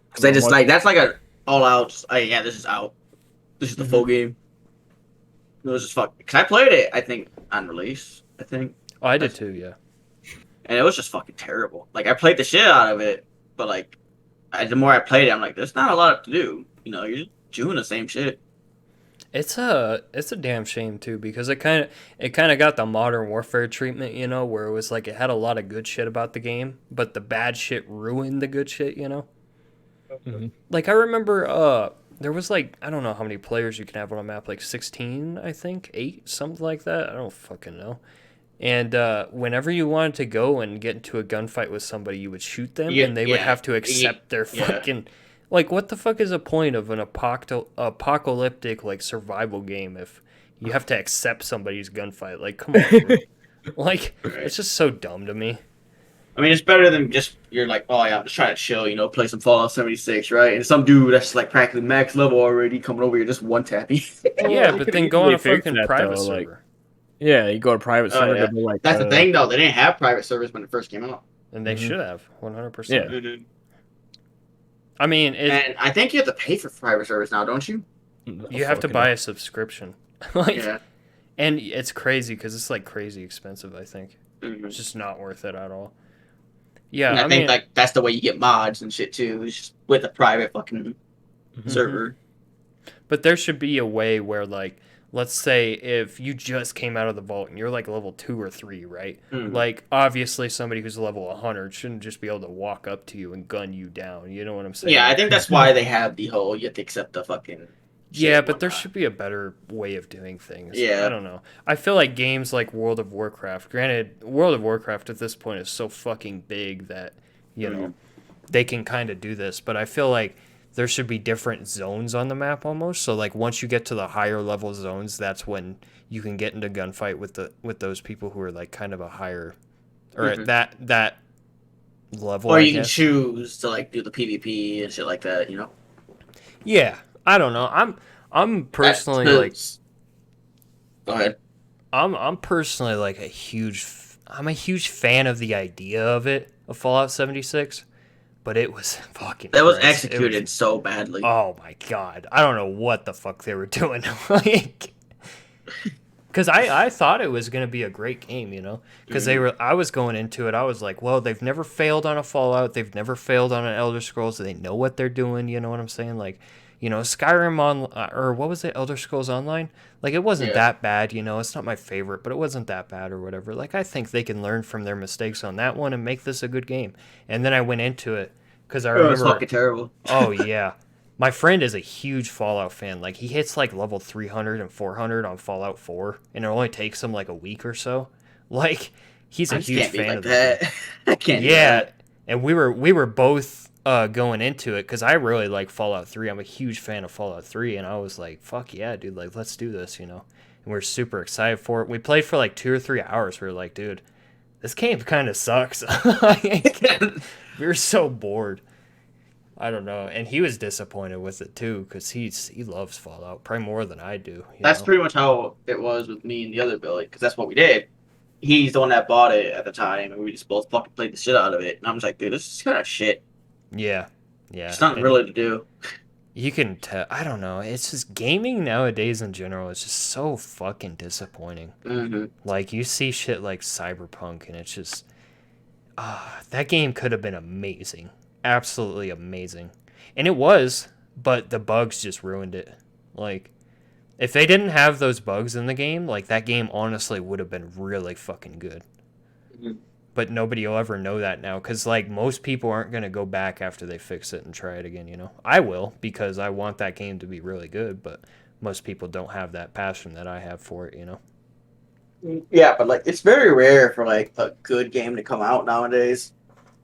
S2: Because I just like that's like a all out. Yeah, this is out. This is the full game. It was just fuck. Cause I played it, I think on release. I think,
S1: Oh, I did too. Yeah.
S2: and it was just fucking terrible. Like I played the shit out of it, but like, the more I played it, I'm like, there's not a lot to do. You know, you're just doing the same shit.
S1: It's a damn shame too because it kind of got the Modern Warfare treatment, where it was like it had a lot of good shit about the game, but the bad shit ruined the good shit.
S3: Mhm.
S1: Like I remember there was like I don't know how many players you can have on a map, like 16, I think, 8, something like that. I don't fucking know. And whenever you wanted to go and get into a gunfight with somebody, you would shoot them, and they would have to accept their fucking. Like, what the fuck is the point of an apocalyptic like survival game if you have to accept somebody's gunfight? Like, come on, bro. Like, it's just so dumb to me.
S2: I mean, it's better than just you're like, oh yeah, I'm just trying to chill, play some Fallout 76, right? And some dude that's like practically max level already coming over here just one tapping.
S1: Yeah, but then go on a fucking private server.
S3: Yeah, you go to private server.
S2: Yeah.
S3: Like,
S2: That's the thing, though. They didn't have private servers when it first came out.
S1: And they should have, 100%.
S3: Yeah.
S1: I mean,
S2: and I think you have to pay for private servers now, don't you?
S1: You have to buy a subscription. Like,
S2: Yeah.
S1: and it's crazy because it's like crazy expensive, I think.
S2: Mm-hmm.
S1: It's just not worth it at all. Yeah,
S2: And I
S1: mean,
S2: think like that's the way you get mods and shit too. It's just with a private fucking server.
S1: But there should be a way where, like, let's say if you just came out of the vault and you're like level 2 or 3, right?
S2: Mm.
S1: Like, obviously somebody who's level 100 shouldn't just be able to walk up to you and gun you down. You know what I'm saying?
S2: Yeah, I think that's why they have the whole you have to accept the fucking.
S1: Yeah, but there should be a better way of doing things.
S2: Yeah.
S1: I don't know. I feel like games like World of Warcraft, granted, World of Warcraft at this point is so fucking big that, you know, they can kind of do this, but I feel like there should be different zones on the map almost. So like once you get to the higher level zones, that's when you can get into gunfight with those people who are like kind of a higher or at that level.
S2: Or you can choose to like do the PvP and shit like that,
S1: Yeah. I don't know. I'm personally like
S2: Go ahead.
S1: I'm personally like a huge fan of the idea of Fallout 76. But it was fucking.
S2: That was executed so badly.
S1: Oh my god! I don't know what the fuck they were doing. Like, because I thought it was gonna be a great game, Because I was going into it. I was like, well, they've never failed on a Fallout. They've never failed on an Elder Scrolls. They know what they're doing. You know what I'm saying? Like, Skyrim or what was it? Elder Scrolls Online. Like, it wasn't that bad. It's not my favorite, but it wasn't that bad or whatever. Like, I think they can learn from their mistakes on that one and make this a good game. And then I went into it because I remember.
S2: It was fucking terrible.
S1: Oh yeah, my friend is a huge Fallout fan. Like, he hits like level 300 and 400 on Fallout 4, and it only takes him like a week or so. Like, he's a huge fan of that.
S2: I can't.
S1: Yeah, and we were both going into it because I really like Fallout 3. I'm a huge fan of Fallout 3, and I was like, fuck yeah, dude, like, let's do this, And we're super excited for it. We played for like 2 or 3 hours. We were like, dude, this game kind of sucks. We were so bored. I don't know. And he was disappointed with it too because he loves Fallout probably more than I do.
S2: That's pretty much how it was with me and the other Billy because that's what we did. He's the one that bought it at the time, and we just both fucking played the shit out of it. And I'm just like, dude, this is kind of shit.
S1: Yeah.
S2: It's nothing really to do.
S1: You can tell. I don't know. It's just gaming nowadays in general is just so fucking disappointing.
S2: Mm-hmm.
S1: Like, you see shit like Cyberpunk, and it's just... that game could have been amazing. Absolutely amazing. And it was, but the bugs just ruined it. Like, if they didn't have those bugs in the game, like, that game honestly would have been really fucking good.
S2: Mm-hmm.
S1: But nobody will ever know that now, because, like, most people aren't going to go back after they fix it and try it again, I will, because I want that game to be really good, but most people don't have that passion that I have for it,
S2: Yeah, but, like, it's very rare for, like, a good game to come out nowadays.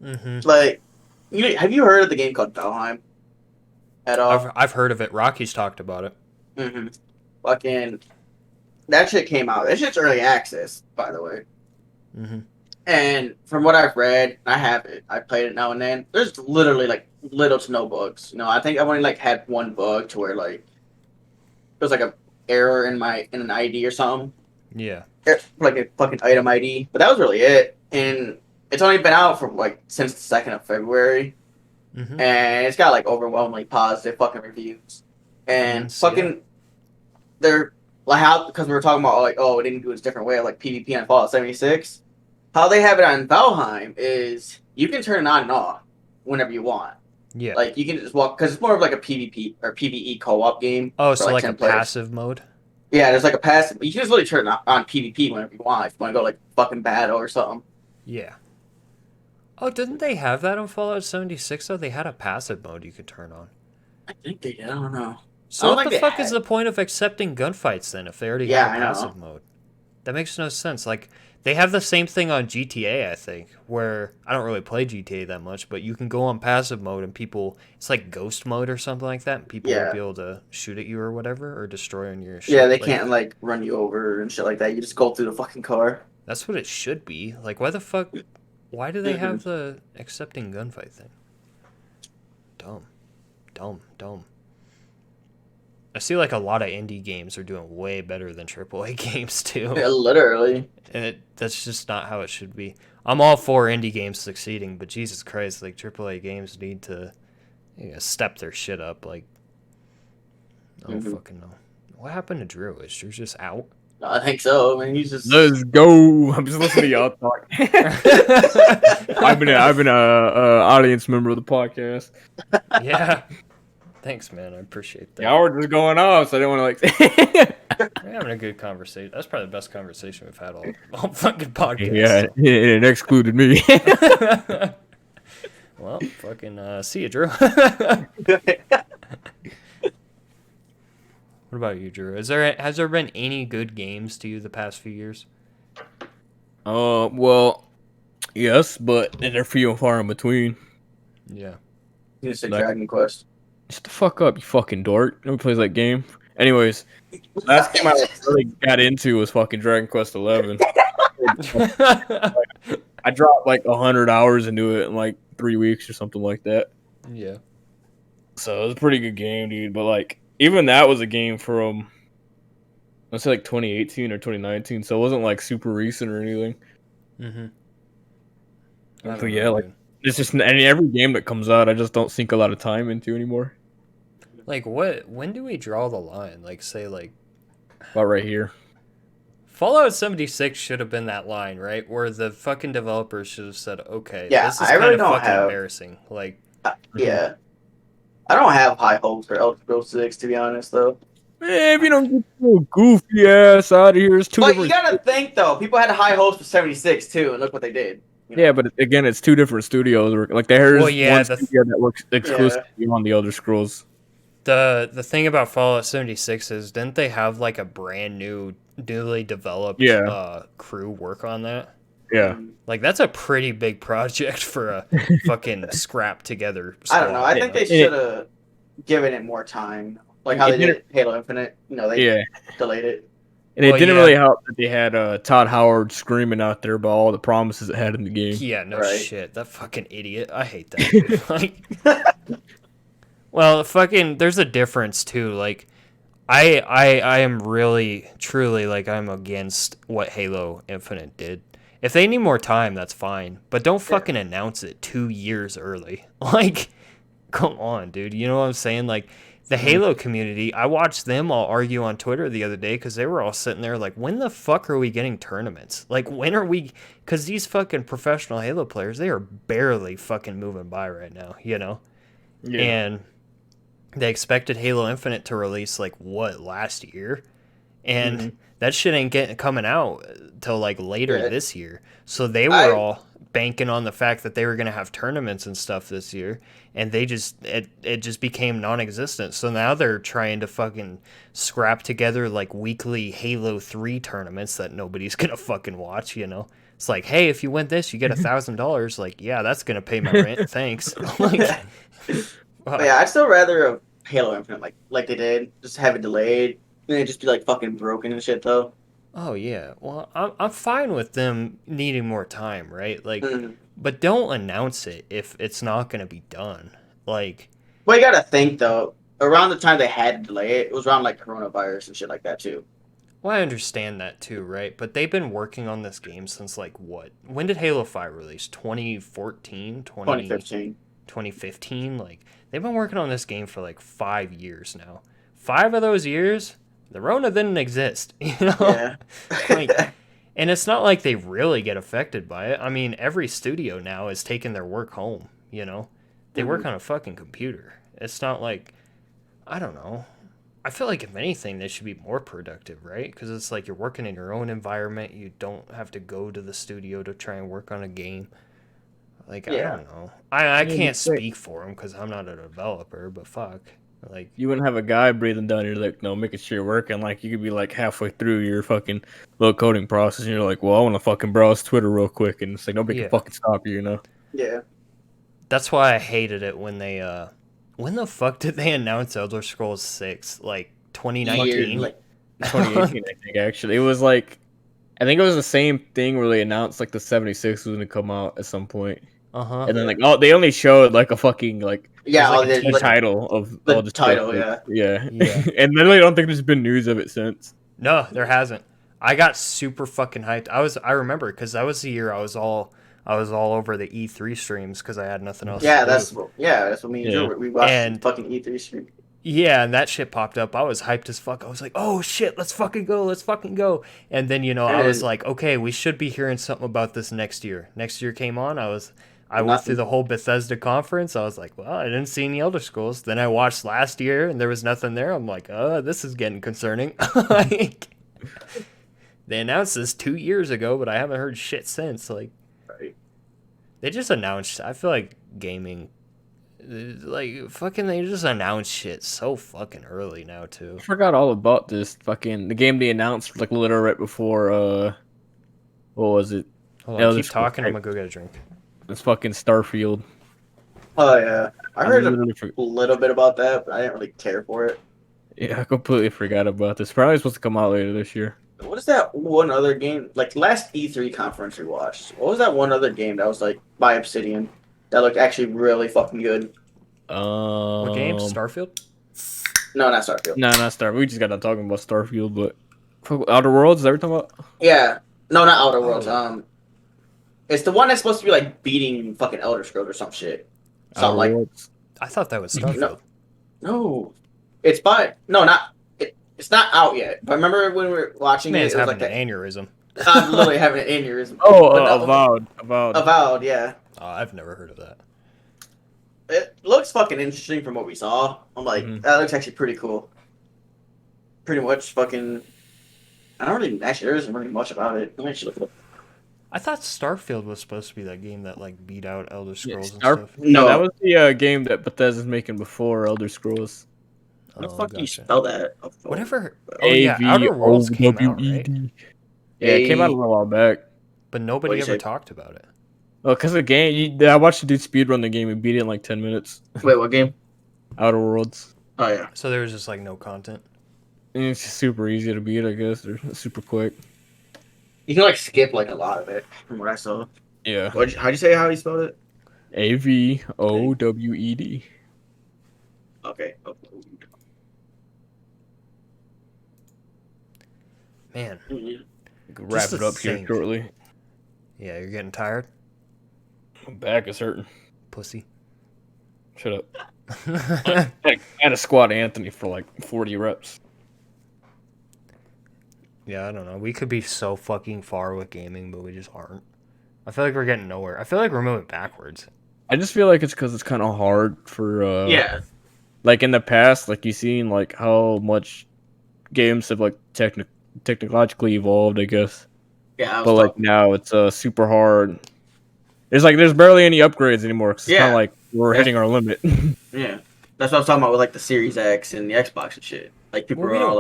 S1: Mm-hmm.
S2: Like, have you heard of the game called Valheim? at all.
S1: I've heard of it. Rocky's talked about it.
S2: Mm-hmm. Fucking that shit came out. That shit's early access, by the way.
S1: Mm-hmm.
S2: And from what I've read, I have it. I played it now and then. There's literally like little to no bugs. I think I've only like had one bug to where like it was like a error in an ID or something.
S1: Yeah.
S2: Like a fucking item ID. But that was really it. And it's only been out for like since the 2nd of February.
S1: Mm-hmm.
S2: And it's got like overwhelmingly positive fucking reviews. And fucking they're like how because we were talking about like we didn't do it a different way like PvP on Fallout 76. How they have it on Valheim is you can turn it on and off whenever you want.
S1: Yeah.
S2: Like you can just walk because it's more of like a PvP or PvE co-op game.
S1: Oh, so like
S2: 10
S1: a
S2: players.
S1: passive mode?
S2: Yeah, there's like a passive. You can just literally turn it on PvP whenever you want. If you want to go like fucking battle or something.
S1: Yeah. Oh, didn't they have that on Fallout 76 though? They had a passive mode you could turn on.
S2: I think they did. I don't know.
S1: So what the fuck is the point of accepting gunfights then if they already have a passive mode? That makes no sense. Like, they have the same thing on GTA, I think, where I don't really play GTA that much, but you can go on passive mode and it's like ghost mode or something like that, and people won't be able to shoot at you or whatever, or destroy on your shit.
S2: Yeah, they can't, like, run you over and shit like that. You just go through the fucking car.
S1: That's what it should be. Like, why do they have the accepting gunfight thing? Dumb. I see like a lot of indie games are doing way better than AAA games too.
S2: Yeah, literally.
S1: And that's just not how it should be. I'm all for indie games succeeding, but Jesus Christ, like AAA games need to step their shit up. Like, I don't fucking know. What happened to Drew? Is Drew just out?
S2: I think so. I mean, he's just.
S3: Let's go. I'm just listening to y'all talk. I've been a audience member of the podcast.
S1: Yeah. Thanks, man. I appreciate that.
S3: Y'all were just going off, so I didn't want to
S1: We're having a good conversation. That's probably the best conversation we've had all fucking podcast.
S3: Yeah, it excluded me.
S1: Well, fucking see you, Drew. What about you, Drew? Has there been any good games to you the past few years?
S3: Well, yes, but they're few and far in between.
S1: Yeah.
S2: You just said Dragon Quest.
S3: Shut the fuck up, you fucking dork. Nobody plays that game. Anyways, last game I really got into was fucking Dragon Quest 11. I dropped like 100 hours into it in like 3 weeks or something like that.
S1: Yeah.
S3: So it was a pretty good game, dude. But like, even that was a game from, let's say like 2018 or 2019. So it wasn't like super recent or anything.
S1: Mm-hmm.
S3: But yeah, like, it's just every game that comes out, I just don't sink a lot of time into anymore.
S1: Like, when do we draw the line? Like, say, like...
S3: About right here.
S1: Fallout 76 should have been that line, right? Where the fucking developers should have said, okay,
S2: yeah,
S1: this is kind of fucking embarrassing. Like...
S2: yeah. I don't have high hopes for Elder Scrolls 6, to be honest, though.
S3: Man, if you don't get your goofy ass out of here, it's two
S2: But
S3: different...
S2: you gotta think, though. People had high hopes for 76, too, and look what they did.
S3: Yeah, but again, it's two different studios. Like, there's one studio that works exclusively on the Elder Scrolls.
S1: The thing about Fallout 76 is, didn't they have like a brand new, newly developed crew work on that?
S3: Yeah.
S1: Like, that's a pretty big project for a fucking scrap together squad.
S2: I don't know. I think they should have given it more time. Like how they did Halo Infinite. They delayed it.
S3: And it didn't really help that they had Todd Howard screaming out there about all the promises it had in the game.
S1: Yeah, no shit. That fucking idiot. I hate that dude. Like, well, there's a difference too. Like, I am really, truly, like, I'm against what Halo Infinite did. If they need more time, that's fine. But don't fucking announce it 2 years early. Like, come on, dude. You know what I'm saying? Like, the Halo community, I watched them all argue on Twitter the other day because they were all sitting there like, when the fuck are we getting tournaments? Like, when are we... Because these fucking professional Halo players, they are barely fucking moving by right now, you know? Yeah. And they expected Halo Infinite to release, like, what, last year? And that shit ain't coming out till, like, later this year. So they were all banking on the fact that they were going to have tournaments and stuff this year, and they just it just became non-existent. So now they're trying to fucking scrap together like weekly Halo 3 tournaments that nobody's going to fucking watch, you know? It's like, hey, if you win this, you get $1,000. Like, yeah, that's going to pay my rent. Thanks. Like,
S2: But yeah, I'd still rather have Halo Infinite like they did, just have it delayed, and it just be like fucking broken and shit though.
S1: Oh yeah. Well, I'm fine with them needing more time, right? Like,
S2: Mm.
S1: but don't announce it if it's not gonna be done. Like,
S2: Well, you gotta think though. Around the time they had to delay it, it was around like coronavirus and shit like that too.
S1: well, I understand that too, right? But they've been working on this game since like what? When did Halo 5 release? 2014,
S2: 2015.
S1: 2015? Like, they've been working on this game for like 5 years now. 5 of those years, the Rona didn't exist, you know?
S2: Yeah.
S1: Like, and it's not like they really get affected by it. I mean, every studio now is taking their work home, you know? They work on a fucking computer. It's not like, I don't know. I feel like if anything, they should be more productive, right? Because it's like you're working in your own environment. You don't have to go to the studio to try and work on a game. Like, I
S2: Yeah.
S1: don't know. I
S3: Yeah,
S1: can't
S3: it's like-
S1: speak for them because I'm not a developer, but fuck. Like,
S3: You wouldn't have a guy breathing down your neck, no, making sure you're working. Like, you could be like halfway through your fucking little coding process, and you're like, well, I want to fucking browse Twitter real quick, and it's like nobody
S1: Yeah.
S3: can fucking stop you, you know?
S2: Yeah.
S1: that's why I hated it when they, when the fuck did they announce Elder Scrolls 6? Like, 2019?
S2: Like
S3: 2018, I think, actually. It was like, I think it was the same thing where they announced like the 76 was going to come out at some point.
S1: Uh-huh.
S3: And then, like, oh, they only showed like a fucking, like,
S2: yeah,
S1: like
S2: all
S1: a
S2: the,
S1: teaser.
S2: like,
S3: title of
S2: the
S3: all the
S2: title,
S3: stuff.
S2: yeah.
S3: Yeah. And literally, I don't think there's been news of it since.
S1: No, there hasn't. I got super fucking hyped. I remember because that was the year I was all over the E3 streams because I had nothing else
S2: Yeah,
S1: to do.
S2: that's what me and
S3: Yeah.
S2: Joe we watched
S1: And-
S2: fucking E3 stream.
S1: Yeah, and that shit popped up. I was hyped as fuck. I was like, oh shit, let's fucking go. And then, I was
S2: And-
S1: like, okay, we should be hearing something about this next year. Next year came on. I went
S2: Nothing.
S1: through the whole Bethesda conference. I was like, well, I didn't see any Elder Scrolls. Then I watched last year and there was nothing there. I'm like, this is getting concerning. Like, they announced this 2 years ago, but I haven't heard shit since. Like,
S2: Right.
S1: they just announced, I feel like gaming, like, fucking, they just announced shit so fucking early now, too.
S3: I forgot all about this fucking the game they announced like literally right before what was it?
S1: Hold
S3: Elder
S1: on, keep
S3: Scrolls,
S1: talking. I'm
S3: right?
S1: gonna go get a drink.
S3: It's fucking Starfield.
S2: Oh yeah, I heard a
S3: literally
S2: little bit about that, but I didn't really care for it.
S3: Yeah, I completely forgot about this. Probably supposed to come out later this year.
S2: What is that one other game? Like last E3 conference we watched. What was that one other game that was like by Obsidian that looked actually really fucking good?
S1: What game? Starfield?
S2: No, not Starfield.
S3: No, not Starfield. We just got done talking about Starfield, but Outer Worlds. Is that what we're talking about?
S2: Yeah, no, not Outer Worlds.
S1: Oh.
S2: It's the one that's supposed to be like beating fucking Elder Scrolls or some shit. Something
S3: Outer
S2: like
S3: Worlds.
S1: I thought that was Starfield.
S2: no, it's by no, not it's not out yet. But remember when we were watching
S1: Man's
S2: it? It was
S1: having
S2: like
S1: an
S2: that.
S1: aneurysm.
S2: I'm literally having an aneurysm.
S3: Oh,
S2: But no,
S3: Avowed.
S2: Avowed, yeah.
S1: Oh, I've never heard of that.
S2: It looks fucking interesting from what we saw. I'm like,
S3: Mhm.
S2: that looks actually pretty cool. Pretty much fucking. I don't really actually. There isn't really much about it. Let me actually look it up.
S1: I thought Starfield was supposed to be that game that like beat out Elder Scrolls and
S3: Star-
S1: stuff.
S3: No,
S2: No.
S3: that was the game that Bethesda's making before Elder Scrolls.
S2: How the
S1: Oh,
S2: fuck do you
S1: gotcha.
S2: spell that?
S1: Whatever. Oh yeah, Outer Worlds came out, right?
S3: Yeah, it came out a little while back.
S1: But
S2: What
S1: nobody
S2: do you
S1: ever
S2: say?
S1: talked about it.
S3: Well, because the game, I watched the dude speedrun the game and beat it in like 10 minutes.
S2: Wait, what game?
S3: Outer Worlds.
S2: Oh yeah.
S1: So there was just like no content.
S3: And it's just super easy to beat, I guess. Or super quick.
S2: You can like skip like a lot of it from what I saw.
S3: Yeah.
S2: How'd you say how you spelled it?
S3: Avowed.
S2: Okay.
S1: Man,
S3: Wrap
S1: Just
S3: it
S1: to
S3: up here
S1: think.
S3: shortly.
S1: yeah, you're getting tired,
S3: My back is hurting.
S1: pussy.
S3: Shut up. I had to squat Anthony for like 40 reps.
S1: Yeah, I don't know. We could be so fucking far with gaming, but we just aren't. I feel like we're getting nowhere. I feel like we're moving backwards.
S3: I just feel like it's because it's kind of hard for
S2: Yeah.
S3: like in the past, like you seen like how much games have like technologically evolved, I guess.
S2: Yeah.
S3: But like now it's super hard. There's barely any upgrades anymore because it's kind
S2: Yeah.
S3: of like we're hitting our limit.
S2: Yeah. That's what I was talking about with like the Series X and the Xbox and shit. Like people
S1: Well, we
S2: are all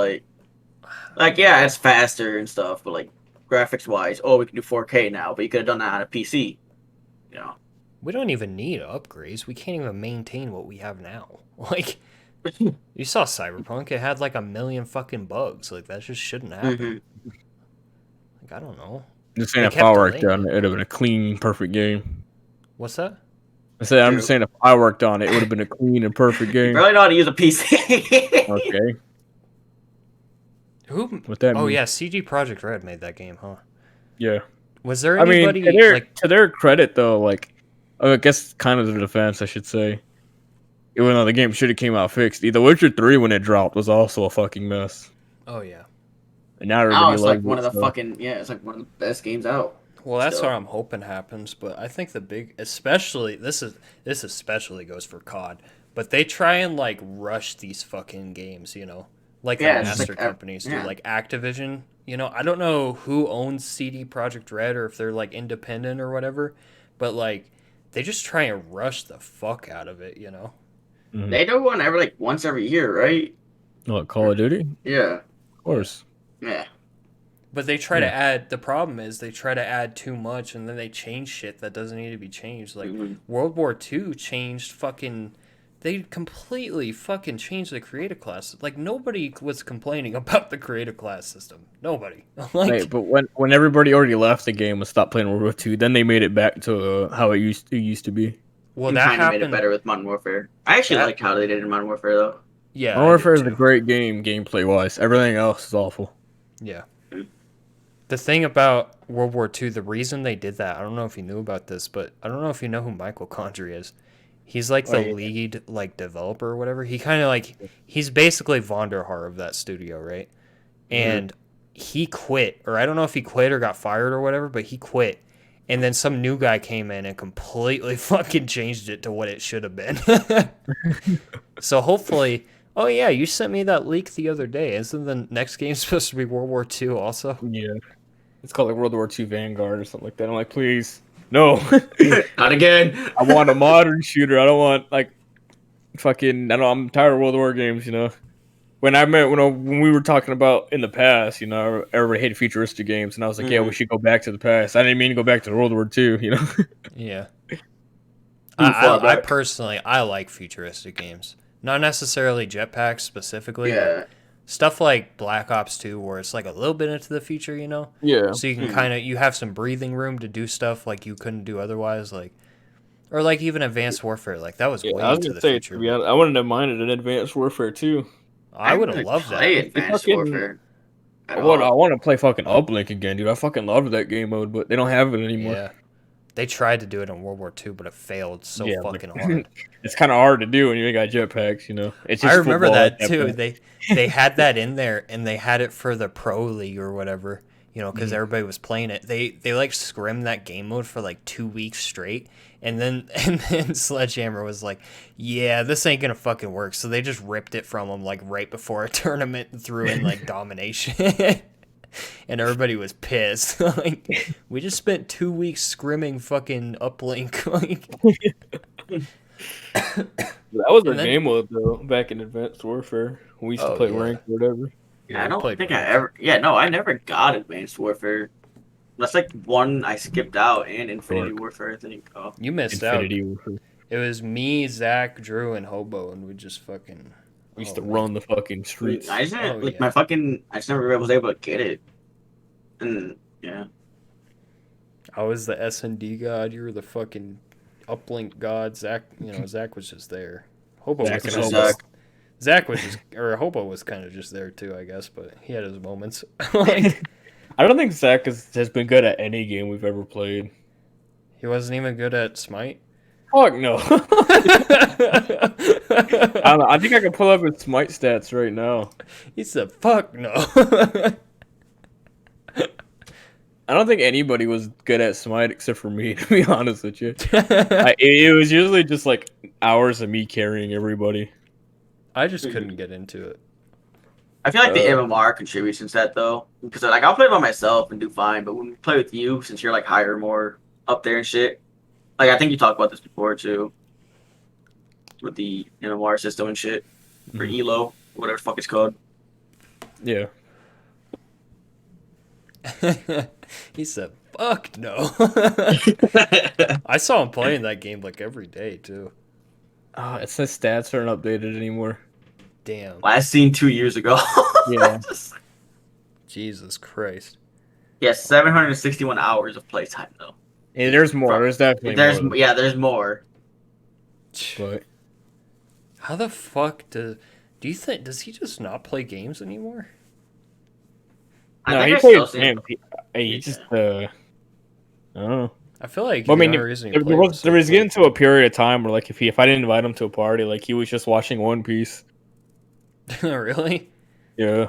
S2: like, yeah, it's faster and stuff, but like graphics wise, we can do 4K now, but you could have done that on a PC. You know.
S1: We don't even need upgrades. We can't even maintain what we have now. Like, You saw Cyberpunk. It had like a million fucking bugs. Like that just shouldn't happen.
S2: Mm-hmm.
S1: Like I don't know.
S3: Just saying,
S1: They
S3: if I
S1: kept
S3: worked
S1: delaying
S3: on it,
S1: it.
S3: it'd have been a clean, perfect game.
S1: What's that?
S3: I'm just
S2: True.
S3: saying, if I worked on it, it would have been a clean and perfect
S2: You
S3: game.
S2: barely know how to use a PC.
S3: Okay,
S1: Who?
S3: what that
S1: Oh
S3: mean?
S1: yeah, CG Project Red made that game, huh?
S3: Yeah.
S1: Was there
S3: I mean,
S1: anybody like?
S3: to their credit though, like I guess kind of their defense, I should say. Even though the game should have came out fixed. The Witcher 3 when it dropped was also a fucking mess.
S1: Oh yeah.
S3: And now
S2: Now
S3: everybody
S2: it's
S3: loves
S2: like one
S3: it,
S2: of the
S3: so
S2: fucking it's like one of the best games out.
S1: Well, that's what
S2: Still.
S1: I'm hoping happens, but I think the big, especially this especially goes for COD, but they try and like rush these fucking games, like the
S2: Yeah, it's
S1: master
S2: like
S1: companies do,
S2: yeah.
S1: like Activision. I don't know who owns CD Project Red or if they're like independent or whatever, but like they just try and rush the fuck out of it.
S3: Mhm.
S2: They do one every like once every year, right?
S3: What, Call of Duty?
S2: Yeah.
S3: Of course.
S2: Yeah.
S1: But they try to
S3: Yeah.
S1: add. The problem is they try to add too much, and then they change shit that doesn't need to be changed. Like
S2: Mm-hmm.
S1: World War II changed fucking. They completely fucking changed the creative class. Like nobody was complaining about the creative class system. Nobody.
S3: Right,
S1: Like
S3: but when everybody already left the game and stopped playing World War II, then they made it back to how it used to be.
S1: well,
S2: And
S1: that
S2: kind of made it
S1: happened.
S2: better with Modern Warfare. I actually
S1: That
S2: liked how they did in Modern Warfare though.
S1: yeah,
S3: Modern
S1: I
S3: Warfare
S1: did
S3: is a
S1: too.
S3: great game, gameplay wise. Everything else is awful.
S1: Yeah. The thing about World War II, the reason they did that, I don't know if you knew about this, but I don't know if you know who Michael Condrey is. He's like
S3: Oh
S1: the
S3: yeah.
S1: lead like developer or whatever. He kind of like he's basically Vonderhaar of that studio, right? And he quit, or I don't know if he quit or got fired or whatever, but he quit. And then some new guy came in and completely fucking changed it to what it should have been. So hopefully, oh yeah, you sent me that leak the other day. Isn't the next game supposed to be World War II also?
S3: Yeah. It's called like World War II Vanguard or something like that. I'm like, please. No.
S2: Not again.
S3: I want a modern shooter. I don't want like fucking I'm tired of World War games. When we were talking about in the past, everybody hated futuristic games, and I was like, yeah, we should go back to the past. I didn't mean to go back to World War II.
S1: Yeah.
S2: Too far
S1: I
S2: back.
S1: personally I like futuristic games. Not necessarily jetpacks specifically, but
S2: Yeah.
S1: stuff like Black Ops 2 where it's like a little bit into the future.
S3: Yeah.
S1: So you can
S2: Mhm.
S1: you have some breathing room to do stuff like you couldn't do otherwise, like or like even Advanced Warfare, like that was
S3: Yeah, I
S1: way
S3: was
S1: into
S3: gonna
S1: the
S3: say,
S1: future,
S3: to be
S1: but
S3: honest, I wouldn't have minded an Advanced Warfare too.
S2: I
S1: I would
S2: didn't
S1: have
S2: really
S1: loved that.
S2: play
S3: It's
S2: Advanced
S3: fucking.
S2: Warfare at
S3: I
S2: all.
S3: want to play fucking Uplink again, dude. I fucking loved that game mode, but they don't have it anymore.
S1: Yeah. They tried to do it in World War II, but it failed so
S3: Yeah, but
S1: fucking hard.
S3: it's kind of hard to do when you ain't got jetpacks. It's
S1: I
S3: just
S1: remember
S3: football at
S1: that
S3: that
S1: too.
S3: point.
S1: They had that in there, and they had it for the Pro League or whatever. Because
S3: Mhm.
S1: everybody was playing it. They like scrimmed that game mode for like 2 weeks straight, and then and then Sledgehammer was like, "Yeah, this ain't gonna fucking work." So they just ripped it from them like right before a tournament and threw in like domination, and everybody was pissed. Like we just spent 2 weeks scrimming fucking uplink. Like,
S3: That was our
S1: and then
S3: game mode though. Back in Advanced Warfare, we used to
S1: oh
S3: play
S1: yeah,
S3: ranked or whatever.
S2: Yeah, I
S1: we
S2: don't
S1: played
S2: think I
S1: ranked.
S2: ever. Yeah, no, I never got Advanced Warfare. That's like one I skipped out, and Infinity
S3: Dork.
S2: Warfare, I think. Oh,
S1: You missed out.
S3: Infinity Warfare.
S1: It was me, Zach, Drew, and Hobo, and we just fucking.
S3: We used
S1: Oh
S3: to
S1: man.
S3: run the fucking streets.
S2: I just didn't
S1: Oh
S2: like
S1: yeah.
S2: my fucking. I just never was able to get it, and yeah.
S1: I was the S&D god. You were the fucking uplink god. Zach, Zach was just there. Hobo
S3: Zach
S1: was
S3: and
S1: kind
S3: Hobo.
S1: of. Zach was just, or Hobo was kind of just there too, I guess, but he had his moments. Like
S3: I don't think Zach has been good at any game we've ever played.
S1: he wasn't even good at Smite.
S3: Fuck no. I don't know. I think I can pull up his Smite stats right now.
S1: He said, "Fuck no."
S3: I don't think anybody was good at Smite except for me, to be honest with you. It was usually just like hours of me carrying everybody.
S1: I just couldn't get into it.
S2: I feel like the
S3: Uh,
S2: MMR contributes to that though, because like I'll play by myself and do fine, but when we play with you, since you're like higher, more up there and shit, like I think you talked about this before too, with the MMR system and shit for
S3: Mhm.
S2: Elo, whatever the fuck it's called.
S3: Yeah.
S1: He said, "Fuck no." I saw him playing that game like every day too.
S3: It says stats aren't updated anymore.
S1: Damn.
S2: Last seen 2 years ago.
S3: Yeah.
S1: Jesus Christ.
S2: Yeah, 761 hours of playtime though.
S3: Yeah, there's more. There's definitely
S2: There's
S3: more.
S2: there's more.
S3: But
S1: How the fuck do you think, does he just not play games anymore?
S2: I
S3: no,
S2: think
S3: he
S2: I still
S3: plays
S2: see him.
S3: games. He just I don't know.
S1: I feel like
S3: Well, I
S1: the
S3: mean,
S1: only reason he
S3: there
S1: played
S3: was
S1: so he played.
S3: getting to a period of time where like if I didn't invite him to a party, like he was just watching One Piece.
S1: Really?
S3: Yeah.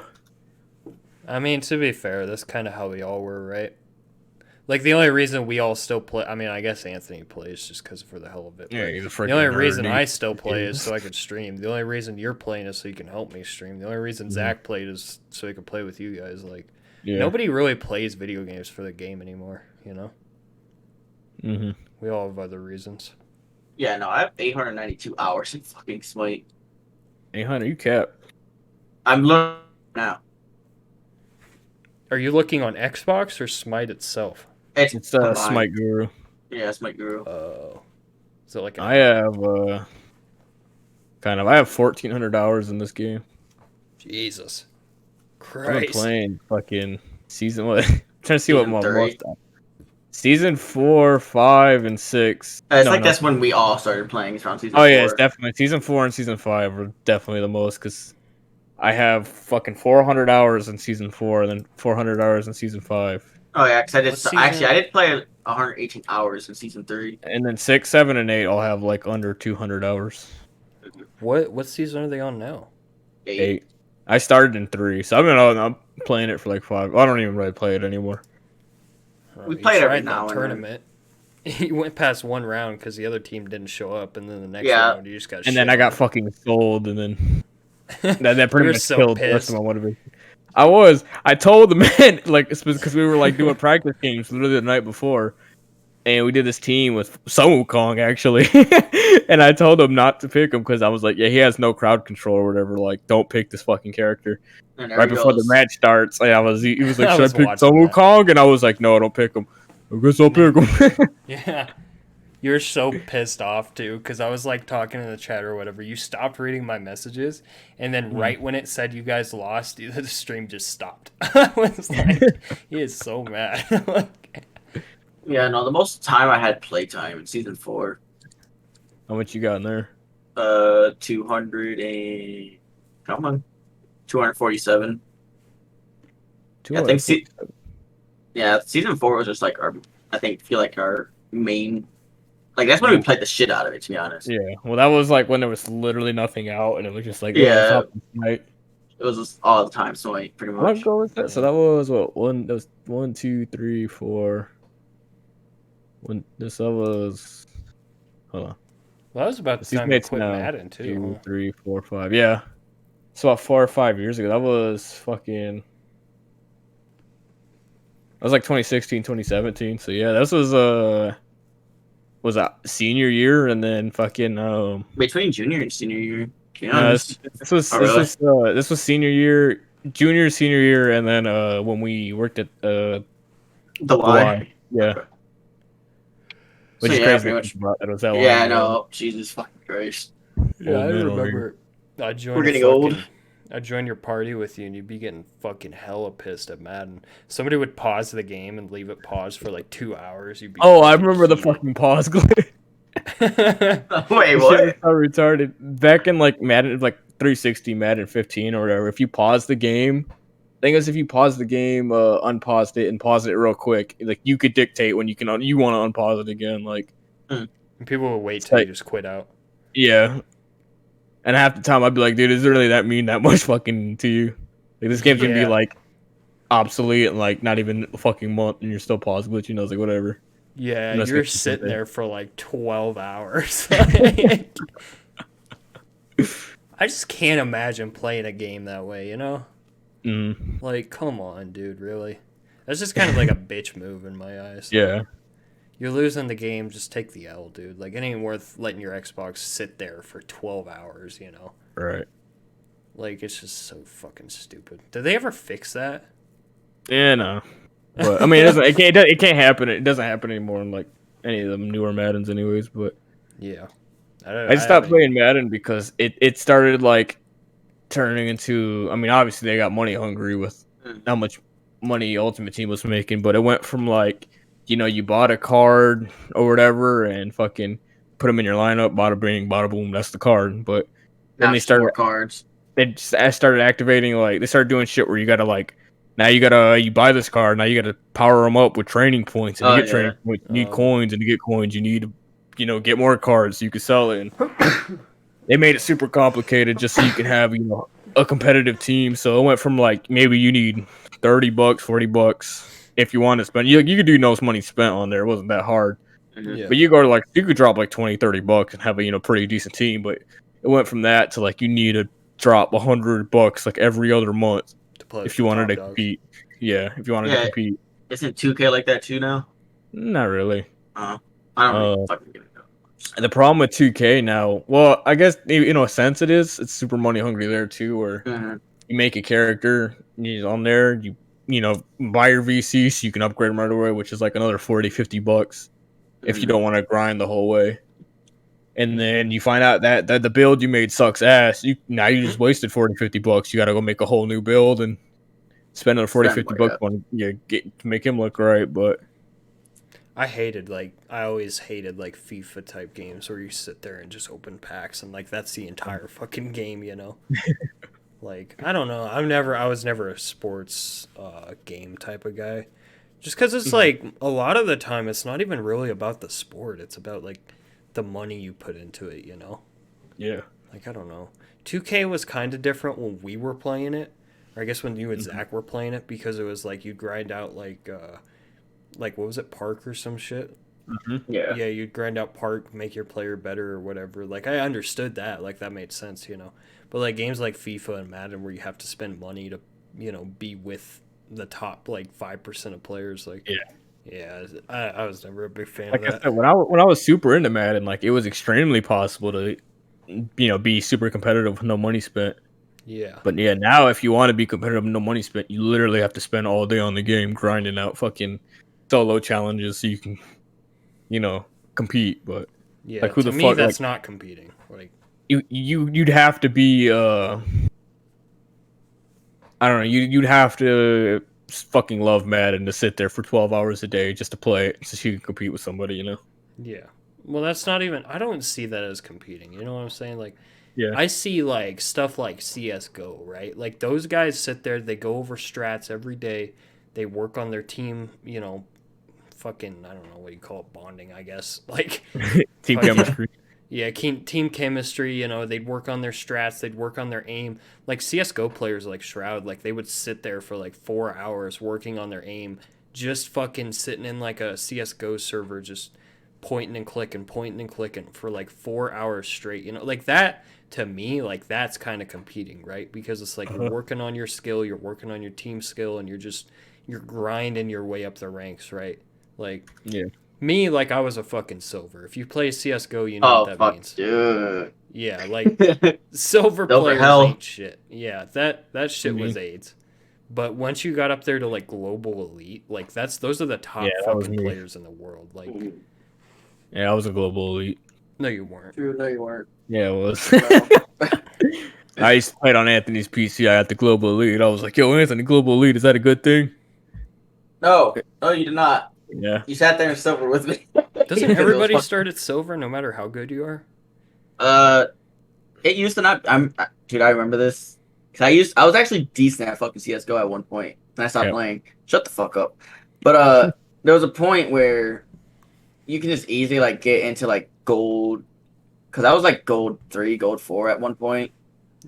S1: I mean, to be fair, that's kind of how we all were, right? Like, the only reason we all still play, I mean, I guess Anthony plays just because for the hell of it.
S3: Yeah, he's a freaking
S1: The only
S3: nerd,
S1: reason
S3: dude.
S1: I still play is so I could stream. The only reason you're playing is so you can help me stream. The only reason Zach played is so he could play with you guys. Like, nobody really plays video games for the game anymore, you know?
S3: Mm-hmm.
S1: We all have other reasons.
S2: Yeah, no, I have 892 hours in fucking Smite.
S3: 800, you cap.
S2: I'm looking now.
S1: Are you looking on Xbox or Smite itself?
S2: It's
S3: It's Smite Guru.
S2: Yeah, Smite Guru.
S1: Oh. Is it like
S3: I have I have 1,400 hours in this game.
S1: Jesus
S3: I've been
S1: Christ.
S3: playing fucking season what? I'm trying to see what
S2: Season
S3: my
S2: 3.
S3: most. Season 4, 5, and 6.
S2: That's when we all started playing. It's around season 4.
S3: Oh yeah, it's definitely season 4 and season 5 are definitely the most because I have fucking 400 hours in season 4 and then 400 hours in season 5.
S2: Oh yeah, because I did.
S1: What season?
S2: Actually, I did play 118 hours in season 3.
S3: And then 6, 7, and 8 I'll have like under 200 hours.
S1: What season are they on now?
S3: 8. I started in 3, so I'm playing it for like 5. I don't even really play it anymore.
S2: We
S1: You
S2: played every
S1: tried
S2: now
S1: that
S2: and
S1: tournament. You went past one round because the other team didn't show up, and then the next
S2: Yeah.
S1: round you just got.
S3: And then I got fucking sold, and then that pretty
S1: You're
S3: much
S1: so
S3: killed the rest
S1: pissed.
S3: of my motivation. I told the man like because we were like doing practice games literally the night before, and we did this team with Sun Wukong actually, and I told him not to pick him because I was like, yeah, he has no crowd control or whatever. Like, don't pick this fucking character.
S2: And
S3: Right before the match starts, he was like,
S1: I
S3: should
S1: was
S3: I pick
S1: watching
S3: Sun
S1: that.
S3: Wukong? And I was like, no, don't pick him. I guess I'll pick him.
S1: Yeah. You're so pissed off too, because I was like talking in the chat or whatever. You stopped reading my messages, and then right when it said you guys lost, the stream just stopped. I was like, he is so mad. Like,
S2: Yeah, no, the most time I had playtime in season 4.
S3: How much you got in there?
S2: 200 and come on, 247. I think season 4 was just like our main. Like that's when we played the shit out of it, to be honest.
S3: Yeah, well, that was like when there was literally nothing out, and it was just like,
S2: Yeah.
S3: right.
S2: It was just all the time, so like pretty
S3: What
S2: much.
S3: goal was that? So that was what one? That was 1, 2, 3, 4. When this was, hold on.
S1: well, that was about the
S3: These
S1: time you
S3: mates
S1: quit
S3: now.
S1: Madden too.
S3: 2,
S1: Huh?
S3: 3, 4, 5. Yeah, it's about 4 or 5 years ago. That was fucking. That was like 2016, 2017. So yeah, this was a senior year, and then fucking
S2: Between junior and senior year, to be
S3: no,
S2: honest.
S3: this was
S2: Oh, really?
S3: this was senior year, junior, senior year, and then when we worked at
S2: The
S3: the
S2: Y.
S3: Y. Yeah. Which
S2: So,
S3: is
S2: yeah,
S3: crazy.
S2: pretty much.
S3: That was that long
S2: Yeah, I
S3: ago.
S2: know. Jesus fucking Christ.
S1: Yeah, I
S3: Old man over
S1: remember. I joined.
S2: We're getting old.
S1: I joined your party with you, and you'd be getting fucking hella pissed at Madden. Somebody would pause the game and leave it paused for like 2 hours. You'd be.
S3: Oh, I
S1: fucking
S3: remember the
S1: heated.
S3: fucking pause glitch.
S2: Wait,
S3: This
S2: what?
S3: shit was so retarded. Back in like Madden, like 360, Madden 15 or whatever. If you pause the game, thing is, if you pause the game, unpaused it and pause it real quick, like you could dictate when you want to unpause it again. Like,
S1: And people would wait till you just quit out.
S3: yeah. And half the time I'd be like, dude, is it really that mean that much fucking to you? Like this game's gonna be
S1: Yeah.
S3: like obsolete in like not even a fucking month, and you're still pause glitching. I was like, whatever.
S1: Yeah,
S3: Unless
S1: you're
S3: it's
S1: sitting
S3: something.
S1: there for like 12 hours. I just can't imagine playing a game that way, you know?
S3: Mm.
S1: Like, come on, dude, really? That's just kind of like a bitch move in my eyes.
S3: Yeah.
S1: You're losing the game, just take the L, dude. Like, it ain't worth letting your Xbox sit there for 12 hours, you know?
S3: Right.
S1: Like, it's just so fucking stupid. Did they ever fix that?
S3: Yeah, no. But I mean, it can't happen. It doesn't happen anymore in like any of the newer Maddens, anyways. But
S1: Yeah.
S3: I stopped playing Madden because it started like turning into. I mean, obviously they got money hungry with how much money Ultimate Team was making, but it went from like, you bought a card or whatever and fucking put them in your lineup, bada bing, bada boom, that's the card. But then
S2: Now
S3: they
S2: it's just
S3: started
S2: more cards.
S3: started activating, like they started doing shit where you gotta like now you buy this card, now you gotta power them up with training points, and to
S2: Oh
S3: get
S2: yeah.
S3: training points you need coins, and to get coins you need to get more cards so you can sell it. And they made it super complicated just so you can have a competitive team. So it went from like maybe you need $30, $40 if you want to spend. You could do no money spent on there. It wasn't that hard.
S2: Mhm.
S1: Yeah.
S3: But you could drop like 20, $30 and have a pretty decent team. But it went from that to like you need to drop $100 like every other month
S1: To play with
S3: if you
S1: the
S3: wanted
S1: top
S3: to
S1: dogs.
S3: compete. Yeah, if you wanted to
S2: Yeah.
S3: compete.
S2: Isn't 2K like that too now?
S3: Not really.
S2: I don't really
S3: Uh,
S2: fucking get it.
S3: the problem with 2K now, well, I guess in a sense it is. It's super money hungry there too, where
S2: Mhm.
S3: you make a character on there, buy your VC so you can upgrade them right away, which is like another $40, $50 if you
S2: Mhm.
S3: don't want to grind the whole way. And then you find out that the build you made sucks ass. You just wasted $40, $50. You got to go make a whole new build and spend another 40,
S2: Spend
S3: $50
S2: more, yeah.
S3: on to make him look right. But
S1: I always hated like FIFA type games where you sit there and just open packs and like that's the entire fucking game, you know. Like I don't know, I was never a sports game type of guy. Just because it's like a lot of the time it's not even really about the sport. It's about like the money you put into it, you know.
S3: yeah,
S1: Like I don't know. 2K was kind of different when we were playing it, or I guess when you and Zach were playing it, because it was like you grind out like what was it, Park or some shit.
S2: Yeah.
S1: Yeah, you'd grind out Park, make your player better or whatever. Like I understood that, like that made sense, you know. But like games like FIFA and Madden where you have to spend money to, be with the top like 5% of players, like yeah, I was never a big fan
S3: like
S1: of
S3: I
S1: that.
S3: said, when I was super into Madden, like it was extremely possible to be super competitive with no money spent.
S1: Yeah.
S3: But yeah, now if you want to be competitive with no money spent, you literally have to spend all day on the game grinding out fucking solo challenges so you can, compete. But
S1: Yeah,
S3: like who
S1: to
S3: the
S1: me
S3: fuck like
S1: that's not competing. Like
S3: you'd have to be I don't know, you'd have to fucking love Madden to sit there for 12 hours a day just to play it so you can compete with somebody.
S1: yeah. Well, that's not even I don't see that as competing. You know what I'm saying? Like
S3: Yeah.
S1: I see like stuff like CS:GO, right? Like those guys sit there, they go over strats every day. They work on their team, fucking I don't know what you call it, bonding, I guess. Like
S3: Team
S1: fucking
S3: chemistry.
S1: yeah, team chemistry, they'd work on their strats, they'd work on their aim. Like CS:GO players like Shroud, like they would sit there for like 4 hours working on their aim, just fucking sitting in like a CS:GO server just pointing and clicking for like 4 hours straight. Like that to me, like that's kind of competing, right? Because it's like you're working on your skill, you're working on your team skill, and you're grinding your way up the ranks, right? Like
S3: Yeah.
S1: me, like I was a fucking silver. If you play CS:GO, you know what
S2: Oh
S1: that
S2: fuck,
S1: means.
S2: dude.
S1: Yeah, like silver
S2: Silver
S1: players
S2: hell.
S1: ain't shit. Yeah, that shit
S3: Me.
S1: was AIDS. But once you got up there to like global elite, like those are the
S3: Yeah,
S1: top
S3: that was
S1: fucking
S3: me.
S1: players in the world. Like
S3: Yeah, I was a global elite.
S1: no you weren't.
S2: True, no, you weren't.
S3: Yeah, it was.
S2: No.
S3: I used to play it on Anthony's PC. I had the global elite. I was like, "Yo, Anthony, global elite, is that a good thing?"
S2: No, you did not.
S3: Yeah.
S2: You sat there and silver with me.
S1: Doesn't
S2: Because it was
S1: everybody
S2: fucking-
S1: start at silver no matter how good you are?
S2: Uh, it used to not. Dude, I remember this. Cause I was actually decent at fucking CS:GO at one point, and I stopped
S3: Yeah.
S2: playing. Shut the fuck up. But there was a point where you can just easily like get into like gold. Cause I was like gold 3, gold 4 at one point.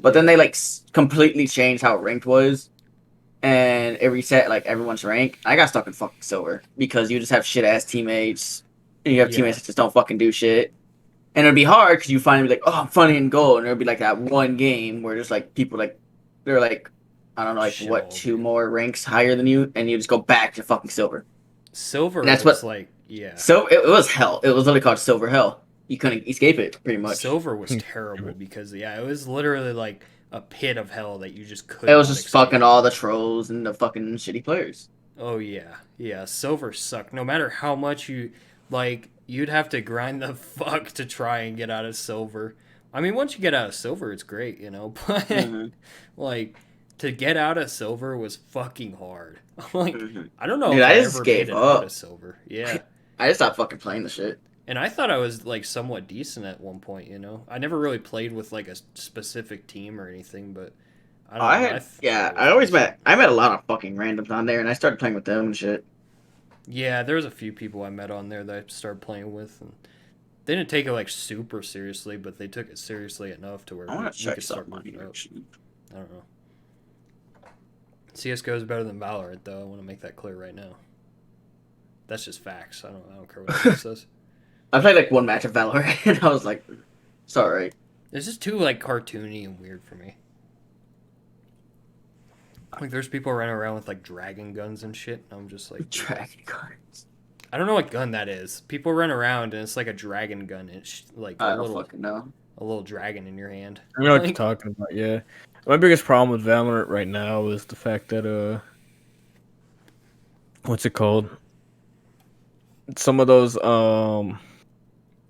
S2: But then they like completely changed how ranked was, and it reset like everyone's rank. I got stuck in fucking silver because you just have shit ass teammates, and you have
S1: Yeah.
S2: teammates that just don't fucking do shit. And it'd be hard because you finally be like, oh, I'm funny in gold, and it'd be like that one game where there's like people like they're like, I don't know, like
S1: Shit
S2: what
S1: all
S2: 2
S1: game.
S2: more ranks higher than you, and you just go back to fucking silver.
S1: Silver
S2: And that's
S1: was
S2: what.
S1: like yeah.
S2: So it was hell. It was literally called silver hell. You couldn't escape it pretty much.
S1: Silver was terrible because it was literally like a pit of hell that you just couldn't.
S2: It was just fucking all the trolls and the fucking shitty players.
S1: Oh yeah, yeah. Silver sucked. No matter how much you'd have to grind the fuck to try and get out of silver. I mean, once you get out of silver, it's great, you know. But
S2: Mm-hmm.
S1: like to get out of silver was fucking hard. Like
S2: Mm-hmm.
S1: I don't know
S2: Dude,
S1: if
S2: I
S1: I
S2: just
S1: ever made
S2: gave
S1: it out of
S2: up.
S1: silver. Yeah.
S2: I just stopped fucking playing the shit.
S1: And I thought I was like somewhat decent at one point, you know. I never really played with like a specific team or anything, but I don't know. Thought I was decent.
S2: I met a lot of fucking randoms on there, and I started playing with them and shit.
S1: Yeah, there was a few people I met on there that I started playing with, and they didn't take it like super seriously, but they took it seriously enough to where
S2: I want to
S1: we
S2: check
S1: could start
S2: something on
S1: moving
S2: here.
S1: up.
S2: Actually.
S1: I don't know. CS:GO is better than Valorant, though. I want to make that clear right now. That's just facts. I don't care what anyone says.
S2: I played like one match of Valorant, and I was like, "It's alright."
S1: It's just too like cartoony and weird for me. Like there's people running around with like dragon guns and shit. And I'm just like,
S2: Dragon cards.
S1: I don't know what gun that is. People run around and it's like a dragon gun. And it's like
S2: I don't fucking know.
S1: a little dragon in your hand.
S3: I know what you're
S1: Like,
S3: talking about. Yeah, my biggest problem with Valorant right now is the fact that what's it called? Some of those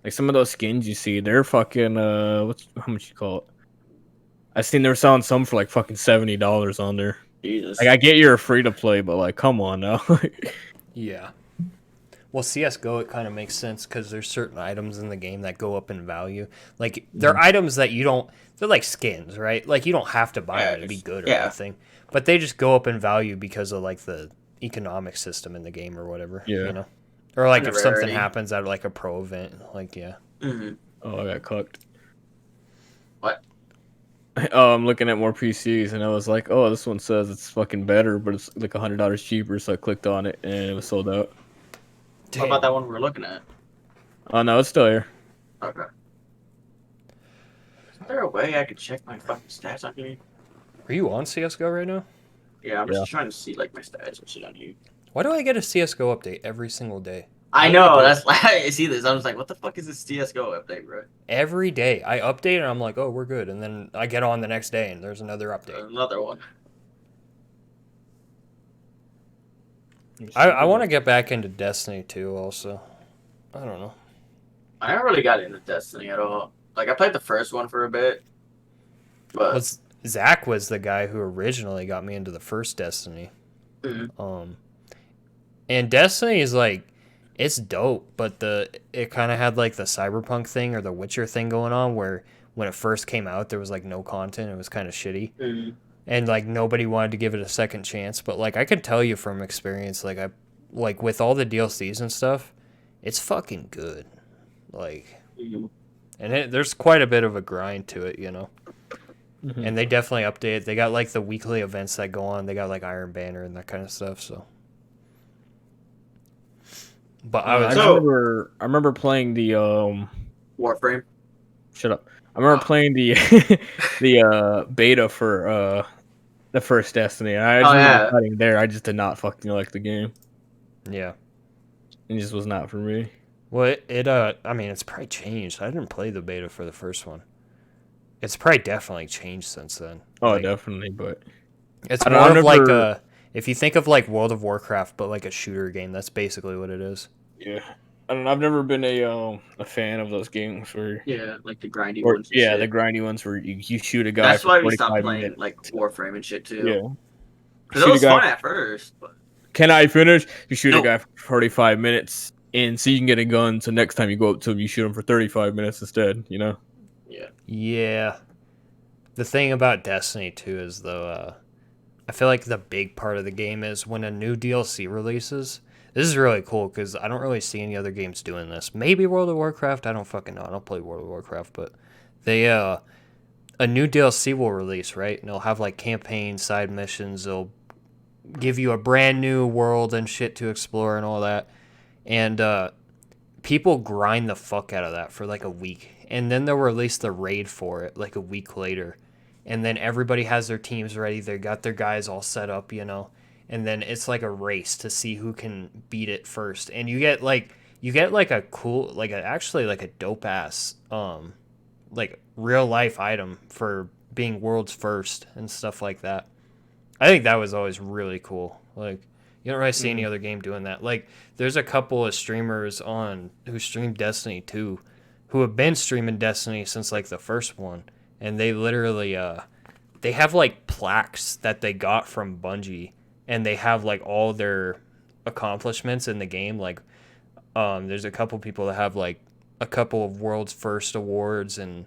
S3: like some of those skins you see, they're fucking what's how much you call it? I seen they're selling some for like fucking $70 on there.
S2: Jesus.
S3: Like I get you're free to play, but like come on now.
S1: yeah. Well, CS:GO it kind of makes sense because there's certain items in the game that go up in value. Like they're items that you don't. They're like skins, right? Like you don't have to buy them to be good or anything, but they just go up in value because of like the economic system in the game or whatever.
S3: Yeah.
S1: You know, or like if something
S2: Rarity.
S1: happens at like a pro event, like yeah.
S2: Mm-hmm.
S3: Oh, I got cooked.
S2: What?
S3: Oh, I'm looking at more PCs and I was like, oh, this one says it's fucking better, but it's like $100 cheaper. So I clicked on it and it was sold out.
S2: What about that one we were looking at?
S3: Oh no, it's still here.
S2: Okay. Is there a way I could check my fucking stats on here?
S1: Are you on CS:GO right now?
S2: Yeah, I'm just trying to see like my stats and shit on here.
S1: Why do I get a CS:GO update every single day?
S2: I know, that's why I see this. I was like, what the fuck is this CSGO update, bro?
S1: Every day I update and I'm like, oh, we're good, and then I get on the next day and there's another update.
S2: Another one.
S1: I want to get back into Destiny 2 also. I don't know.
S2: I never really got into Destiny at all. Like, I played the first one for a bit. But
S1: Zach was the guy who originally got me into the first Destiny.
S2: Mhm.
S1: And Destiny is like, it's dope, but it kind of had like the Cyberpunk thing or the Witcher thing going on where when it first came out there was like no content. It was kind of shitty.
S2: Mhm.
S1: And like nobody wanted to give it a second chance, but like I could tell you from experience, like with all the DLCs and stuff, it's fucking good. Like,
S2: Mhm.
S1: and there's quite a bit of a grind to it, you know.
S3: Mhm.
S1: And they definitely update it. They got like the weekly events that go on. They got like Iron Banner and that kind of stuff. So, but
S3: I remember playing the
S2: Warframe.
S3: shut up. I remember playing the the beta for the first Destiny. And I just remember fighting there. I just did not fucking like the game.
S1: yeah.
S3: It just was not for me.
S1: Well, I mean, it's probably changed. I didn't play the beta for the first one. It's probably definitely changed since then.
S3: Oh,
S1: Like,
S3: definitely, but
S1: it's
S3: I
S1: more of like
S3: never-
S1: if you think of like World of Warcraft, but like a shooter game, that's basically what it is.
S3: yeah. I don't know. I've never been a fan of those games where
S2: Yeah, like the grindy ones. And
S3: yeah,
S2: shit.
S3: the grindy ones where you shoot a guy.
S2: That's
S3: for
S2: why we stopped
S3: 45
S2: playing
S3: minutes.
S2: like Warframe and shit too.
S3: Yeah.
S2: Because it was fun at first. But...
S3: Can I finish? You shoot a guy for 45 minutes, and so you can get a gun. So next time you go up to him, you shoot him for 35 minutes instead. You know?
S2: Yeah.
S1: Yeah. The thing about Destiny 2 is though, I feel like the big part of the game is when a new DLC releases. This is really cool because I don't really see any other games doing this. Maybe World of Warcraft. I don't fucking know. I don't play World of Warcraft, but they a new DLC will release, right? And they'll have like campaigns, side missions. They'll give you a brand new world and shit to explore and all that. And people grind the fuck out of that for like a week. And then they'll release the raid for it like a week later. And then everybody has their teams ready. They got their guys all set up, you know. And then it's like a race to see who can beat it first. And you get like a cool, actually a dope ass like real life item for being world's first and stuff like that. I think that was always really cool. Like, you don't really see any other game doing that. Like, there's a couple of streamers who stream Destiny 2 who have been streaming Destiny since like the first one, and they literally they have like plaques that they got from Bungie, and they have like all their accomplishments in the game. Like, there's a couple people that have like a couple of world's first awards, and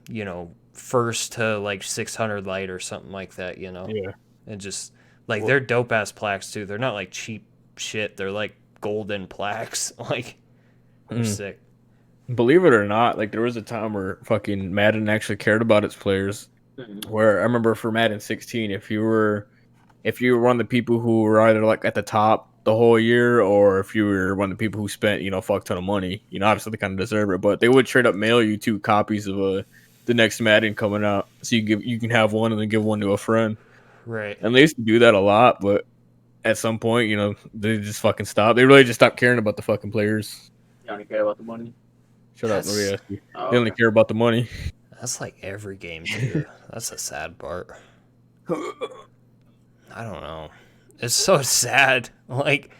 S1: you know, first to like 600 light or something like that. You know,
S3: Yeah.
S1: and just like
S3: Well,
S1: they're dope ass plaques too. They're not like cheap shit. They're like golden plaques. Like they're sick.
S3: believe it or not, like there was a time where fucking Madden actually cared about its players. Where I remember for Madden 16, if you were one of the people who were either like at the top the whole year, or if you were one of the people who spent, you know, a fuck ton of money, you know, obviously they kind of deserve it, but they would straight up mail you 2 copies of the next Madden coming out, so you can have one and then give one to a friend.
S1: Right.
S3: And they used to do that a lot, but at some point, you know, they just fucking stopped. They really just stopped caring about the fucking players.
S2: You only care about the money.
S3: Shut up,
S1: That's-
S3: Maria. They
S2: Oh,
S3: only care about the money.
S1: That's like every game too. That's the sad part. I don't know. It's so sad. Like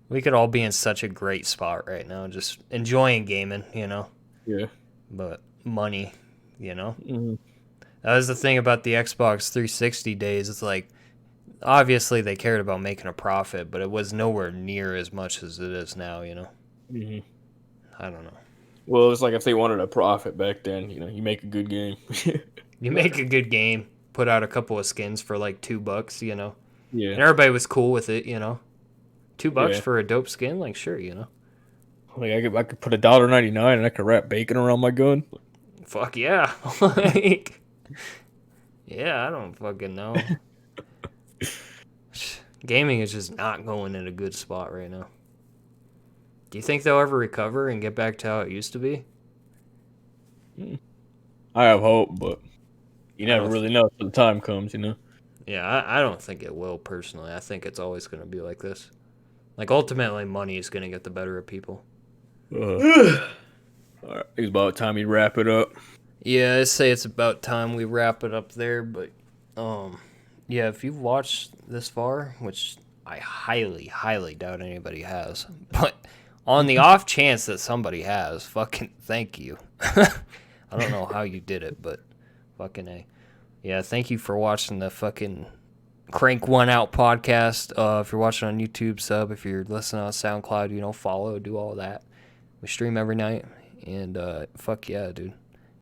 S1: we could all be in such a great spot right now, just enjoying gaming, you know.
S3: Yeah.
S1: But money, you know.
S3: Mhm.
S1: That was the thing about the Xbox 360 days. It's like obviously they cared about making a profit, but it was nowhere near as much as it is now, you know.
S3: Mhm.
S1: I don't know.
S3: Well, it's like if they wanted a profit back then, you know, you make a good game.
S1: You make a good game, put out a couple of skins for like $2, you know. And
S3: Yeah.
S1: everybody was cool with it, you know. $2
S3: Yeah.
S1: for a dope skin, like sure, you know.
S3: Like I could put $1.99 and I could wrap bacon around my gun.
S1: Fuck yeah. Like, yeah, I don't fucking know. Gaming is just not going in a good spot right now. Do you think they'll ever recover and get back to how it used to be?
S3: I have hope, but you
S1: I
S3: never
S1: don't
S3: really know until the time comes, you know.
S1: Yeah, I don't think it will personally. I think it's always going to be like this. Like ultimately, money is going to get the better of people.
S3: All right, it's about time you wrap it up.
S1: Yeah, I say it's about time we wrap it up there. But yeah, if you've watched this far, which I highly, highly doubt anybody has, but on the off chance that somebody has, fucking thank you. I don't know how you did it, but fucking A. Yeah, thank you for watching the fucking Crank One Out podcast. If you're watching on YouTube, sub. If you're listening on SoundCloud, you know, follow, do all that. We stream every night, and fuck yeah, dude.